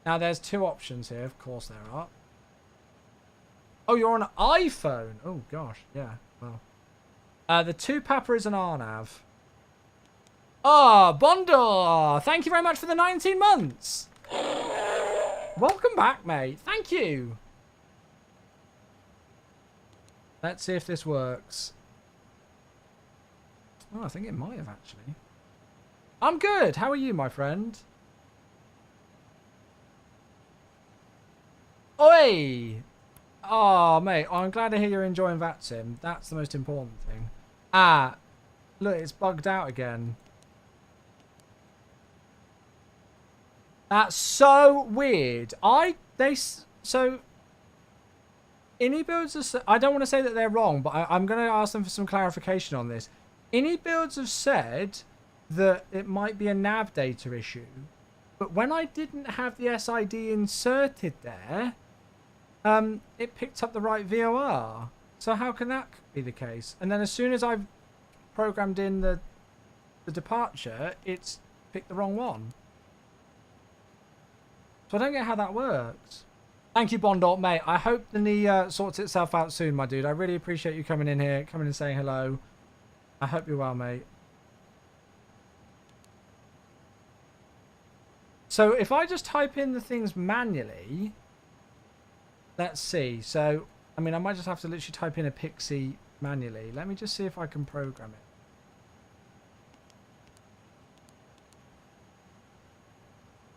Now there's 2 options here. Of course there are. Oh, you're on an iPhone. Oh, gosh. Yeah. Well. The 2 Papa is an RNAV. Ah, Bondor. Thank you very much for the 19 months. Welcome back, mate. Thank you. Let's see if this works. Oh, I think it might have, actually. I'm good. How are you, my friend? Oi! Oh, mate, I'm glad to hear you're enjoying VATSIM. That's the most important thing. Ah, look, it's bugged out again. That's so weird. So iniBuilds are, I don't want to say that they're wrong, but I'm going to ask them for some clarification on this. iniBuilds have said that it might be a nav data issue, but when I didn't have the SID inserted there, it picked up the right VOR. So how can that be the case? And then as soon as I've programmed in the departure, it's picked the wrong one. So I don't get how that works. Thank you, Bondort, mate. I hope the knee sorts itself out soon, my dude. I really appreciate you coming in here, coming and saying hello. I hope you're well, mate. So if I just type in the things manually, let's see. So, I mean, I might just have to literally type in a pixie manually. Let me just see if I can program it.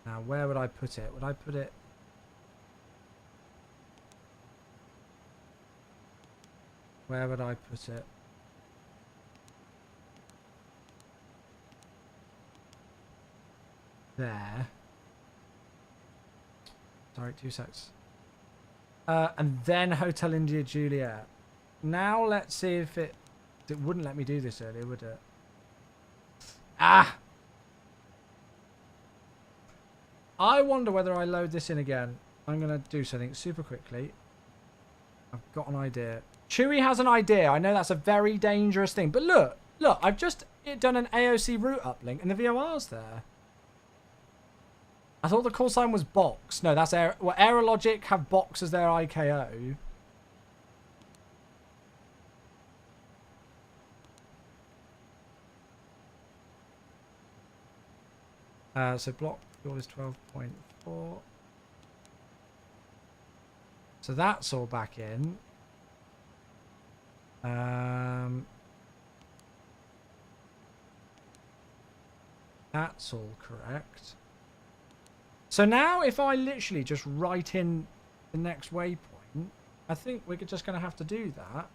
Now, where would I put it? Would I put it... Where would I put it? There. Sorry, 2 secs. And then Hotel India Juliet. Now let's see if it... It wouldn't let me do this earlier, would it? Ah! I wonder whether I load this in again. I'm going to do something super quickly. I've got an idea. Chewy has an idea. I know that's a very dangerous thing. But look, I've just done an AOC route uplink and the VOR's there. I thought the call sign was box. No, that's well, Aerologic have box as their IKO. So block fuel is 12.4. So that's all back in. That's all correct. So now if I literally just write in the next waypoint, I think we're just going to have to do that.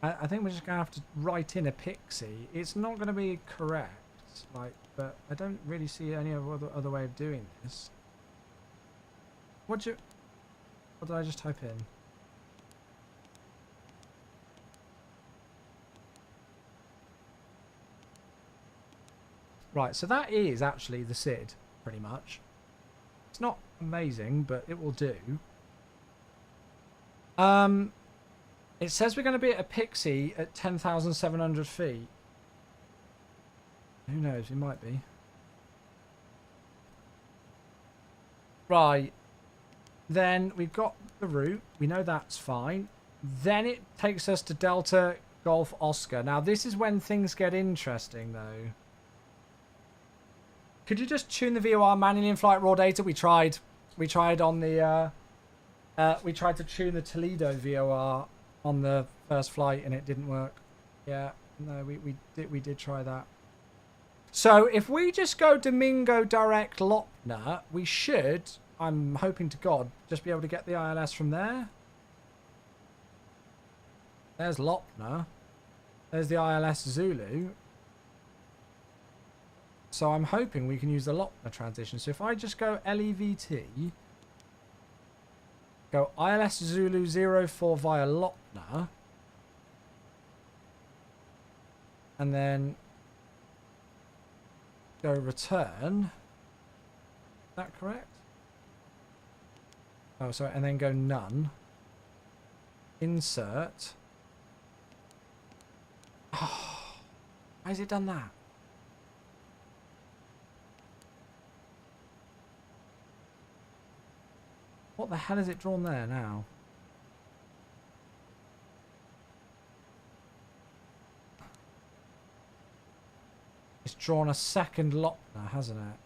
I think we're just going to have to write in a pixie. It's not going to be correct, like, but I don't really see any other way of doing this. What did I just type in? Right, so that is actually the SID, pretty much. It's not amazing, but it will do. It says we're going to be at a pixie at 10,700 feet. Who knows? We might be. Right. Then we've got the route. We know that's fine. Then it takes us to Delta Golf Oscar. Now, this is when things get interesting, though. Could you just tune the VOR manually in flight raw data? We tried. We tried on the... we tried to tune the Toledo VOR on the first flight, and it didn't work. Yeah. No, we did try that. So if we just go Domingo direct Lopner, we should, I'm hoping to God, just be able to get the ILS from there. There's Lopner. There's the ILS Zulu. So I'm hoping we can use the Lopner transition. So if I just go LEVT, go ILS Zulu 04 via Lopner, and then go return. Is that correct? Oh, sorry, and then go none. Insert. Oh, why has it done that? What the hell is it drawn there now? It's drawn a second Lopner, hasn't it?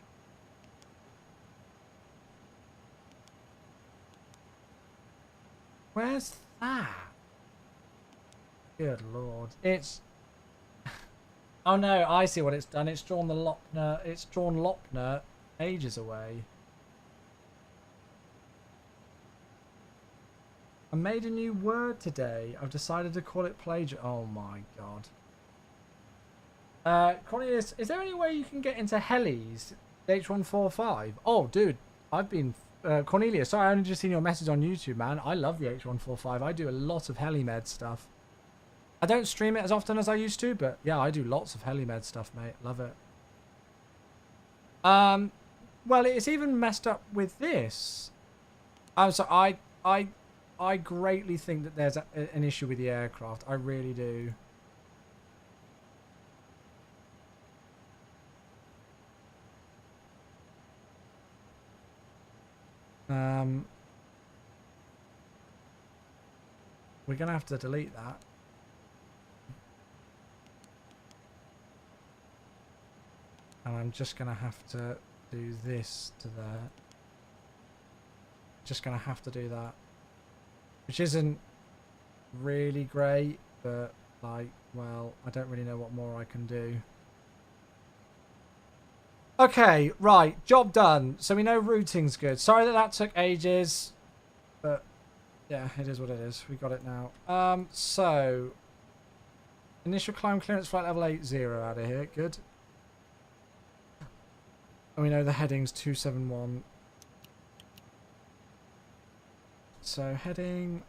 Where's that? Good lord. It's... Oh no, I see what it's done. It's drawn the Lopner. It's drawn Lopner ages away. I made a new word today. I've decided to call it plagiar. Oh my god. Cornelius, is there any way you can get into helis? H145? Oh, dude, I've been... Cornelius, sorry, I only just seen your message on YouTube, man. I love the H145. I do a lot of helimed stuff. I don't stream it as often as I used to, but yeah, I do lots of helimed stuff, mate. Love it. Well, it's even messed up with this. So I greatly think that there's an issue with the aircraft. I really do. We're gonna have to delete that. And I'm just gonna have to do this to there. Just gonna have to do that. Which isn't really great, but like, well, I don't really know what more I can do. Okay, right, job done. So we know routing's good. Sorry that that took ages, but yeah, it is what it is. We got it now. So initial climb clearance flight level 80 out of here. Good. And we know the heading's 271. So heading.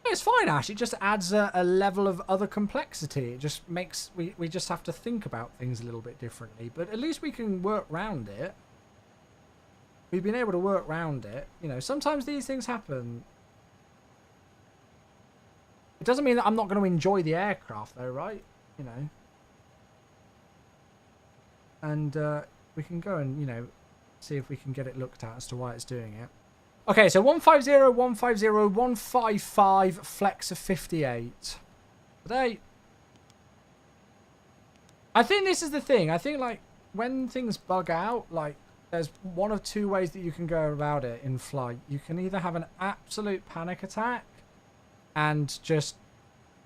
It's fine, Ash. It just adds a level of other complexity. It just makes... We just have to think about things a little bit differently. But at least we can work around it. We've been able to work around it. You know, sometimes these things happen. It doesn't mean that I'm not going to enjoy the aircraft, though, right? You know. And we can go and, you know, see if we can get it looked at as to why it's doing it. Okay, so 150, 150, 155, flex of 58. Today. I think this is the thing. I think, like, when things bug out, like, there's one of two ways that you can go about it in flight. You can either have an absolute panic attack and just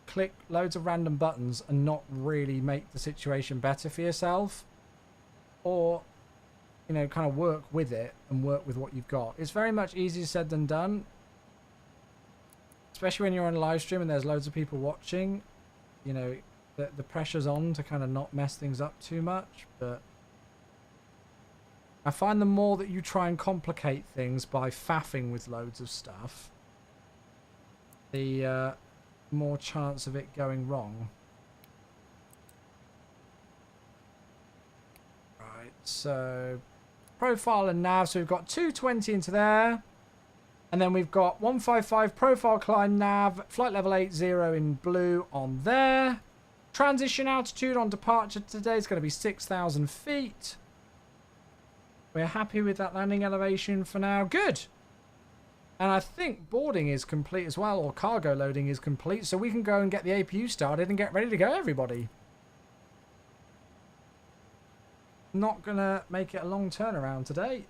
click loads of random buttons and not really make the situation better for yourself. Or... you know, kind of work with it and work with what you've got. It's very much easier said than done. Especially when you're on a live stream and there's loads of people watching. You know, the pressure's on to kind of not mess things up too much. But I find the more that you try and complicate things by faffing with loads of stuff, the more chance of it going wrong. Right, so... profile and nav, so we've got 220 into there, and then we've got 155 profile climb nav, flight level 80 in blue on there. Transition altitude on departure today is going to be 6,000 feet. We're happy with that landing elevation for now. Good. And I think boarding is complete as well, or cargo loading is complete, so we can go and get the APU started and get ready to go, everybody. Not gonna make it a long turnaround today.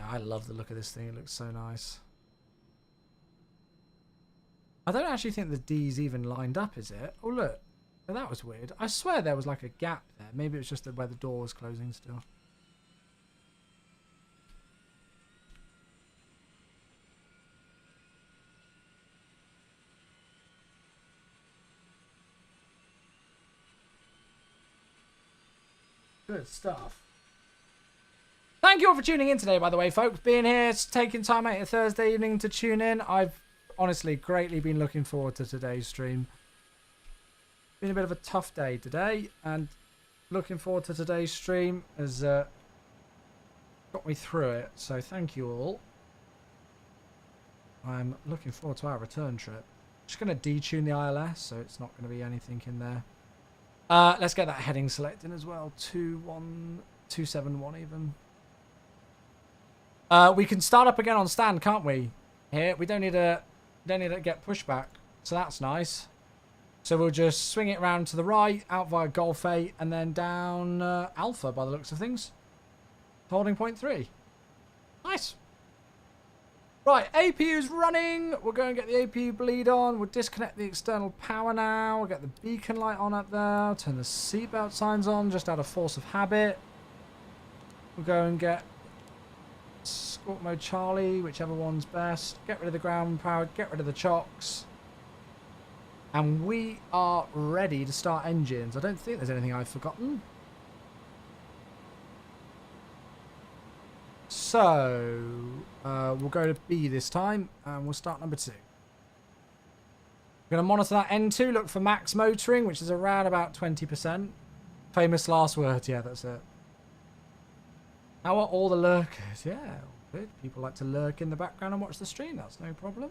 I love the look of this thing. It looks so nice. I don't actually think the D's even lined up, is it? Oh, look. Oh, that was weird. I swear there was like a gap there. Maybe it was just where the door was closing still. Good stuff. Thank you all for tuning in today, by the way, folks. Being here, taking time out of Thursday evening to tune in. I've honestly greatly been looking forward to today's stream. Been a bit of a tough day today, and looking forward to today's stream has got me through it. So thank you all. I'm looking forward to our return trip. Just going to detune the ILS, so it's not going to be anything in there. Let's get that heading selected as well. 271 even. We can start up again on stand, can't we? Here, we don't need to get pushback, so that's nice. So we'll just swing it round to the right, out via Golf 8, and then down Alpha by the looks of things. Holding point 3. Nice. Right, APU is running. We're going to get the APU bleed on. We'll disconnect the external power now. We'll get the beacon light on up there. Turn the seatbelt signs on just out of force of habit. We'll go and get Squawk Mode Charlie, whichever one's best. Get rid of the ground power. Get rid of the chocks. And we are ready to start engines. I don't think there's anything I've forgotten. So, we'll go to B this time, and we'll start number 2. We're going to monitor that N2, look for max motoring, which is around about 20%. Famous last words, yeah, that's it. How are all the lurkers? Yeah, good. People like to lurk in the background and watch the stream, that's no problem.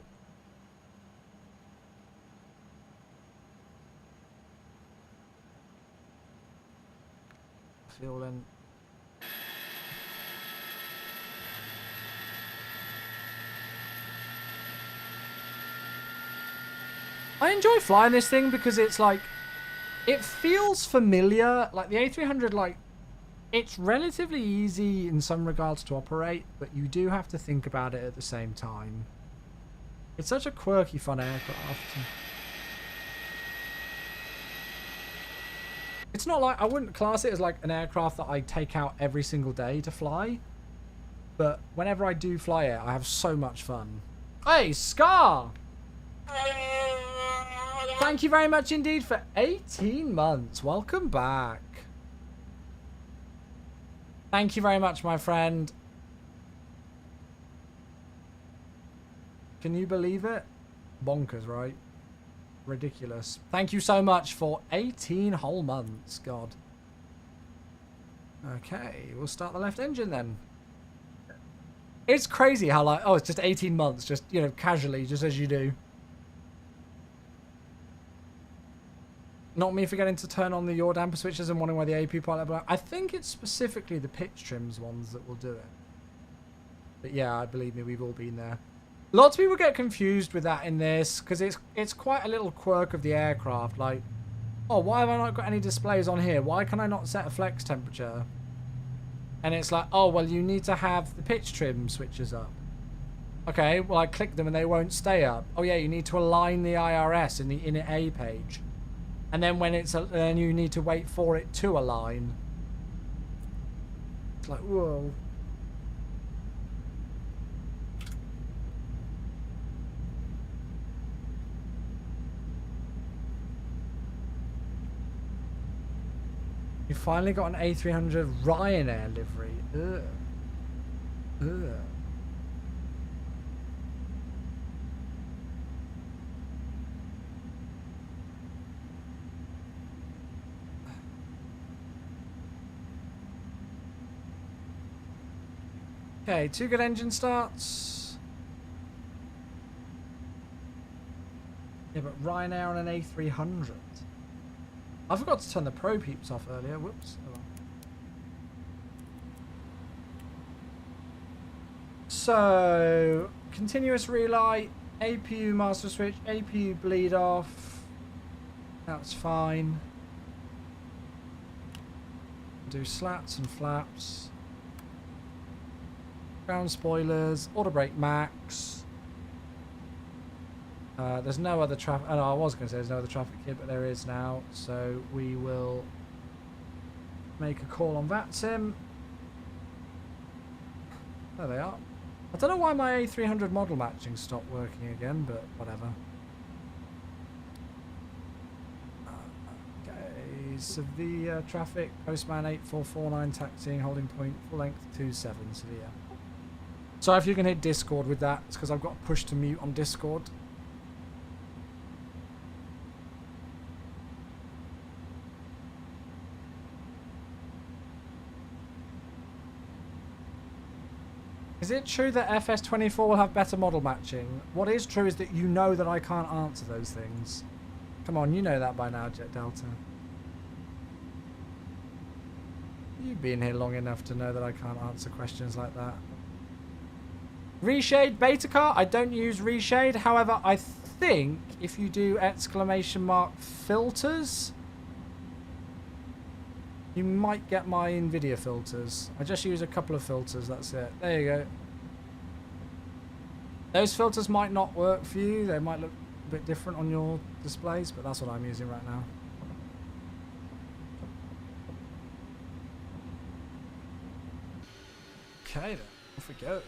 Fuel in. I enjoy flying this thing because it's like, it feels familiar. Like the A300, like, it's relatively easy in some regards to operate, but you do have to think about it at the same time. It's such a quirky, fun aircraft. It's not like, I wouldn't class it as like an aircraft that I take out every single day to fly. But whenever I do fly it, I have so much fun. Hey, Scar! Thank you very much indeed for 18 months. Welcome back. Thank you very much, my friend. Can you believe it? Bonkers, right? Ridiculous. Thank you so much for 18 whole months. God. Okay, we'll start the left engine then. It's crazy how like, oh, it's just 18 months, just, you know, casually, just as you do. Not me forgetting to turn on the yaw damper switches and wondering why the AP pilot... But I think it's specifically the pitch trims ones that will do it. But yeah, believe me, we've all been there. Lots of people get confused with that in this, because it's quite a little quirk of the aircraft. Like, oh, why have I not got any displays on here? Why can I not set a flex temperature? And it's like, oh, well, you need to have the pitch trim switches up. Okay, well, I click them and they won't stay up. Oh, yeah, you need to align the IRS in the init A page. And then when it's, then you need to wait for it to align. It's like, whoa. You finally got an A300 Ryanair livery. Ugh. Ugh. Okay, 2 good engine starts. Yeah, but Ryanair on an A300. I forgot to turn the Pro Peeps off earlier. Whoops. Oh well. So, continuous relay, APU master switch, APU bleed off. That's fine. Do slats and flaps. Ground spoilers, auto brake max. There's no other traffic. Oh, no, I was going to say there's no other traffic here, but there is now. So we will make a call on that sim. There they are. I don't know why my A300 model matching stopped working again, but whatever. Okay, Sevilla traffic, postman 8449 taxiing, holding point, full length 27 Sevilla. So if you can hit Discord with that, it's because I've got push to mute on Discord. Is it true that FS24 will have better model matching? What is true is that you know that I can't answer those things. Come on, you know that by now, Jet Delta. You've been here long enough to know that I can't answer questions like that. Reshade beta car, I don't use reshade. However, I think if you do exclamation mark filters, you might get my NVIDIA filters. I just use a couple of filters, that's it. There you go. Those filters might not work for you. They might look a bit different on your displays, but that's what I'm using right now. Okay then, off we go.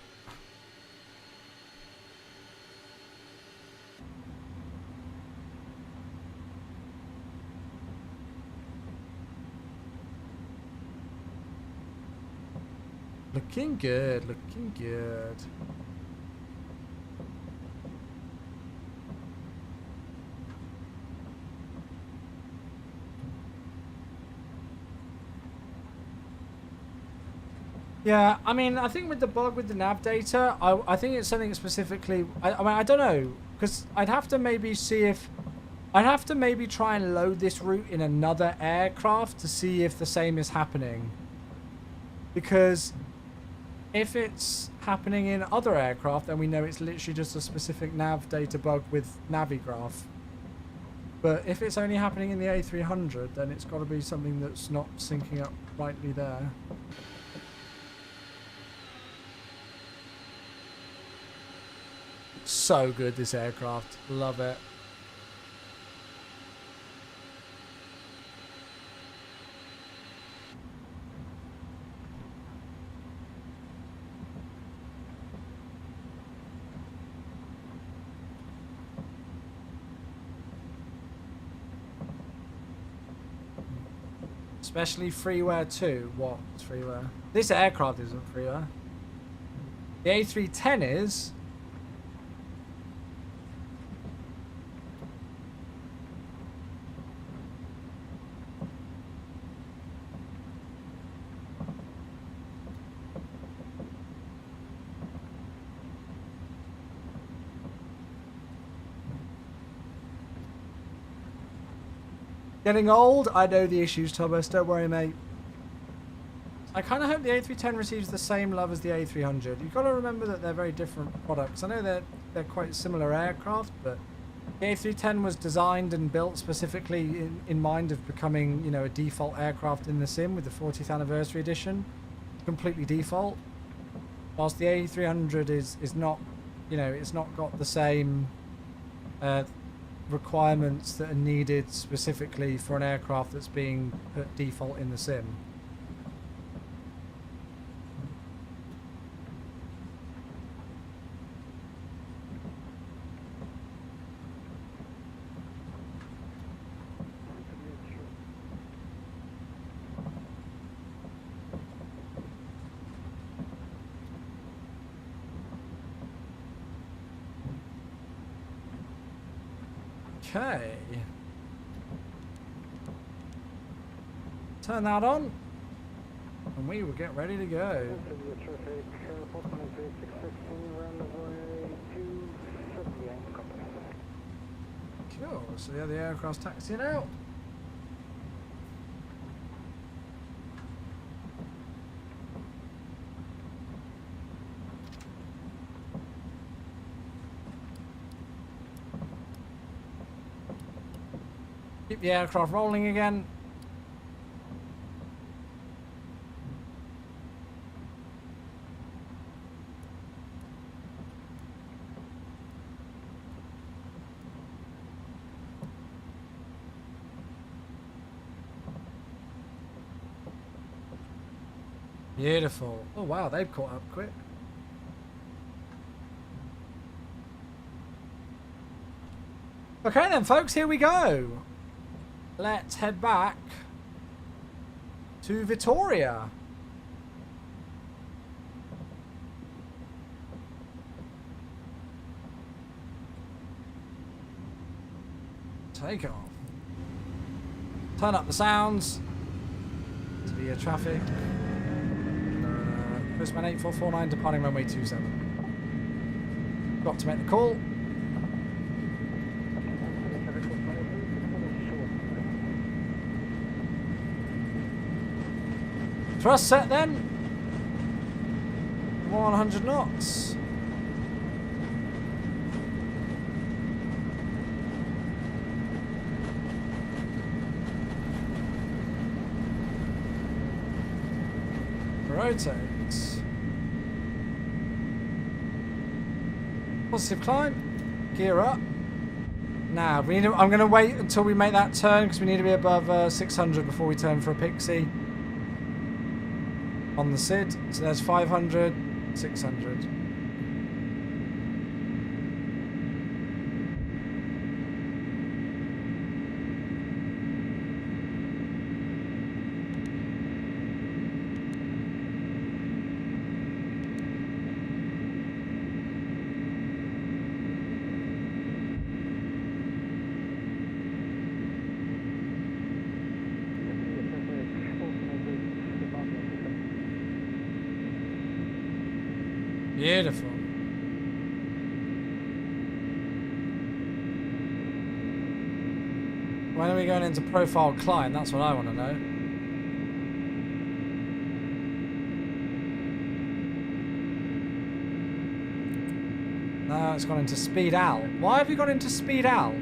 Looking good, looking good. Yeah, I mean, I think with the bug with the nav data, I think it's something specifically. I mean, I don't know, because I'd have to maybe see if I'd have to maybe try and load this route in another aircraft to see if the same is happening. Because if it's happening in other aircraft, then we know it's literally just a specific nav data bug with Navigraph. But if it's only happening in the A300, then it's got to be something that's not syncing up rightly there. So good, this aircraft. Love it. Especially freeware too. What is freeware? This aircraft isn't freeware. The A310 is. Getting old? I know the issues, Thomas. Don't worry, mate. I kind of hope the A310 receives the same love as the A300. You've got to remember that they're very different products. I know they're quite similar aircraft, but the A310 was designed and built specifically in mind of becoming, you know, a default aircraft in the sim with the 40th anniversary edition. Completely default. Whilst the A300 is not, you know, it's not got the same requirements that are needed specifically for an aircraft that's being put default in the sim. Okay. Turn that on, and we will get ready to go. Cool, so yeah, the aircraft's taxiing out. Keep the aircraft rolling again. Beautiful. Oh wow, they've caught up quick. Okay then folks, here we go. Let's head back to Victoria. Takeoff. Turn up the sounds. Sevilla traffic. Postman 8449 departing runway 27. Got to make the call. Thrust set then. 100 knots. Rotate. Positive climb. Gear up. Now, we need to, I'm going to wait until we make that turn because we need to be above 600 before we turn for a pixie. On the SID. So there's 500, 600. Beautiful. When are we going into profile climb? That's what I want to know. No, it's gone into speed out. Why have you gone into speed out?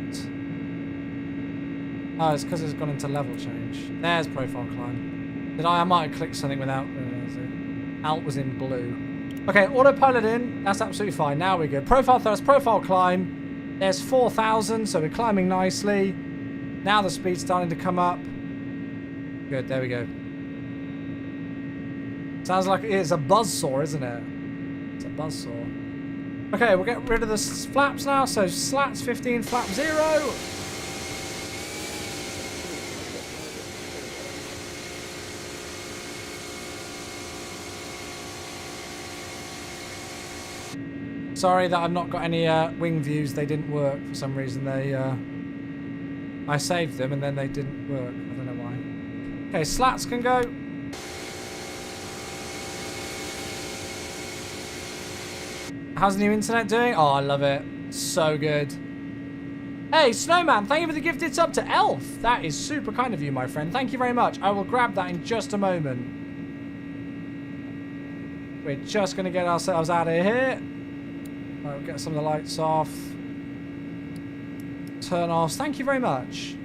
Oh, it's because it's gone into level change. There's profile climb. Did I might have clicked something without realizing. Alt was in blue. Okay, autopilot in. That's absolutely fine. Now we're good. Profile thrust, profile climb. There's 4,000, so we're climbing nicely. Now the speed's starting to come up. Good, there we go. Sounds like it's a buzzsaw, isn't it? It's a buzzsaw. Okay, we'll get rid of the flaps now. So slats 15, flap 0. Sorry that I've not got any wing views. They didn't work for some reason. I saved them and then they didn't work. I don't know why. Okay, slats can go. How's the new internet doing? Oh, I love it. So good. Hey, Snowman, thank you for the gifted sub to Elf. That is super kind of you, my friend. Thank you very much. I will grab that in just a moment. We're just going to get ourselves out of here. Right, we'll get some of the lights off. Turn offs. Thank you very much.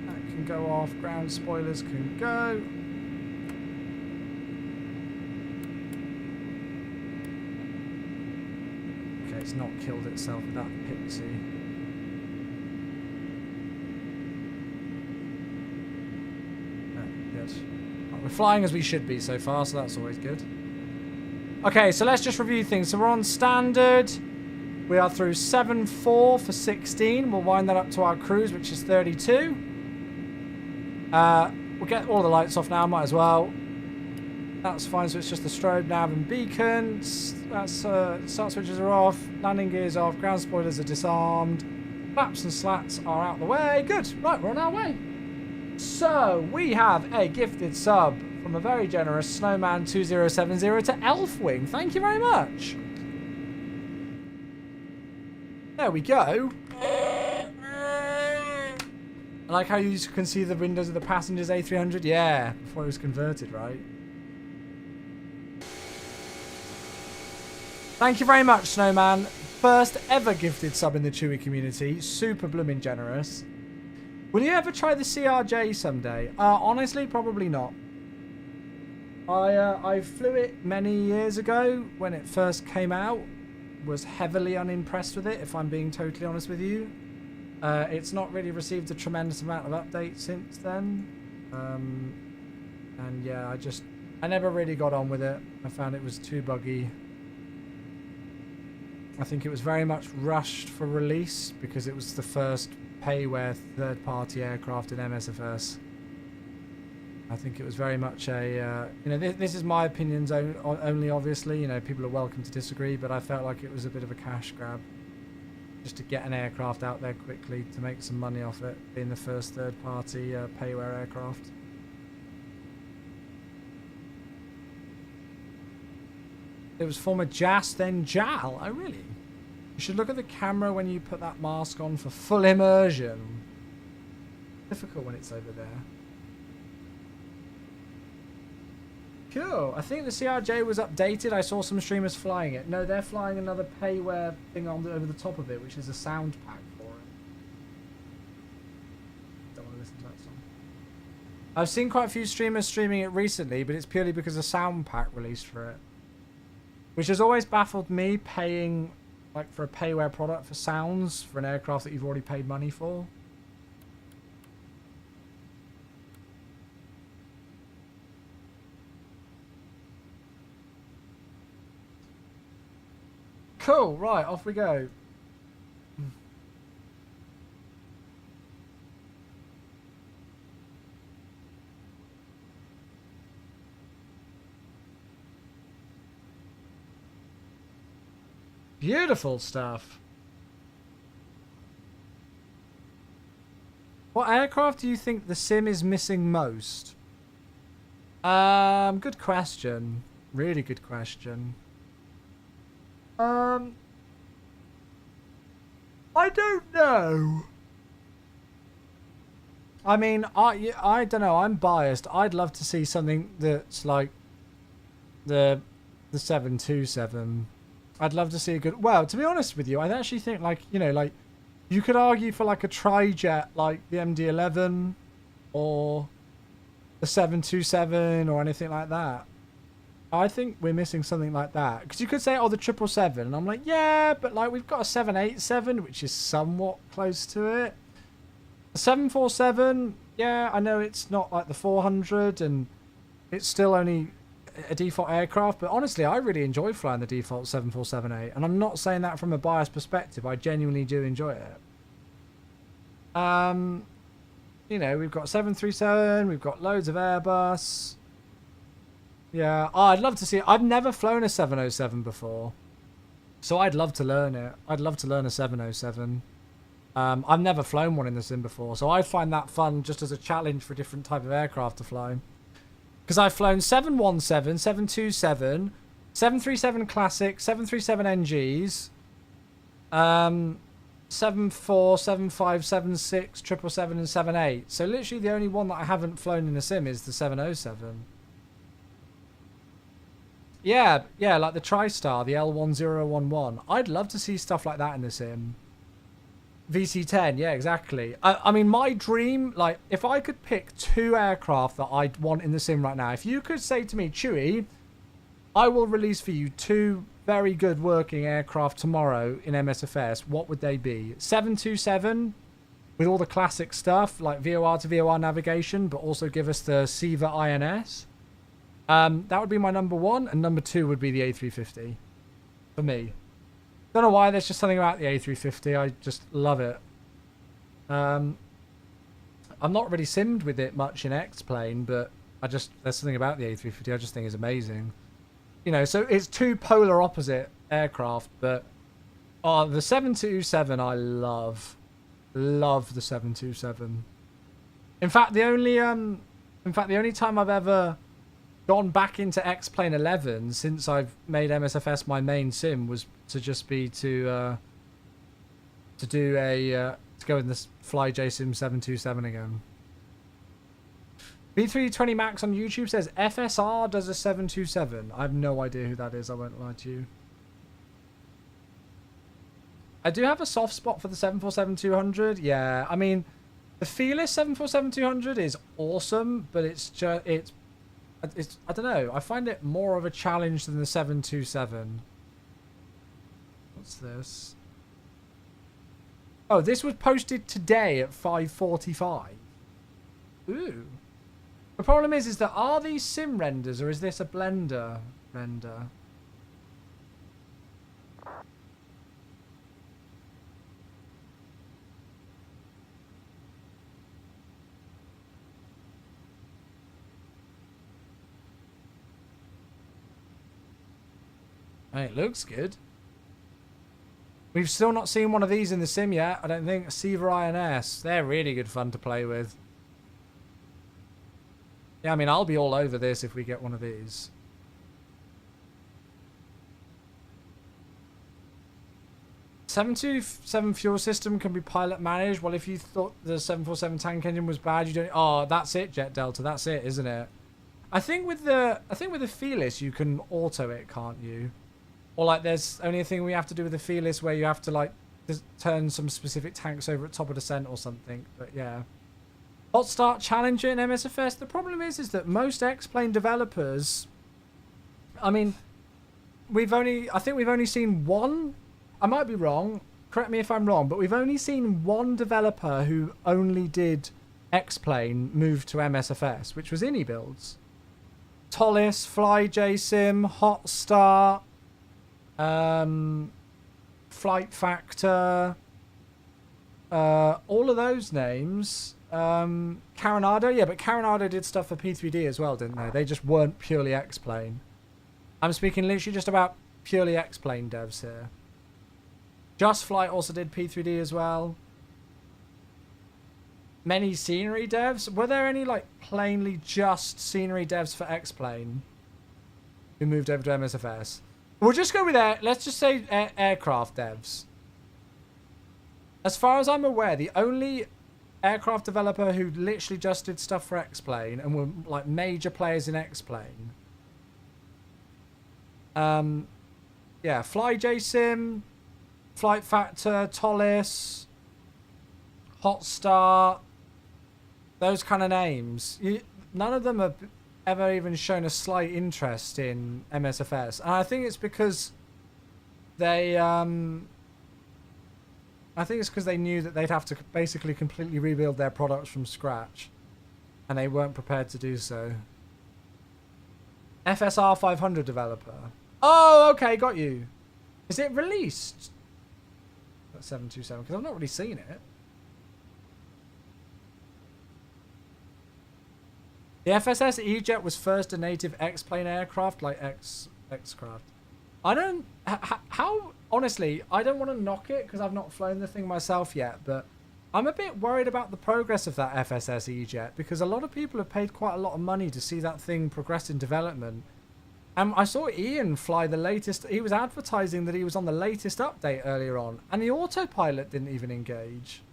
That can go off. Ground spoilers can go. Okay, it's not killed itself with that pixie. Good. Right, we're flying as we should be so far, so that's always good. Okay, so let's just review things. So we're on standard. We are through 7.4 for 16. We'll wind that up to our cruise, which is 32. We'll get all the lights off now, might as well. That's fine, so it's just the strobe, nav, and beacon. That's, start switches are off. Landing gears off. Ground spoilers are disarmed. Flaps and slats are out the way. Good. Right, we're on our way. So, we have a gifted sub from a very generous Snowman2070 to Elfwing. Thank you very much. There we go. I like how you can see the windows of the passenger's A300. Yeah, before it was converted, right? Thank you very much, Snowman. First ever gifted sub in the Chewy community. Super blooming generous. Will you ever try the CRJ someday? Honestly, probably not. I flew it many years ago when it first came out. Was heavily unimpressed with it, if I'm being totally honest with you. It's not really received a tremendous amount of updates since then. And yeah, I never really got on with it. I found it was too buggy. I think it was very much rushed for release because it was the first payware third-party aircraft in MSFS. I think it was very much a, you know, this is my opinions only, obviously. You know, people are welcome to disagree, but I felt like it was a bit of a cash grab. Just to get an aircraft out there quickly to make some money off it, being the first third-party payware aircraft. It was former JAS, then JAL. Oh, really? You should look at the camera when you put that mask on for full immersion. Difficult when it's over there. Cool. I think the CRJ was updated. I saw some streamers flying it. No, they're flying another payware thing on over the top of it, which is a sound pack for it. Don't want to listen to that song. I've seen quite a few streamers streaming it recently, but it's purely because a sound pack released for it. Which has always baffled me, paying like for a payware product for sounds for an aircraft that you've already paid money for. Cool, right, off we go. Beautiful stuff. What aircraft do you think the sim is missing most? Good question. Really good question. I don't know. I mean, I don't know. I'm biased. I'd love to see something that's like the 727. I'd love to see a good... Well, to be honest with you, I actually think, like, you know, like, you could argue for, like, a tri-jet, like the MD-11 or the 727 or anything like that. I think we're missing something like that. Because you could say, oh, the 777. And I'm like, yeah, but, like, we've got a 787, which is somewhat close to it. The 747, yeah, I know it's not like the 400, and it's still only a default aircraft, but honestly, I really enjoy flying the default 747-8, and I'm not saying that from a biased perspective. I genuinely do enjoy it. You know, we've got 737, we've got loads of Airbus. Yeah, oh, I'd love to see it. I've never flown a 707 before, so I'd love to learn it. I'd love to learn a 707. I've never flown one in the sim before, so I find that fun just as a challenge for a different type of aircraft to fly. Because I've flown 717, 727, 737 Classic, 737 NGs, 74, 75, 76, 777 and 78. So literally the only one that I haven't flown in a sim is the 707. Yeah, like the TriStar, the L1011. I'd love to see stuff like that in the sim. VC-10, yeah, exactly. I mean, my dream, like, if I could pick two aircraft that I'd want in the sim right now, if you could say to me, Chewy, I will release for you two very good working aircraft tomorrow in MSFS, what would they be? 727, with all the classic stuff, like VOR to VOR navigation, but also give us the SEVA INS. That would be my number one, and number two would be the A350, for me. Don't know why, there's just something about the A350. I just love it. I'm not really simmed with it much in X-Plane, but there's something about the A350 I just think is amazing. You know, so it's two polar opposite aircraft, but the 727 I love. Love the 727. In fact, the only time I've ever gone back into X-Plane 11 since I've made MSFS my main sim was to just be to go in this Fly JSim 727 again. B320 Max on YouTube says FSR does a 727. I have no idea who that is, I won't lie to you. I do have a soft spot for the 747-200. Yeah, I mean, the Fearless 747-200 is awesome, but it's I don't know. I find it more of a challenge than the 727. What's this? Oh, this was posted today at 5:45. Ooh. The problem is that are these sim renders or is this a Blender render? Hey, it looks good. We've still not seen one of these in the sim yet. I don't think. SEVA INS. They're really good fun to play with. Yeah, I mean, I'll be all over this if we get one of these. 727 fuel system can be pilot managed. Well, if you thought the 747 tank engine was bad, you don't. Oh, that's it, Jet Delta. That's it, isn't it? I think with the Fearless, you can auto it, can't you? Or like there's only a thing we have to do with the Fearless where you have to like turn some specific tanks over at top of descent or something. But yeah. Hot Start Challenger in MSFS. The problem is that most X-Plane developers, I mean, I think we've only seen one I might be wrong. Correct me if I'm wrong, but we've only seen one developer who only did X-Plane move to MSFS, which was iniBuilds. Tollis, FlyJSim, Hotstar, Flight Factor, all of those names. Carenado, yeah, but Carenado did stuff for P3D as well, didn't they? They just weren't purely X-Plane. I'm speaking literally just about purely X-Plane devs here. Just Flight also did P3D as well. Many scenery devs. Were there any like plainly just scenery devs for X-Plane who moved over to MSFS? We'll just go with let's just say aircraft devs. As far as I'm aware, the only aircraft developer who literally just did stuff for X-Plane and were like major players in X-Plane. Yeah, FlyJSim, Flight Factor, Tollis, Hotstar, those kind of names. None of them have ever even shown a slight interest in MSFS. And I think it's because they, I think it's because they knew that they'd have to basically completely rebuild their products from scratch. And they weren't prepared to do so. FSR 500 developer. Oh, okay, got you. Is it released? 727, because I've not really seen it. The FSS E-Jet was first a native X-Plane aircraft, like X-Craft. I don't... How... Honestly, I don't want to knock it, because I've not flown the thing myself yet, but I'm a bit worried about the progress of that FSS E-Jet, because a lot of people have paid quite a lot of money to see that thing progress in development. I saw Ian fly the latest... He was advertising that he was on the latest update earlier on, and the autopilot didn't even engage.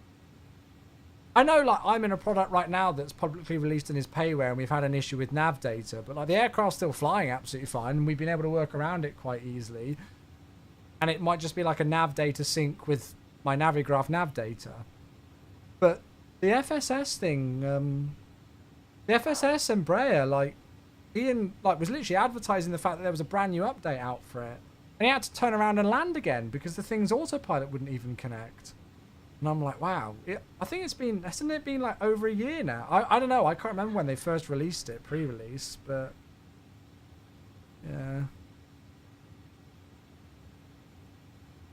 I know, like, I'm in a product right now that's publicly released in his payware, and we've had an issue with nav data, but, like, the aircraft's still flying absolutely fine, and we've been able to work around it quite easily. And it might just be, like, a nav data sync with my Navigraph nav data. But the FSS thing, the FSS Embraer, like, Ian was literally advertising the fact that there was a brand new update out for it. And he had to turn around and land again because the thing's autopilot wouldn't even connect. And I'm like, wow. I think hasn't it been like over a year now? I don't know. I can't remember when they first released it, pre-release, but yeah.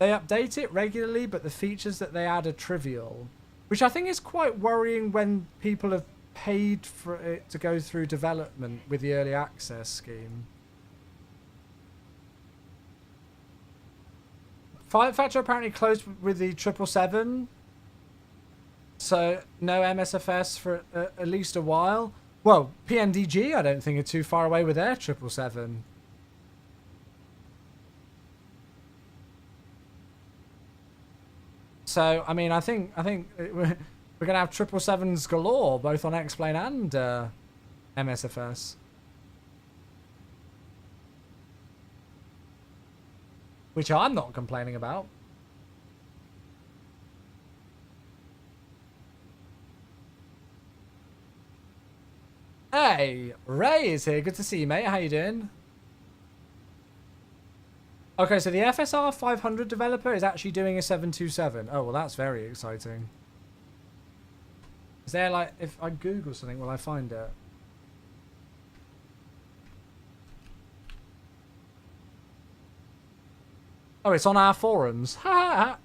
They update it regularly, but the features that they add are trivial, which I think is quite worrying when people have paid for it to go through development with the early access scheme. Flight Factor apparently closed with the 777, so no MSFS for at least a while. Well, PMDG I don't think are too far away with their 777. So I mean, I think we're going to have 777s galore, both on X-Plane and MSFS. Which I'm not complaining about. Hey, Ray is here. Good to see you, mate. How you doing? Okay, so the FSR 500 developer is actually doing a 727. Oh, well, that's very exciting. Is there, like, if I Google something, will I find it? Oh, it's on our forums. Ha!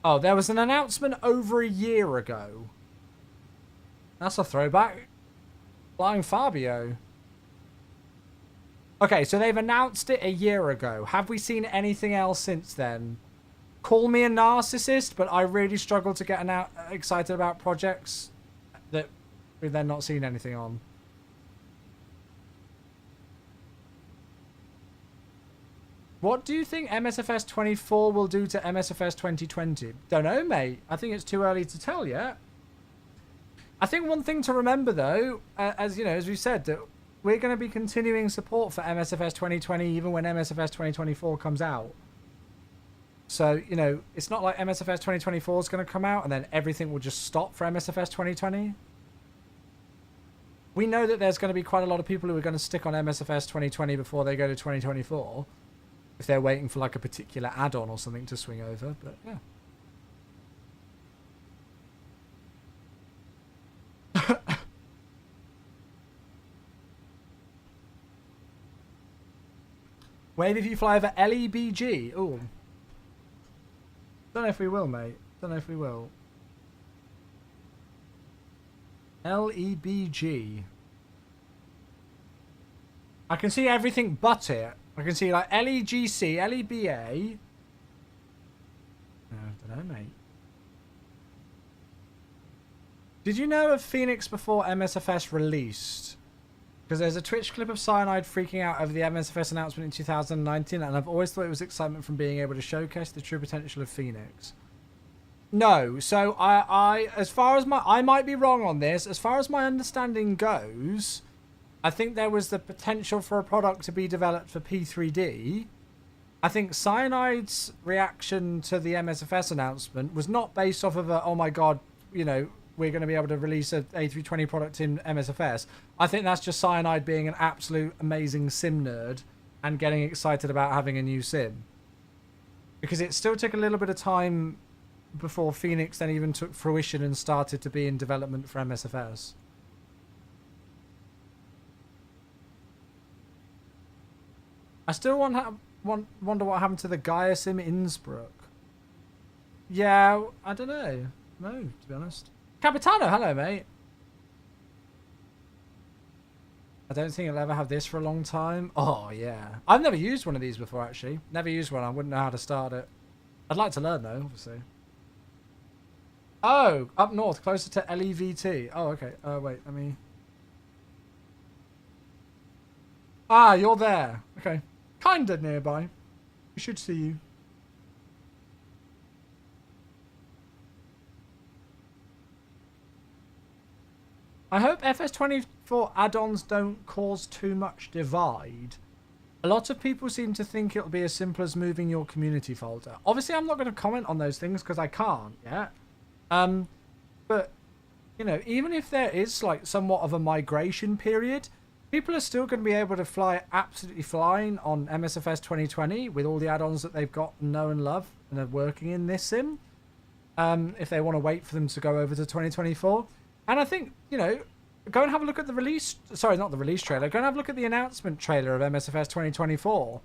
Oh, there was an announcement over a year ago. That's a throwback. Flying Fabio. Okay, so they've announced it a year ago. Have we seen anything else since then? Call me a narcissist, but I really struggle to get excited about projects that we've then not seen anything on. What do you think MSFS 24 will do to MSFS 2020? Don't know, mate. I think it's too early to tell yet. I think one thing to remember, though, as you know, as we said, that we're going to be continuing support for MSFS 2020 even when MSFS 2024 comes out. So, you know, it's not like MSFS 2024 is going to come out and then everything will just stop for MSFS 2020. We know that there's going to be quite a lot of people who are going to stick on MSFS 2020 before they go to 2024. if they're waiting for like a particular add-on or something to swing over, but yeah. Wave if you fly over LEBG. Oh. Don't know if we will, mate. Don't know if we will. LEBG. I can see everything but it. I can see like LEGC, LEBA. I don't know, mate. Did you know of Phoenix before MSFS released? Because there's a Twitch clip of Cyanide freaking out over the MSFS announcement in 2019, and I've always thought it was excitement from being able to showcase the true potential of Phoenix. No, so I as far as I might be wrong on this, as far as my understanding goes, I think there was the potential for a product to be developed for P3D. I think Cyanide's reaction to the MSFS announcement was not based off of a, oh my god, you know, we're going to be able to release a A320 product in MSFS. I think that's just Cyanide being an absolute amazing sim nerd and getting excited about having a new sim. Because it still took a little bit of time before Phoenix then even took fruition and started to be in development for MSFS. I still wonder what happened to the Gaia sim Innsbruck. Yeah, I don't know. No, to be honest. Capitano, hello, mate. I don't think I'll ever have this for a long time. Oh, yeah. I've never used one of these before, actually. Never used one. I wouldn't know how to start it. I'd like to learn, though, obviously. Oh, up north, closer to LEVT. Oh, okay. Wait, let me... Ah, you're there. Okay. Kinda nearby. We should see you. I hope FS24 add-ons don't cause too much divide. A lot of people seem to think it'll be as simple as moving your community folder. Obviously, I'm not going to comment on those things because I can't yet. But, you know, even if there is like somewhat of a migration period, people are still going to be able to fly absolutely flying on MSFS 2020 with all the add-ons that they've got and know and love and are working in this sim. If they want to wait for them to go over to 2024. And I think, you know, go and have a look at the release... Sorry, not the release trailer. Go and have a look at the announcement trailer of MSFS 2024.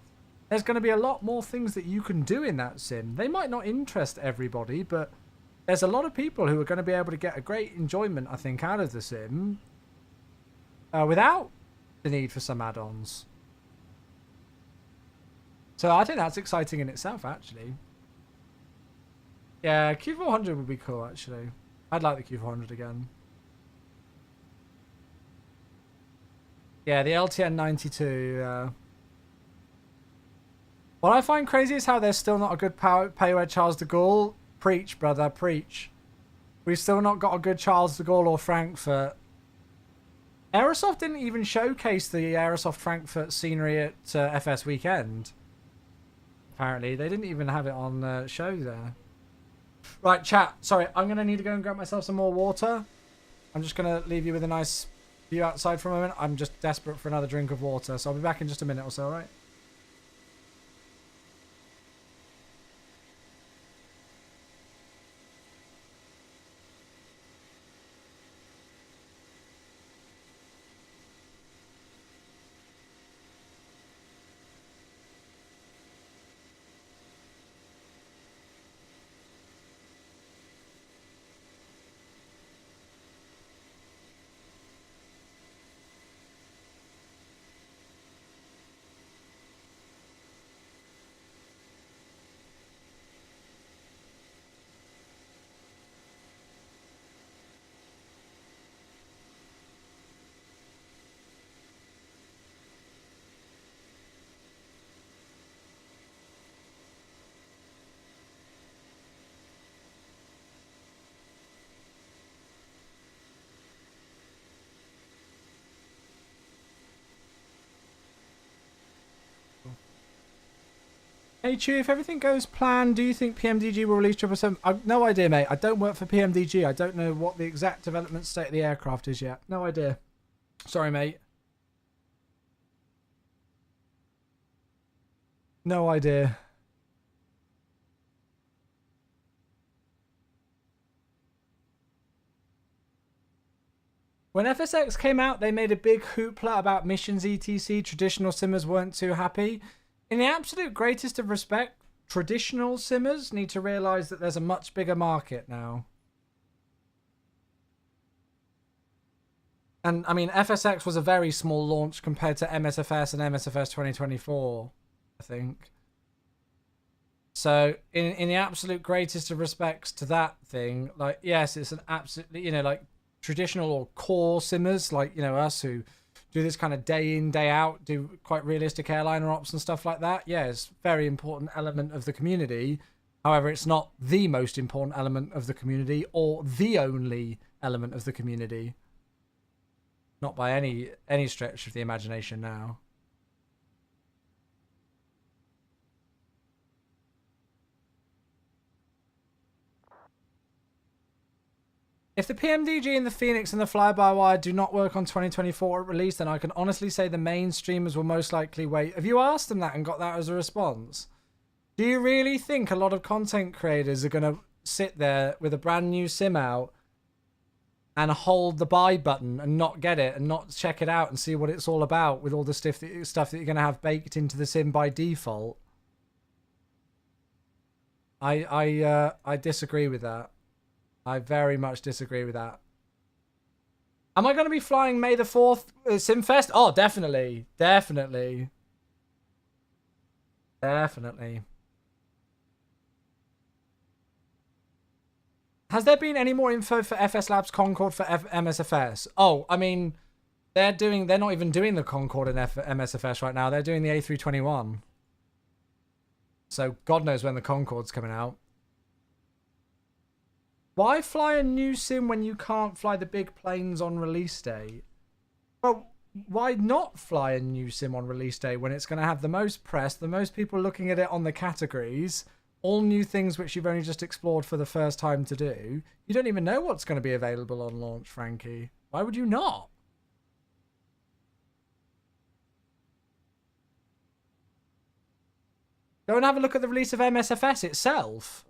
There's going to be a lot more things that you can do in that sim. They might not interest everybody, but there's a lot of people who are going to be able to get a great enjoyment, I think, out of the sim without the need for some add-ons. So I think that's exciting in itself, actually. Yeah, Q400 would be cool, actually. I'd like the Q400 again. Yeah, the LTN 92. What I find crazy is how there's still not a good payware Charles de Gaulle. Preach, brother, preach. We've still not got a good Charles de Gaulle or Frankfurt. Aerosoft didn't even showcase the Aerosoft Frankfurt scenery at FS Weekend. Apparently, they didn't even have it on show there. Right, chat. Sorry, I'm going to need to go and grab myself some more water. I'm just going to leave you with a nice view outside for a moment. I'm just desperate for another drink of water, so I'll be back in just a minute or so, alright? Hey Chew, if everything goes planned, do you think PMDG will release 777? I've no idea, mate. I don't work for PMDG. I don't know what the exact development state of the aircraft is yet. No idea. Sorry, mate. No idea. When FSX came out, they made a big hoopla about missions etc. Traditional simmers weren't too happy. In the absolute greatest of respect, traditional simmers need to realise that there's a much bigger market now. And, I mean, FSX was a very small launch compared to MSFS and MSFS 2024, I think. So, in the absolute greatest of respects to that thing, like, yes, it's an absolutely, you know, like, traditional or core simmers, like, you know, us who do this kind of day in, day out, do quite realistic airliner ops and stuff like that. Yeah, it's a very important element of the community. However, it's not the most important element of the community or the only element of the community. Not by any stretch of the imagination now. If the PMDG and the Phoenix and the fly-by-wire do not work on 2024 release, then I can honestly say the main streamers will most likely wait. Have you asked them that and got that as a response? Do you really think a lot of content creators are going to sit there with a brand new sim out and hold the buy button and not get it and not check it out and see what it's all about with all the stuff that you're going to have baked into the sim by default? I disagree with that. I very much disagree with that. Am I going to be flying May the 4th Simfest? Oh, definitely. Definitely. Definitely. Has there been any more info for FS Labs Concorde for MSFS? Oh, I mean, they're not even doing the Concorde in MSFS right now. They're doing the A321. So God knows when the Concorde's coming out. Why fly a new sim when you can't fly the big planes on release day? Well, why not fly a new sim on release day when it's going to have the most press, the most people looking at it on the categories, all new things which you've only just explored for the first time to do? You don't even know what's going to be available on launch, Frankie. Why would you not? Go and have a look at the release of MSFS itself.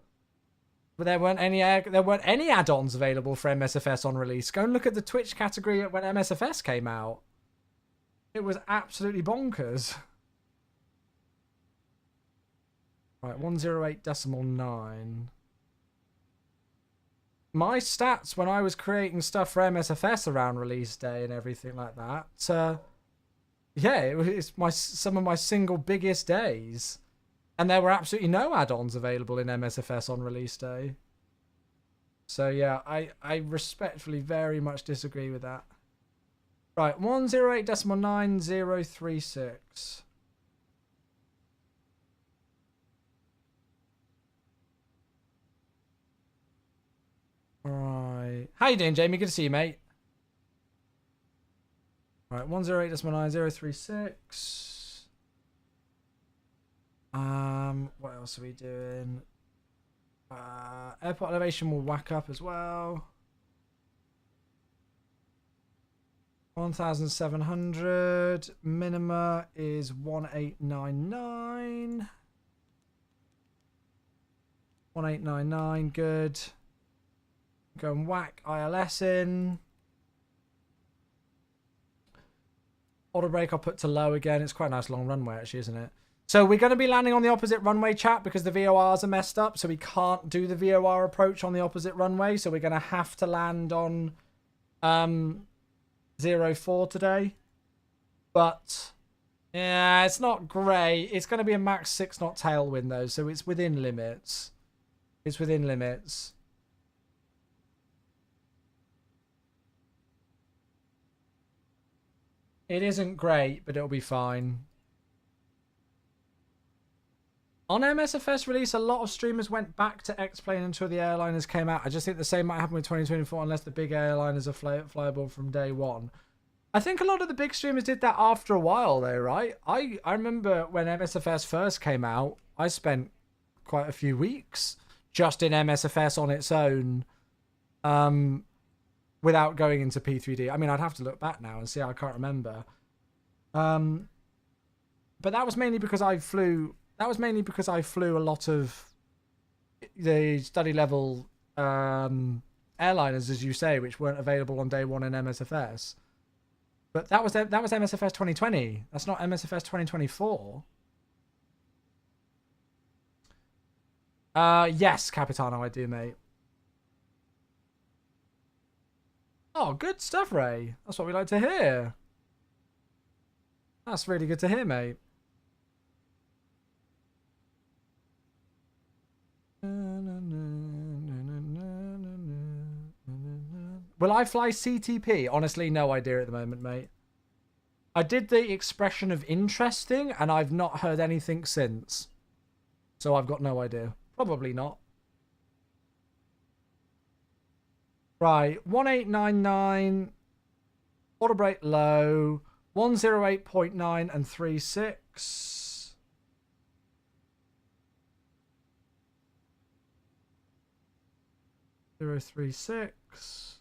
But there weren't any add-ons available for MSFS on release. Go and look at the Twitch category when MSFS came out. It was absolutely bonkers. Right, 108.9. My stats when I was creating stuff for MSFS around release day and everything like that. Yeah, it's some of my single biggest days. And there were absolutely no add-ons available in MSFS on release day. So yeah, I respectfully very much disagree with that. Right, 108.9036. Right. How you doing, Jamie? Good to see you, mate. Right, 108.9036. What else are we doing? Airport elevation will whack up as well. 1,700. Minima is 1899. 1899, good. Go and whack ILS in. Auto brake I'll put to low again. It's quite a nice long runway actually, isn't it? So we're going to be landing on the opposite runway, chat, because the VORs are messed up. So we can't do the VOR approach on the opposite runway. So we're going to have to land on 04 today. But yeah, it's not great. It's going to be a max 6 knot tailwind though. So it's within limits. It's within limits. It isn't great, but it'll be fine. On MSFS release, a lot of streamers went back to X-Plane until the airliners came out. I just think the same might happen with 2024 unless the big airliners are flyable from day one. I think a lot of the big streamers did that after a while though, right? I remember when MSFS first came out, I spent quite a few weeks just in MSFS on its own without going into P3D. I mean, I'd have to look back now and see. I can't remember. But that was mainly because I flew that was mainly because I flew a lot of the study level airliners, as you say, which weren't available on day one in MSFS. But that was MSFS 2020. That's not MSFS 2024. Yes, Capitano, I do, mate. Oh, good stuff, Ray. That's what we like to hear. That's really good to hear, mate. Will I fly CTP? Honestly, no idea at the moment, mate. I did the expression of interesting, and I've not heard anything since. So I've got no idea. Probably not. Right, 1899, auto brake low, 108.9 and 36. Zero 36.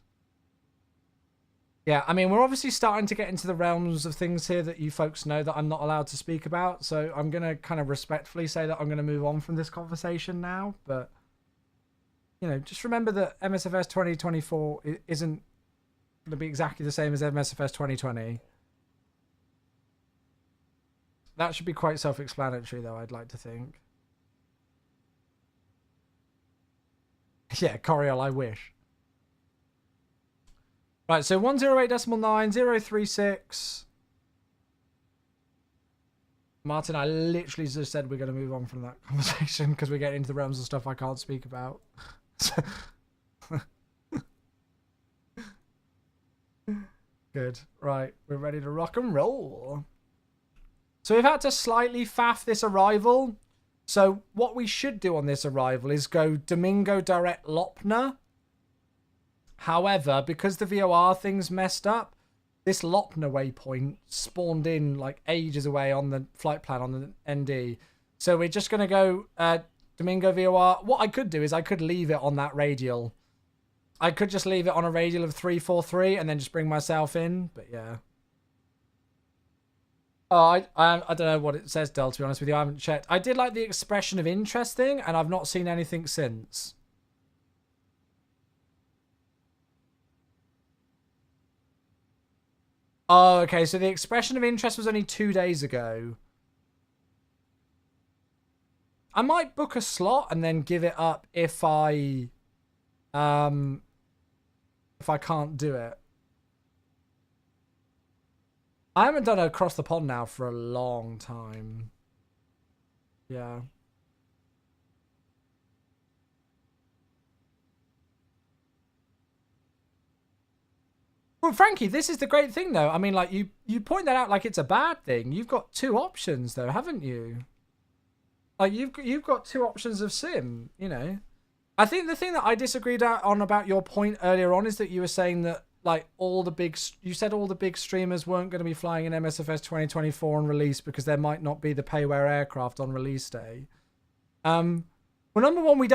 Yeah, I mean, we're obviously starting to get into the realms of things here that you folks know that I'm not allowed to speak about. So I'm going to kind of respectfully say that I'm going to move on from this conversation now. But, you know, just remember that MSFS 2024 isn't going to be exactly the same as MSFS 2020. That should be quite self-explanatory, though, I'd like to think. Yeah, Coriol, I wish. Right, so 108.9, 036. Martin, I literally just said we're going to move on from that conversation because we're getting into the realms of stuff I can't speak about. Good. Right, we're ready to rock and roll. So we've had to slightly faff this arrival. So what we should do on this arrival is go Domingo direct Lopner. However, because the VOR thing's messed up, this Lopner waypoint spawned in like ages away on the flight plan on the ND. So we're just going to go Domingo VOR. What I could do is I could leave it on that radial. I could just leave it on a radial of 343 and then just bring myself in. But yeah. Oh, I don't know what it says, Del, to be honest with you. I haven't checked. I did like the expression of interesting, and I've not seen anything since. Oh, okay. So the expression of interest was only 2 days ago. I might book a slot and then give it up if I can't do it. I haven't done across the pond now for a long time. Yeah. Well, Frankie, this is the great thing, though. I mean, like, you point that out like it's a bad thing. You've got two options, though, haven't you? Like, you've got two options of sim, you know. I think the thing that I disagreed on about your point earlier on is that you were saying that, like, you said all the big streamers weren't going to be flying in MSFS 2024 on release because there might not be the payware aircraft on release day. Well, number one, we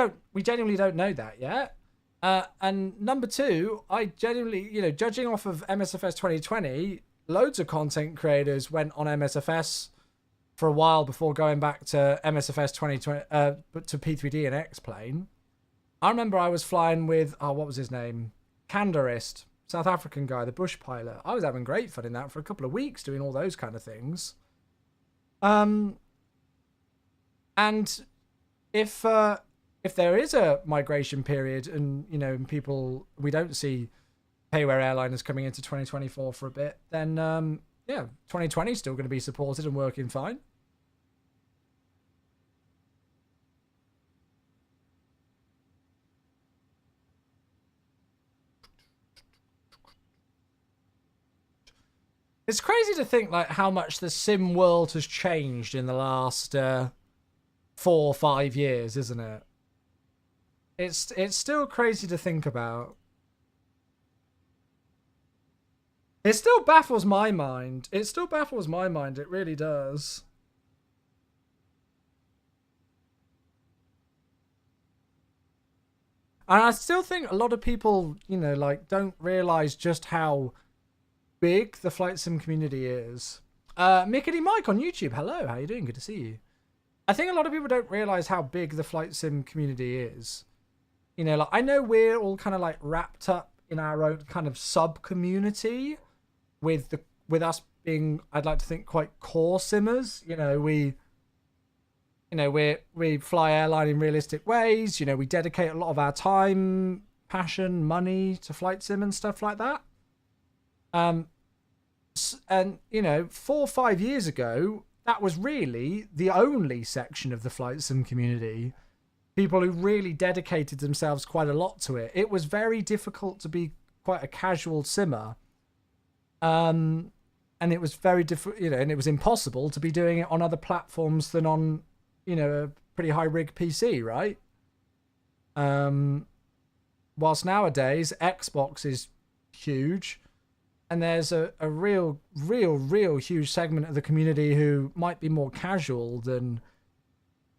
genuinely don't know that yet. And number two, I genuinely, you know, judging off of MSFS 2020, loads of content creators went on MSFS for a while before going back to MSFS 2020, to P3D and X-Plane. I remember I was flying with, what was his name? Kandarist, South African guy, the bush pilot. I was having great fun in that for a couple of weeks doing all those kind of things. And if there is a migration period and, you know, we don't see payware airliners coming into 2024 for a bit, then, yeah, 2020 is still going to be supported and working fine. It's crazy to think, like, how much the sim world has changed in the last 4 or 5 years, isn't it? It's still crazy to think about. It still baffles my mind. It really does. And I still think a lot of people, you know, like, don't realize just how big the flight sim community is. Mickety Mike on YouTube. Hello, how you doing? Good to see you. I think a lot of people don't realize how big the flight sim community is. You know, like I know we're all kind of like wrapped up in our own kind of sub community with us being, I'd like to think, quite core simmers. You know, we fly airline in realistic ways. You know, we dedicate a lot of our time, passion, money to flight sim and stuff like that. And you know, 4 or 5 years ago, that was really the only section of the flight sim community. People who really dedicated themselves quite a lot to it. It was very difficult to be quite a casual simmer. And it was very difficult, you know, and it was impossible to be doing it on other platforms than on, you know, a pretty high rig PC, right? Whilst nowadays Xbox is huge, and there's a real huge segment of the community who might be more casual than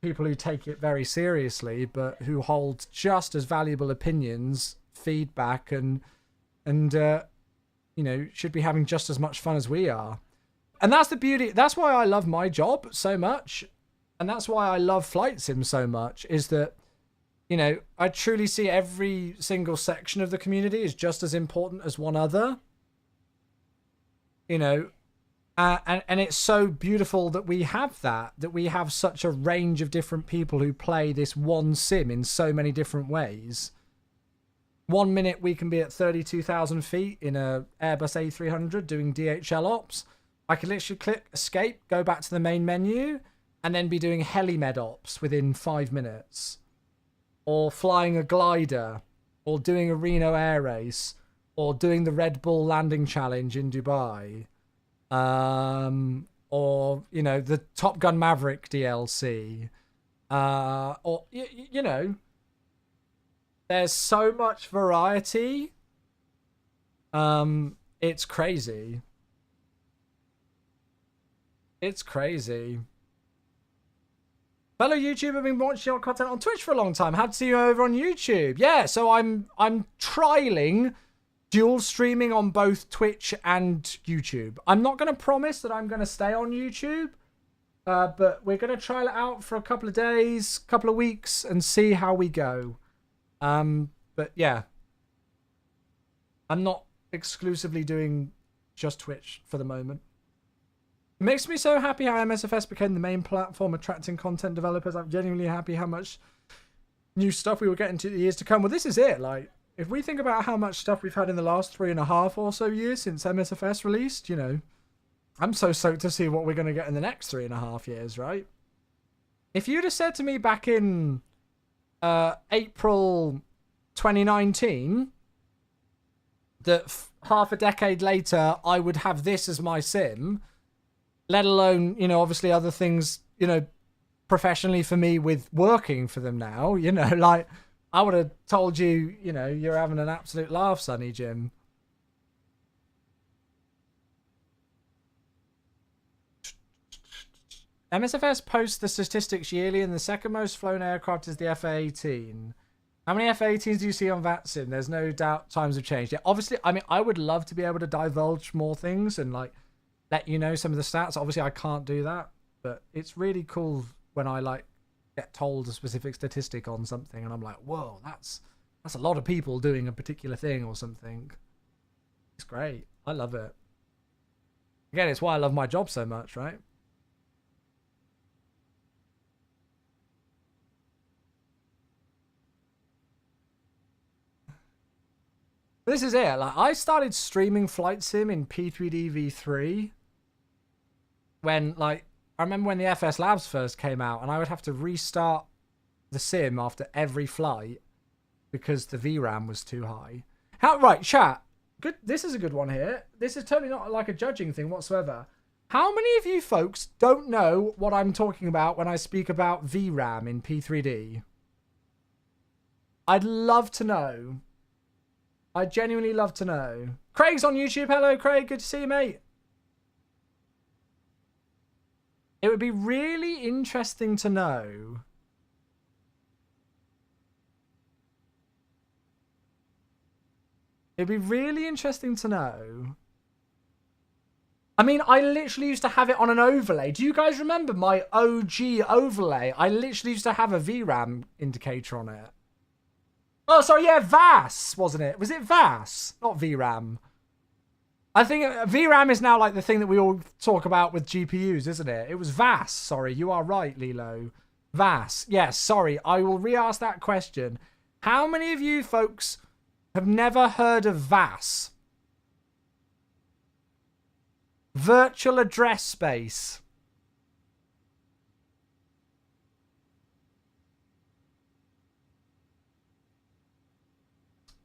people who take it very seriously, but who hold just as valuable opinions, feedback, and you know, should be having just as much fun as we are. And that's the beauty. That's why I love my job so much, and that's why I love flight sim so much. Is that, you know, I truly see every single section of the community is just as important as one other. You know, and it's so beautiful that we have that we have such a range of different people who play this one sim in so many different ways. 1 minute we can be at 32,000 feet in a Airbus A300 doing DHL ops. I can literally click escape, go back to the main menu, and then be doing helimed ops within 5 minutes. Or flying a glider, or doing a Reno air race, or doing the Red Bull landing challenge in Dubai. Or, you know, the Top Gun Maverick DLC. Or, you know, there's so much variety. It's crazy. It's crazy. Fellow YouTuber, been watching your content on Twitch for a long time. Had to see you over on YouTube. Yeah, so I'm trialing dual streaming on both Twitch and YouTube. I'm not going to promise that I'm going to stay on YouTube, but we're going to trial it out for a couple of days, couple of weeks, and see how we go. But yeah, I'm not exclusively doing just Twitch for the moment. It makes me so happy how MSFS became the main platform attracting content developers. I'm genuinely happy how much new stuff we will get into the years to come. Well, this is it. Like, if we think about how much stuff we've had in the last 3.5 or so years since MSFS released, you know, I'm so stoked to see what we're going to get in the next 3.5 years, right? If you'd have said to me back in April 2019 that half a decade later I would have this as my sim, let alone, you know, obviously other things, you know, professionally for me with working for them now, you know, like I would have told you, you know, you're having an absolute laugh, Sonny Jim. MSFS posts the statistics yearly, and the second most flown aircraft is the F-18. How many F-18s do you see on VATSIM? There's no doubt times have changed. Yeah, obviously, I mean, I would love to be able to divulge more things and, like, let you know some of the stats. Obviously, I can't do that, but it's really cool when I, like, get told a specific statistic on something, and I'm like, whoa, that's a lot of people doing a particular thing or something. It's great. I love it. Again, it's why I love my job so much, right? This is it. Like, I started streaming Flight Sim in P3D V3 when, like, I remember when the FS Labs first came out, and I would have to restart the sim after every flight because the VRAM was too high. Right, chat. Good. This is a good one here. This is totally not like a judging thing whatsoever. How many of you folks don't know what I'm talking about when I speak about VRAM in P3D? I'd love to know. I'd genuinely love to know. Craig's on YouTube. Hello, Craig. Good to see you, mate. It would be really interesting to know. It'd be really interesting to know I mean, I literally used to have it on an overlay. Do you guys remember my OG overlay? I literally used to have a VRAM indicator on it. Oh, sorry, yeah, VAS, wasn't it? Was it VAS? Not VRAM. I think VRAM is now like the thing that we all talk about with GPUs, isn't it? It was VAS. Sorry, you are right, Lilo. VAS. Yes, sorry. I will re-ask that question. How many of you folks have never heard of VAS? Virtual address space.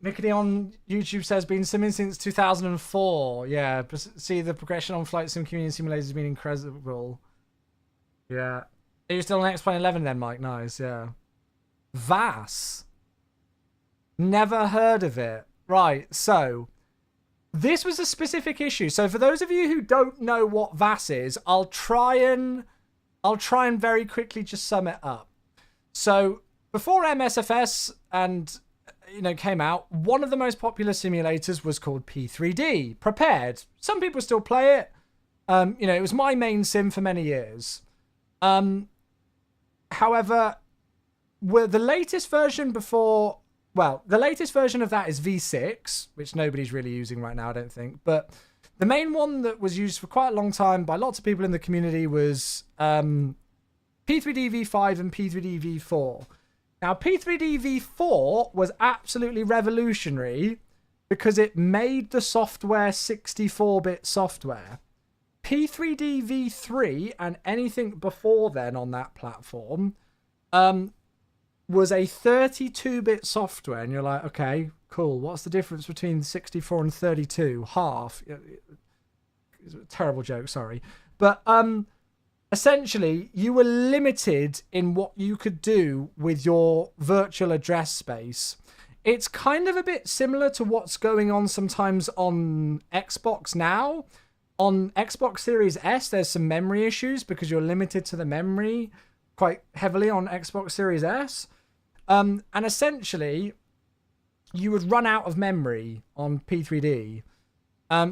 Mickey on YouTube says been simming since 2004. Yeah, see the progression on flight sim community simulators has been incredible. Yeah. Are you still on X-Plane 11 then, Mike? Nice, yeah. VAS. Never heard of it. Right, so this was a specific issue. So for those of you who don't know what VAS is, I'll try and very quickly just sum it up. So before MSFS and came out, one of the most popular simulators was called P3D. Prepared. Some people still play it. It was my main sim for many years. However, the latest version before... Well, the latest version of that is V6, which nobody's really using right now, I don't think. But the main one that was used for quite a long time by lots of people in the community was P3D V5 and P3D V4. Now, P3D V4 was absolutely revolutionary because it made the software 64-bit software. P3D V3 and anything before then on that platform was a 32-bit software. And you're like, okay, cool. What's the difference between 64 and 32? Half. It's a terrible joke, sorry. But essentially, you were limited in what you could do with your virtual address space. It's kind of a bit similar to what's going on sometimes on Xbox now. On Xbox Series S, there's some memory issues because you're limited to the memory quite heavily on Xbox Series S. And essentially, you would run out of memory on P3D.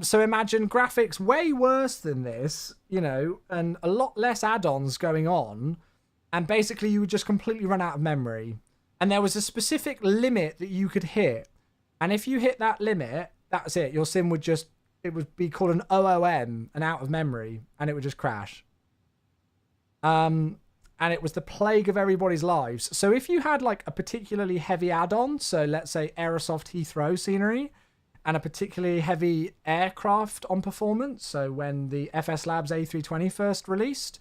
So imagine graphics way worse than this, and a lot less add-ons going on. And basically, you would just completely run out of memory. And there was a specific limit that you could hit. And if you hit that limit, that's it. Your sim would just... It would be called an OOM, an out of memory, and it would just crash. And it was the plague of everybody's lives. So if you had like a particularly heavy add-on, so let's say Aerosoft Heathrow scenery, and a particularly heavy aircraft on performance, so when the FS Labs A320 first released,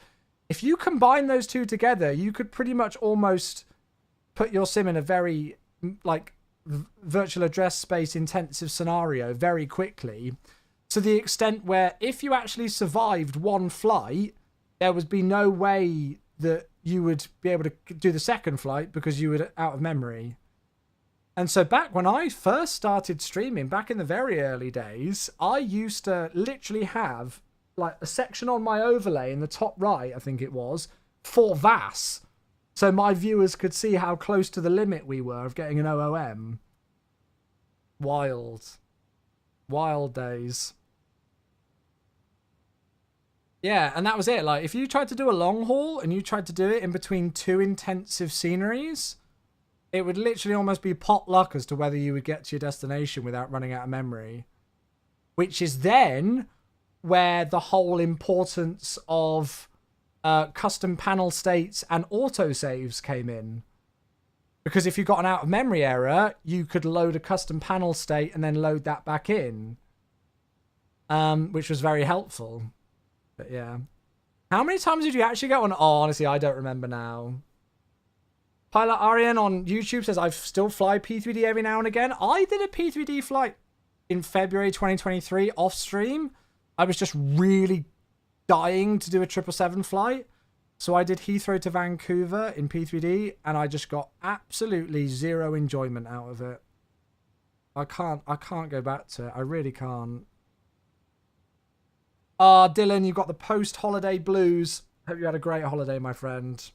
if you combine those two together, you could pretty much almost put your sim in a very like virtual address space intensive scenario very quickly, to the extent where if you actually survived one flight, there would be no way that you would be able to do the second flight because you were out of memory. And so back when I first started streaming, back in the very early days, I used to literally have like a section on my overlay in the top right, I think it was, for VAS. So my viewers could see how close to the limit we were of getting an OOM. Wild. Wild days. Yeah, and that was it. Like, if you tried to do a long haul and you tried to do it in between two intensive sceneries, it would literally almost be pot luck as to whether you would get to your destination without running out of memory. Which is then where the whole importance of custom panel states and autosaves came in. Because if you got an out of memory error, you could load a custom panel state and then load that back in. Which was very helpful. But yeah. How many times did you actually get one? Oh, honestly, I don't remember now. Pilot Arian on YouTube says, I still fly P3D every now and again. I did a P3D flight in February 2023 off stream. I was just really dying to do a 777 flight. So I did Heathrow to Vancouver in P3D, and I just got absolutely zero enjoyment out of it. I can't go back to it. I really can't. Ah, Dylan, you got the post-holiday blues. Hope you had a great holiday, my friend.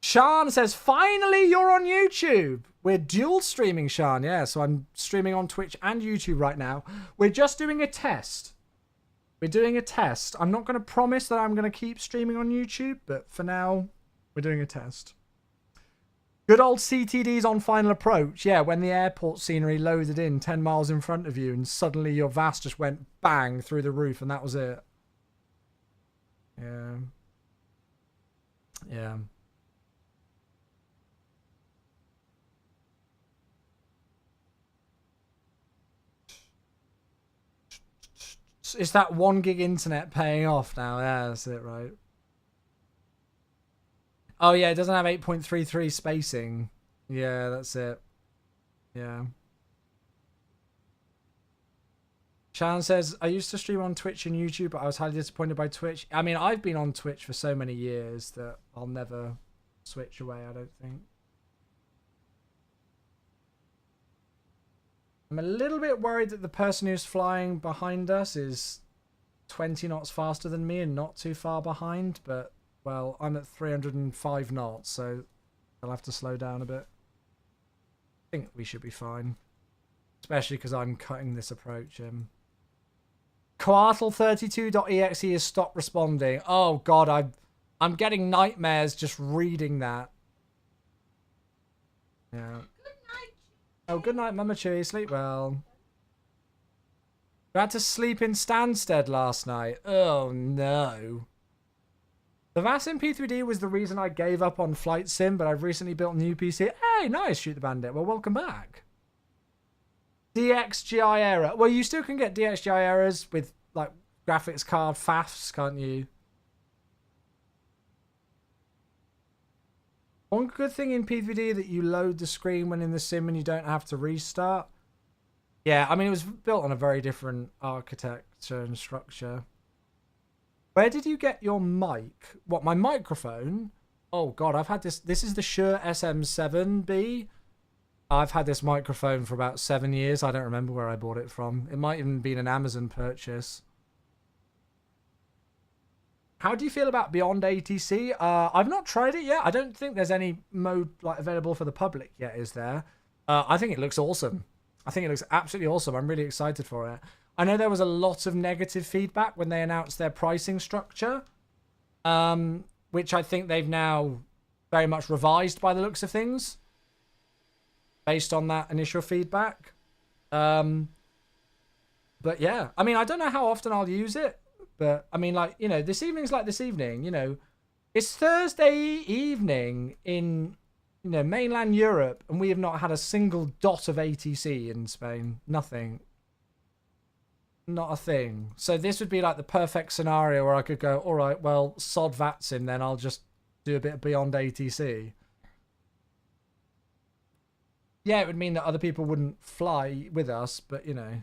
Sean says, finally, you're on YouTube. We're dual streaming, Sean. Yeah, so I'm streaming on Twitch and YouTube right now. We're just doing a test. We're doing a test. I'm not going to promise that I'm going to keep streaming on YouTube, but for now, we're doing a test. Good old CTDs on final approach. Yeah, when the airport scenery loaded in 10 miles in front of you and suddenly your VAS just went bang through the roof and that was it. Yeah. Yeah. Is that 1 gig internet paying off now? Yeah, that's it, right? Oh, yeah, it doesn't have 8.33 spacing. Yeah, that's it. Yeah. Shan says, I used to stream on Twitch and YouTube, but I was highly disappointed by Twitch. I mean, I've been on Twitch for so many years that I'll never switch away, I don't think. I'm a little bit worried that the person who's flying behind us is 20 knots faster than me and not too far behind, but, well, I'm at 305 knots, so I'll have to slow down a bit. I think we should be fine. Especially because I'm cutting this approach. Coartal32.exe has stopped responding. Oh, God, I'm getting nightmares just reading that. Yeah. Oh, good night, Mama Chewy. Sleep well. You had to sleep in Stansted last night. Oh, no. The VAS in P3D was the reason I gave up on Flight Sim, but I've recently built a new PC. Hey, nice, Shoot the Bandit. Well, welcome back. DXGI error. Well, you still can get DXGI errors with, like, graphics card faffs, can't you? One good thing in P3D that you load the screen when in the sim and you don't have to restart. Yeah, I mean, it was built on a very different architecture and structure. Where did you get your mic? What, my microphone? Oh, God, I've had this. This is the Shure SM7B. I've had this microphone for about 7 years. I don't remember where I bought it from. It might even been an Amazon purchase. How do you feel about Beyond ATC? I've not tried it yet. I don't think there's any mode like available for the public yet, is there? I think it looks awesome. I think it looks absolutely awesome. I'm really excited for it. I know there was a lot of negative feedback when they announced their pricing structure, which I think they've now very much revised by the looks of things, based on that initial feedback. But yeah, I mean, I don't know how often I'll use it. But, I mean, like, you know, this evening's like this evening, you know. It's Thursday evening in, you know, mainland Europe, and we have not had a single dot of ATC in Spain. Nothing. Not a thing. So this would be like the perfect scenario where I could go, all right, well, sod VATSIM, then I'll just do a bit of Beyond ATC. Yeah, it would mean that other people wouldn't fly with us, but, you know.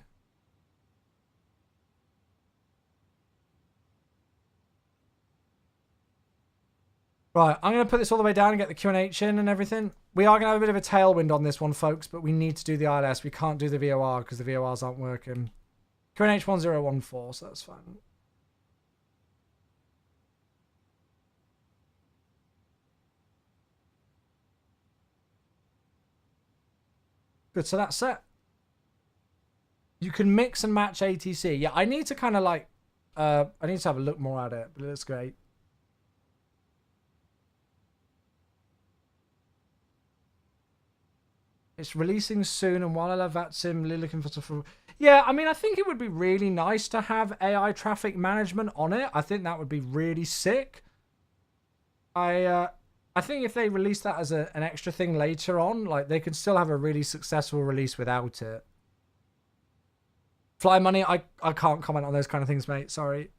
Right, I'm going to put this all the way down and get the Q&H in and everything. We are going to have a bit of a tailwind on this one, folks, but we need to do the ILS. We can't do the VOR because the VORs aren't working. Q&H 1014, so that's fine. Good, so that's set. You can mix and match ATC. Yeah, I need to kind of like, I need to have a look more at it, but it's great. It's releasing soon, and while I love VATSIM, really looking for stuff for... Yeah, I mean, I think it would be really nice to have AI traffic management on it. I think that would be really sick. I think if they release that as an extra thing later on, like, they could still have a really successful release without it. Fly Money, I can't comment on those kind of things, mate. Sorry.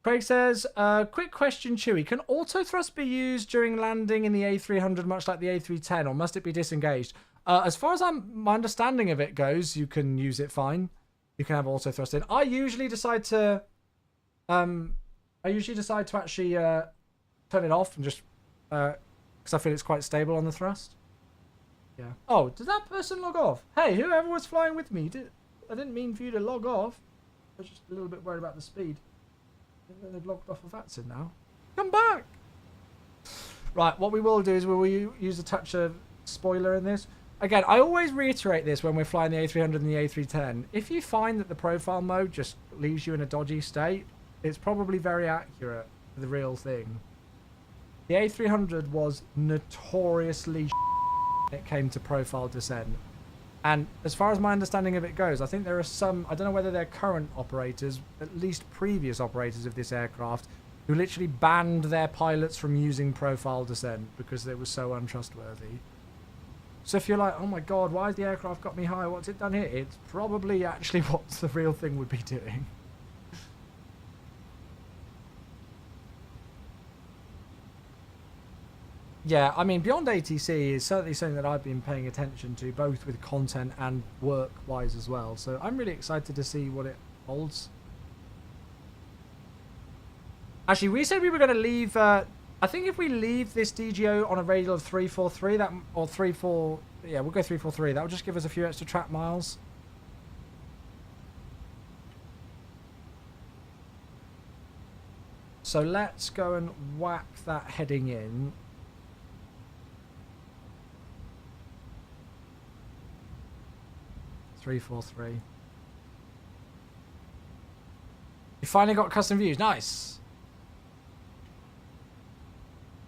Craig says, quick question, Chewy. Can auto thrust be used during landing in the A300 much like the A310, or must it be disengaged? As far as my understanding of it goes, you can use it fine. You can have auto thrust in. I usually decide to actually turn it off and just because I feel it's quite stable on the thrust. Yeah. Oh, did that person log off? Hey, whoever was flying with me, I didn't mean for you to log off. I was just a little bit worried about the speed. They've logged off of VATSIM now. Come back! Right, what we will do is we will use a touch of spoiler in this. again, I always reiterate this when we're flying the A300 and the A310. If you find that the profile mode just leaves you in a dodgy state, it's probably very accurate for the real thing. The A300 was notoriously when it came to profile descent. And as far as my understanding of it goes, I think there are some, I don't know whether they're current operators, at least previous operators of this aircraft, who literally banned their pilots from using profile descent because it was so untrustworthy. So if you're like, oh my god, why has the aircraft got me high? What's it done here? It's probably actually what the real thing would be doing. Yeah, I mean, Beyond ATC is certainly something that I've been paying attention to, both with content and work-wise as well. So I'm really excited to see what it holds. Actually, we said we were going to leave... I think if we leave this DGO on a radial of 343, that or 34... Yeah, we'll go 343. That will just give us a few extra track miles. So let's go and whack that heading in. Three, 4, 3. You finally got custom views. Nice.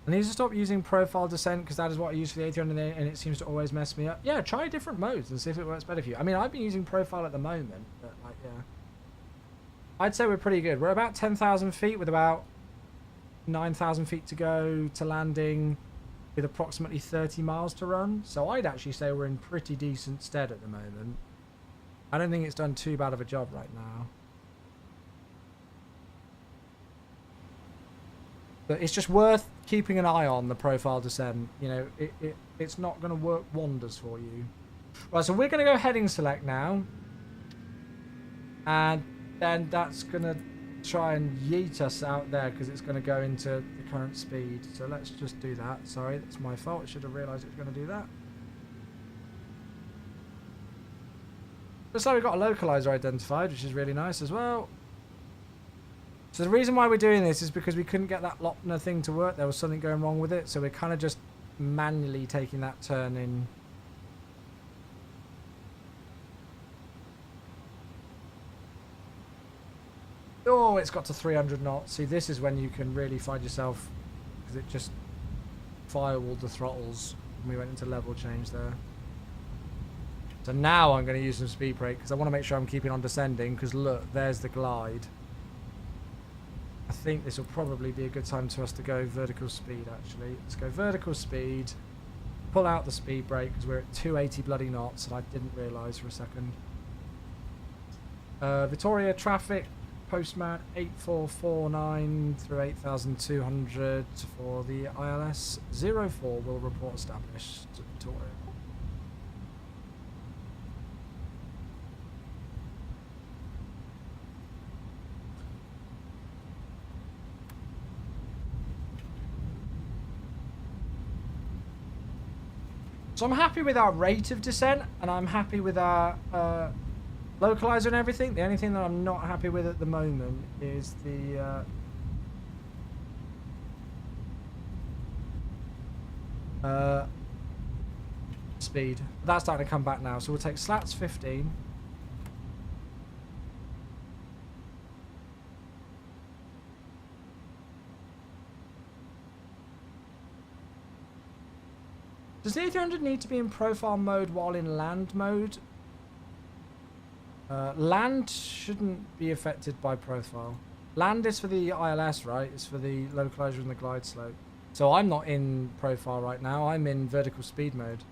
I need to stop using profile descent because that is what I use for the A300 and it seems to always mess me up. Yeah, try different modes and see if it works better for you. I mean, I've been using profile at the moment, but like, yeah. I'd say we're pretty good. We're about 10,000 feet with about 9,000 feet to go to landing with approximately 30 miles to run. So I'd actually say we're in pretty decent stead at the moment. I don't think it's done too bad of a job right now. But it's just worth keeping an eye on the profile descent. You know, it's not going to work wonders for you. Right, so we're going to go heading select now. And then that's going to try and yeet us out there because it's going to go into the current speed. So let's just do that. Sorry, that's my fault. I should have realised it was going to do that. Looks like we've got a localizer identified, which is really nice as well. So the reason why we're doing this is because we couldn't get that Lopner thing to work. There was something going wrong with it. So we're kind of just manually taking that turn in. Oh, it's got to 300 knots. See, this is when you can really find yourself, because it just firewalled the throttles and we went into level change there. So now I'm going to use some speed brake because I want to make sure I'm keeping on descending because look, there's the glide. I think this will probably be a good time to us to go vertical speed actually. Let's go vertical speed, pull out the speed brake because we're at 280 bloody knots and I didn't realise for a second. Victoria traffic, postman 8449 through 8200 for the ILS 04 will report established to Victoria. So I'm happy with our rate of descent, and I'm happy with our localizer and everything. The only thing that I'm not happy with at the moment is the speed. That's starting to come back now, so we'll take slats 15. Does the A300 need to be in profile mode while in land mode? Land shouldn't be affected by profile. Land is for the ILS, right? It's for the localizer and the glide slope. So I'm not in profile right now. I'm in vertical speed mode.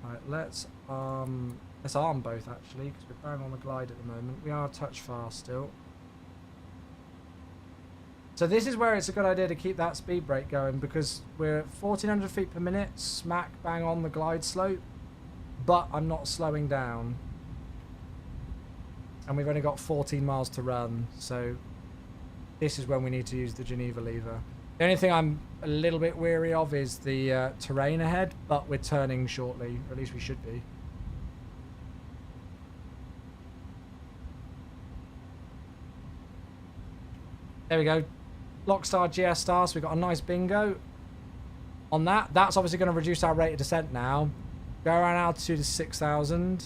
Right, let's arm both actually, because we're bang on the glide at the moment. We are a touch fast still. So this is where it's a good idea to keep that speed brake going because we're at 1400 feet per minute, smack bang on the glide slope, but I'm not slowing down. And we've only got 14 miles to run, so this is when we need to use the Geneva lever. The only thing I'm a little bit weary of is the terrain ahead, but we're turning shortly, or at least we should be. There we go. Lockstar GS Star, so we've got a nice bingo. on that. That's obviously going to reduce our rate of descent now. Go around altitude is 6,000.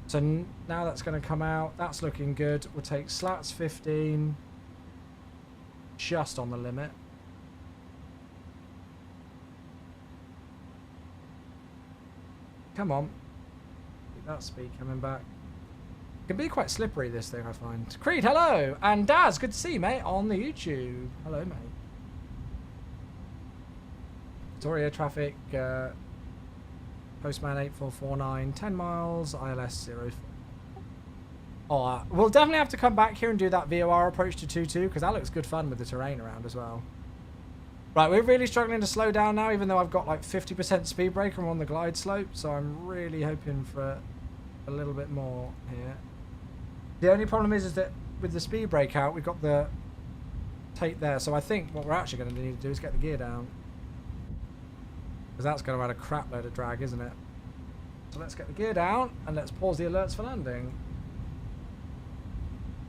So now that's going to come out. That's looking good. We'll take slats 15. Just on the limit. Come on. Keep that speed coming back. It can be quite slippery, this thing, I find. Creed, hello! And Daz, good to see you, mate, on the YouTube. Hello, mate. Victoria traffic, Postman 8449, 10 miles, ILS 04. Oh, we'll definitely have to come back here and do that VOR approach to 2-2, because that looks good fun with the terrain around as well. Right, we're really struggling to slow down now, even though I've got like 50% speed brake and we're on the glide slope, so I'm really hoping for a little bit more here. The only problem is that with the speed brake out, we've got the tape there, so I think what we're actually going to need to do is get the gear down. Because that's going to add a crap load of drag, isn't it? So let's get the gear down, and let's pause the alerts for landing.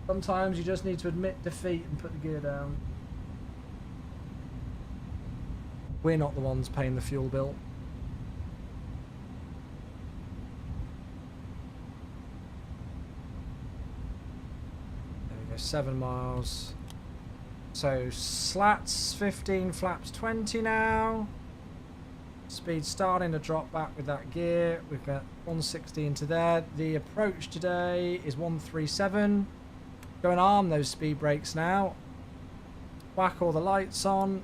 Sometimes you just need to admit defeat and put the gear down. We're not the ones paying the fuel bill. There we go, 7 miles. So slats 15, flaps 20 now. Speed starting to drop back with that gear. We've got 160 into there. The approach today is 137. Go and arm those speed brakes now. Whack all the lights on.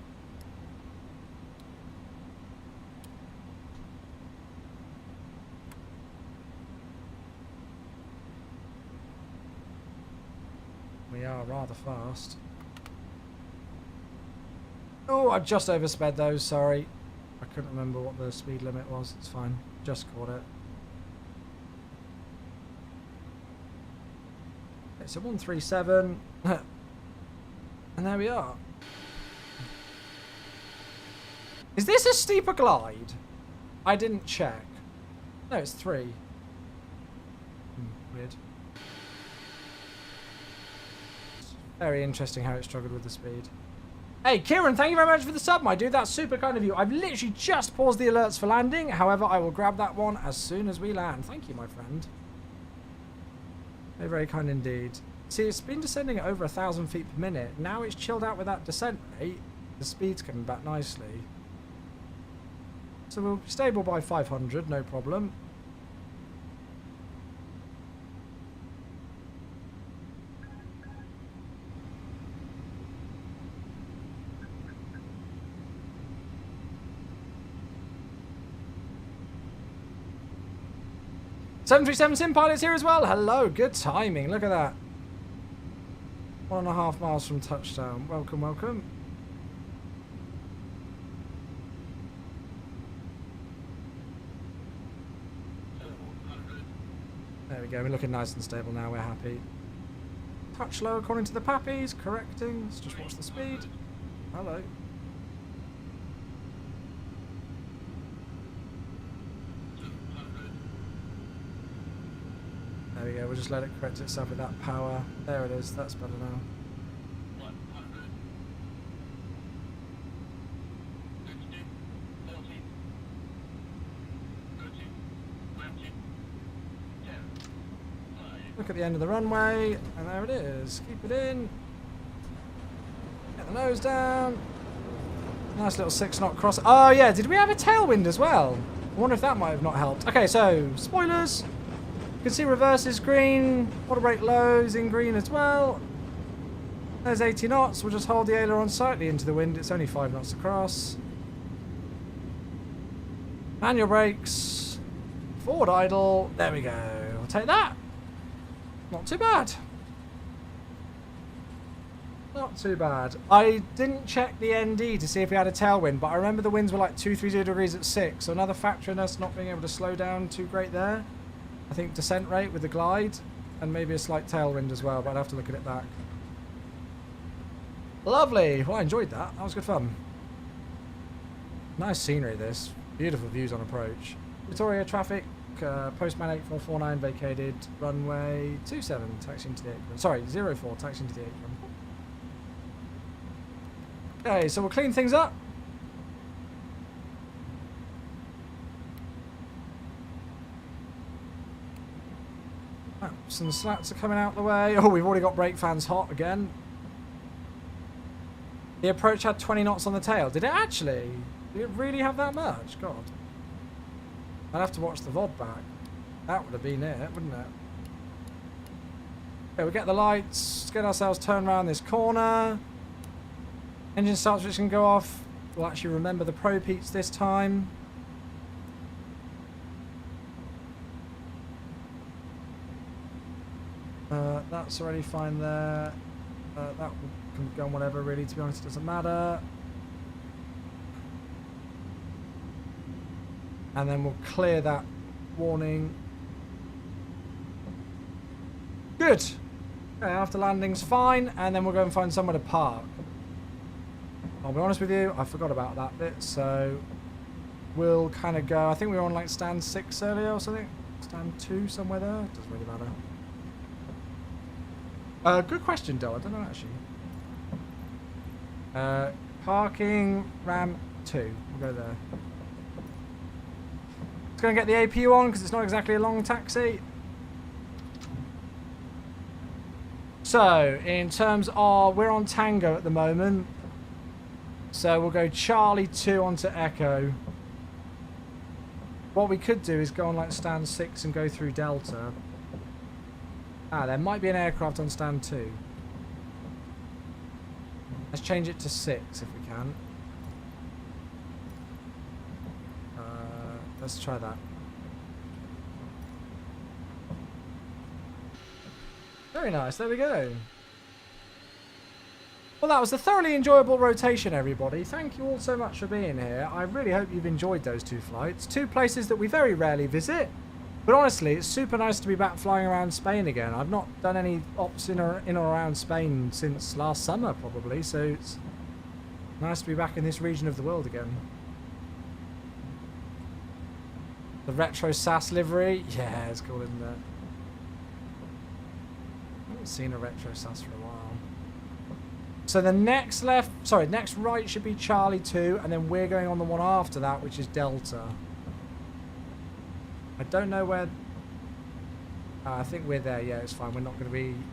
We are rather fast. Oh, I just oversped those, sorry. I couldn't remember what the speed limit was. It's fine. Just caught it. It's a 137. And there we are. Is this a steeper glide? I didn't check. No, it's 3. Weird. Very interesting how it struggled with the speed. Hey, Kieran, thank you very much for the sub, my dude. That's super kind of you. I've literally just paused the alerts for landing. However, I will grab that one as soon as we land. Thank you, my friend. Very, very kind indeed. See, it's been descending at over 1,000 feet per minute. Now it's chilled out with that descent rate. The speed's coming back nicely. So we'll be stable by 500, no problem. "737 Sim Pilot's here as well. Hello, good timing. Look at that. 1.5 miles from touchdown. Welcome, welcome. There we go. We're looking nice and stable now. We're happy. Touch low according to the pappies. Correcting. Let's just watch the speed. Hello. There we go, we'll just let it correct itself with that power. There it is, that's better now. Look at the end of the runway, and there it is. Keep it in. Get the nose down. Nice little 6-knot cross. Oh yeah, did we have a tailwind as well? I wonder if that might have not helped. Okay, so, spoilers. You can see reverse is green, water brake low is in green as well. There's 80 knots, we'll just hold the aileron slightly into the wind, it's only 5 knots across. Manual brakes, forward idle, there we go, we'll take that. Not too bad. Not too bad. I didn't check the ND to see if we had a tailwind, but I remember the winds were like 230 degrees at 6, so another factor in us not being able to slow down too great there. I think descent rate with the glide, and maybe a slight tailwind as well, but I'd have to look at it back. Lovely! Well, I enjoyed that. That was good fun. Nice scenery, this. Beautiful views on approach. Victoria traffic, Postman 8449 vacated, runway 27, taxiing to the apron. Sorry, 04, taxiing to the apron. Okay, so we'll clean things up. Some slats are coming out the way. Oh, we've already got brake fans hot again. The approach had 20 knots on the tail. Did it actually? Did it really have that much? God. I'd have to watch the VOD back. That would have been it, wouldn't it? Okay, we get the lights. Let's get ourselves turned around this corner. Engine start switch can go off. We'll actually remember the Pro Peats this time. That's already fine there. That can go on whatever, really, to be honest, it doesn't matter. And then we'll clear that warning. Good. Okay, after landing's fine, and then we'll go and find somewhere to park. I'll be honest with you, I forgot about that bit, so we'll kind of go. I think we were on like stand 6 earlier or something. Stand 2 somewhere there. Doesn't really matter. Good question, Del. I don't know actually. Parking Ram 2. We'll go there. It's going to get the APU on because it's not exactly a long taxi. So, in terms of, we're on Tango at the moment. So we'll go Charlie 2 onto Echo. What we could do is go on like stand 6 and go through Delta. Ah, there might be an aircraft on stand 2. Let's change it to 6 if we can. Let's try that. Very nice, there we go. Well, that was a thoroughly enjoyable rotation, everybody. Thank you all so much for being here. I really hope you've enjoyed those 2 flights. 2 places that we very rarely visit. But honestly, it's super nice to be back flying around Spain again. I've not done any ops in or around Spain since last summer, probably. So it's nice to be back in this region of the world again. The retro SAS livery. Yeah, it's cool, isn't it? I haven't seen a retro SAS for a while. So the next next right should be Charlie 2, and then we're going on the one after that, which is Delta. I don't know where... I think we're there, yeah, it's fine. We're not going to be in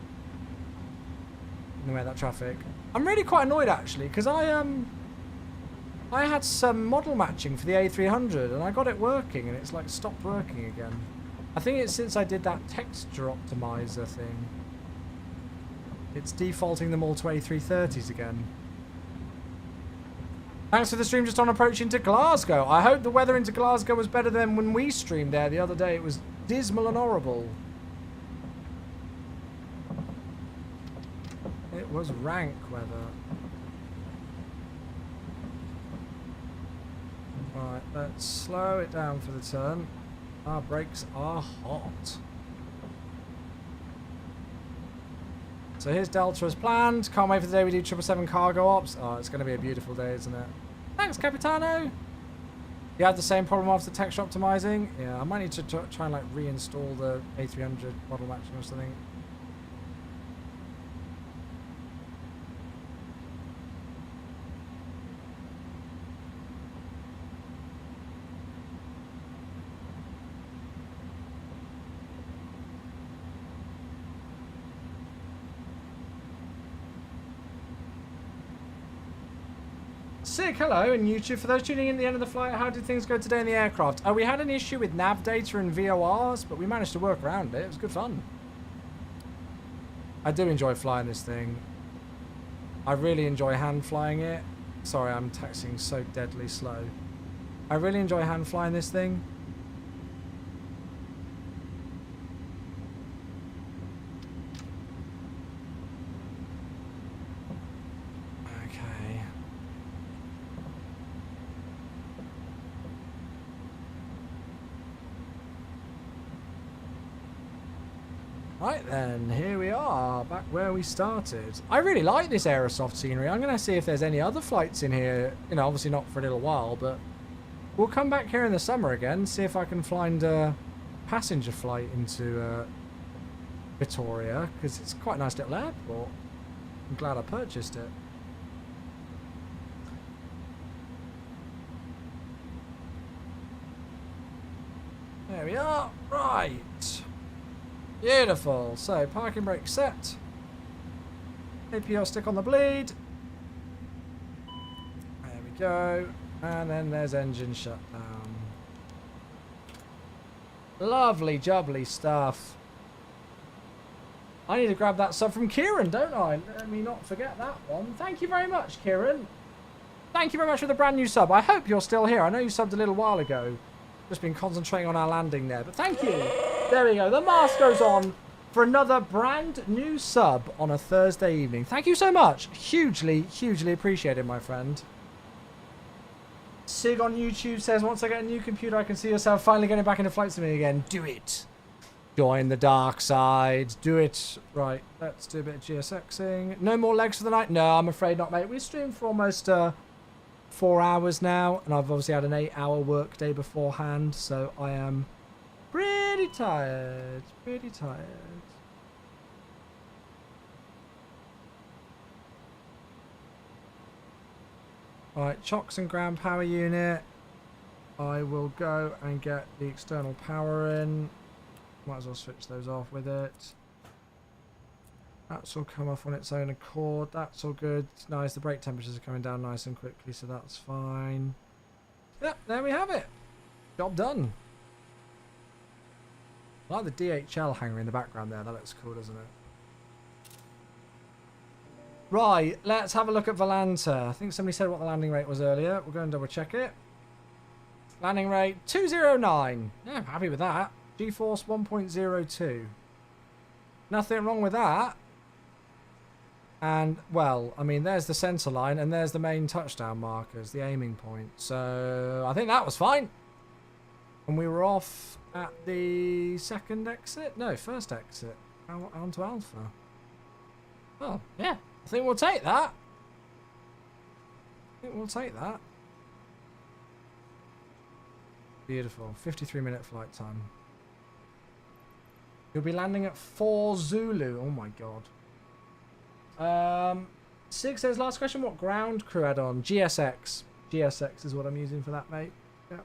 the way of that traffic. I'm really quite annoyed, actually, because I had some model matching for the A300, and I got it working, and it's, like, stopped working again. I think it's since I did that texture optimizer thing. It's defaulting them all to A330s again. Thanks for the stream just on approaching to Glasgow. I hope the weather into Glasgow was better than when we streamed there the other day. It was dismal and horrible. It was rank weather. Right, let's slow it down for the turn. Our brakes are hot. So here's Delta as planned. Can't wait for the day we do 777 cargo ops. Oh, it's going to be a beautiful day, isn't it? Thanks, Capitano. You had the same problem after texture optimizing? Yeah, I might need to try and like reinstall the A300 model matching or something. Sick, hello, and YouTube. For those tuning in at the end of the flight, how did things go today in the aircraft? We had an issue with nav data and VORs, but we managed to work around it. It was good fun. I do enjoy flying this thing. I really enjoy hand flying it. Sorry, I'm taxiing so deadly slow. I really enjoy hand flying this thing. Right then, here we are, back where we started. I really like this Aerosoft scenery. I'm going to see if there's any other flights in here. You know, obviously not for a little while, but we'll come back here in the summer again, see if I can find a passenger flight into Victoria, because it's quite a nice little airport. I'm glad I purchased it. There we are. Right. Beautiful. So, parking brake set. APL stick on the bleed. There we go. And then there's engine shutdown. Lovely jubbly stuff. I need to grab that sub from Kieran, don't I? Let me not forget that one. Thank you very much, Kieran. Thank you very much for the brand new sub. I hope you're still here. I know you subbed a little while ago. Just been concentrating on our landing there. But thank you. There we go. The mask goes on for another brand new sub on a Thursday evening. Thank you so much. Hugely, hugely appreciated, my friend. Sig on YouTube says, once I get a new computer, I can see yourself finally getting back into flight simulating again. Do it. Join the dark side. Do it. Right, let's do a bit of GSXing. No more legs for the night? No, I'm afraid not, mate. We streamed for almost 4 hours now, and I've obviously had an 8-hour work day beforehand, so I am pretty tired. Pretty tired. Right, chocks and ground power unit. I will go and get the external power in. Might as well switch those off with it. That's all come off on its own accord. That's all good. It's nice. The brake temperatures are coming down nice and quickly, so that's fine. Yep, there we have it. Job done. I like the DHL hangar in the background there. That looks cool, doesn't it? Right, let's have a look at Volanta. I think somebody said what the landing rate was earlier. We'll go and double check it. Landing rate 209. Yeah, I'm happy with that. G-force 1.02. Nothing wrong with that. And, well, I mean, there's the centre line and there's the main touchdown markers, the aiming point. So, I think that was fine. And we were off at the second exit? No, first exit. Onto Alpha. Oh, yeah. I think we'll take that. Beautiful. 53-minute flight time. You'll be landing at 4 Zulu. Oh my god. Sig says, last question, what ground crew add on? GSX. GSX is what I'm using for that, mate. Yeah.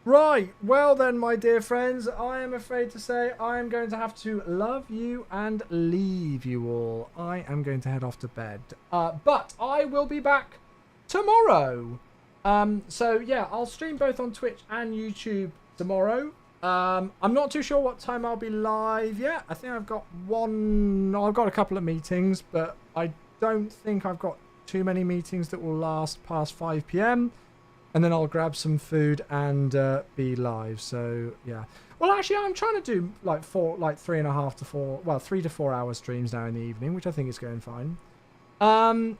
Right. Well then, my dear friends, I am afraid to say I am going to have to love you and leave you all. I am going to head off to bed. But I will be back tomorrow. So yeah, I'll stream both on Twitch and YouTube tomorrow. I'm not too sure what time I'll be live yet. I think I've got a couple of meetings, but I don't think I've got too many meetings that will last past 5 PM. And then I'll grab some food and be live. So yeah. Well, actually, I'm trying to do like 3 to 4 hour streams now in the evening, which I think is going fine.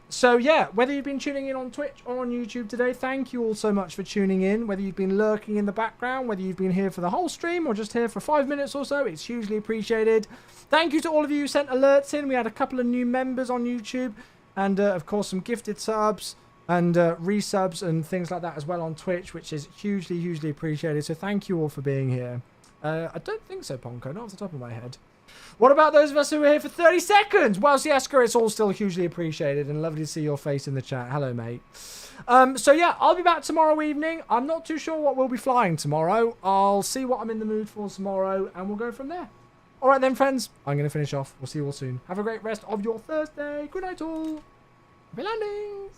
So yeah, whether you've been tuning in on Twitch or on YouTube today, thank you all so much for tuning in. Whether you've been lurking in the background, whether you've been here for the whole stream or just here for 5 minutes or so, it's hugely appreciated. Thank you to all of you who sent alerts in. We had a couple of new members on YouTube and of course some gifted subs and resubs and things like that as well on Twitch, which is hugely, hugely appreciated. So thank you all for being here. I don't think so, Ponko, not off the top of my head. What about those of us who were here for 30 seconds? Well, Sieska, it's all still hugely appreciated and lovely to see your face in the chat. Hello, mate. So yeah, I'll be back tomorrow evening. I'm not too sure what we'll be flying tomorrow. I'll see what I'm in the mood for tomorrow and we'll go from there. All right then, friends. I'm going to finish off. We'll see you all soon. Have a great rest of your Thursday. Good night all. Happy landings.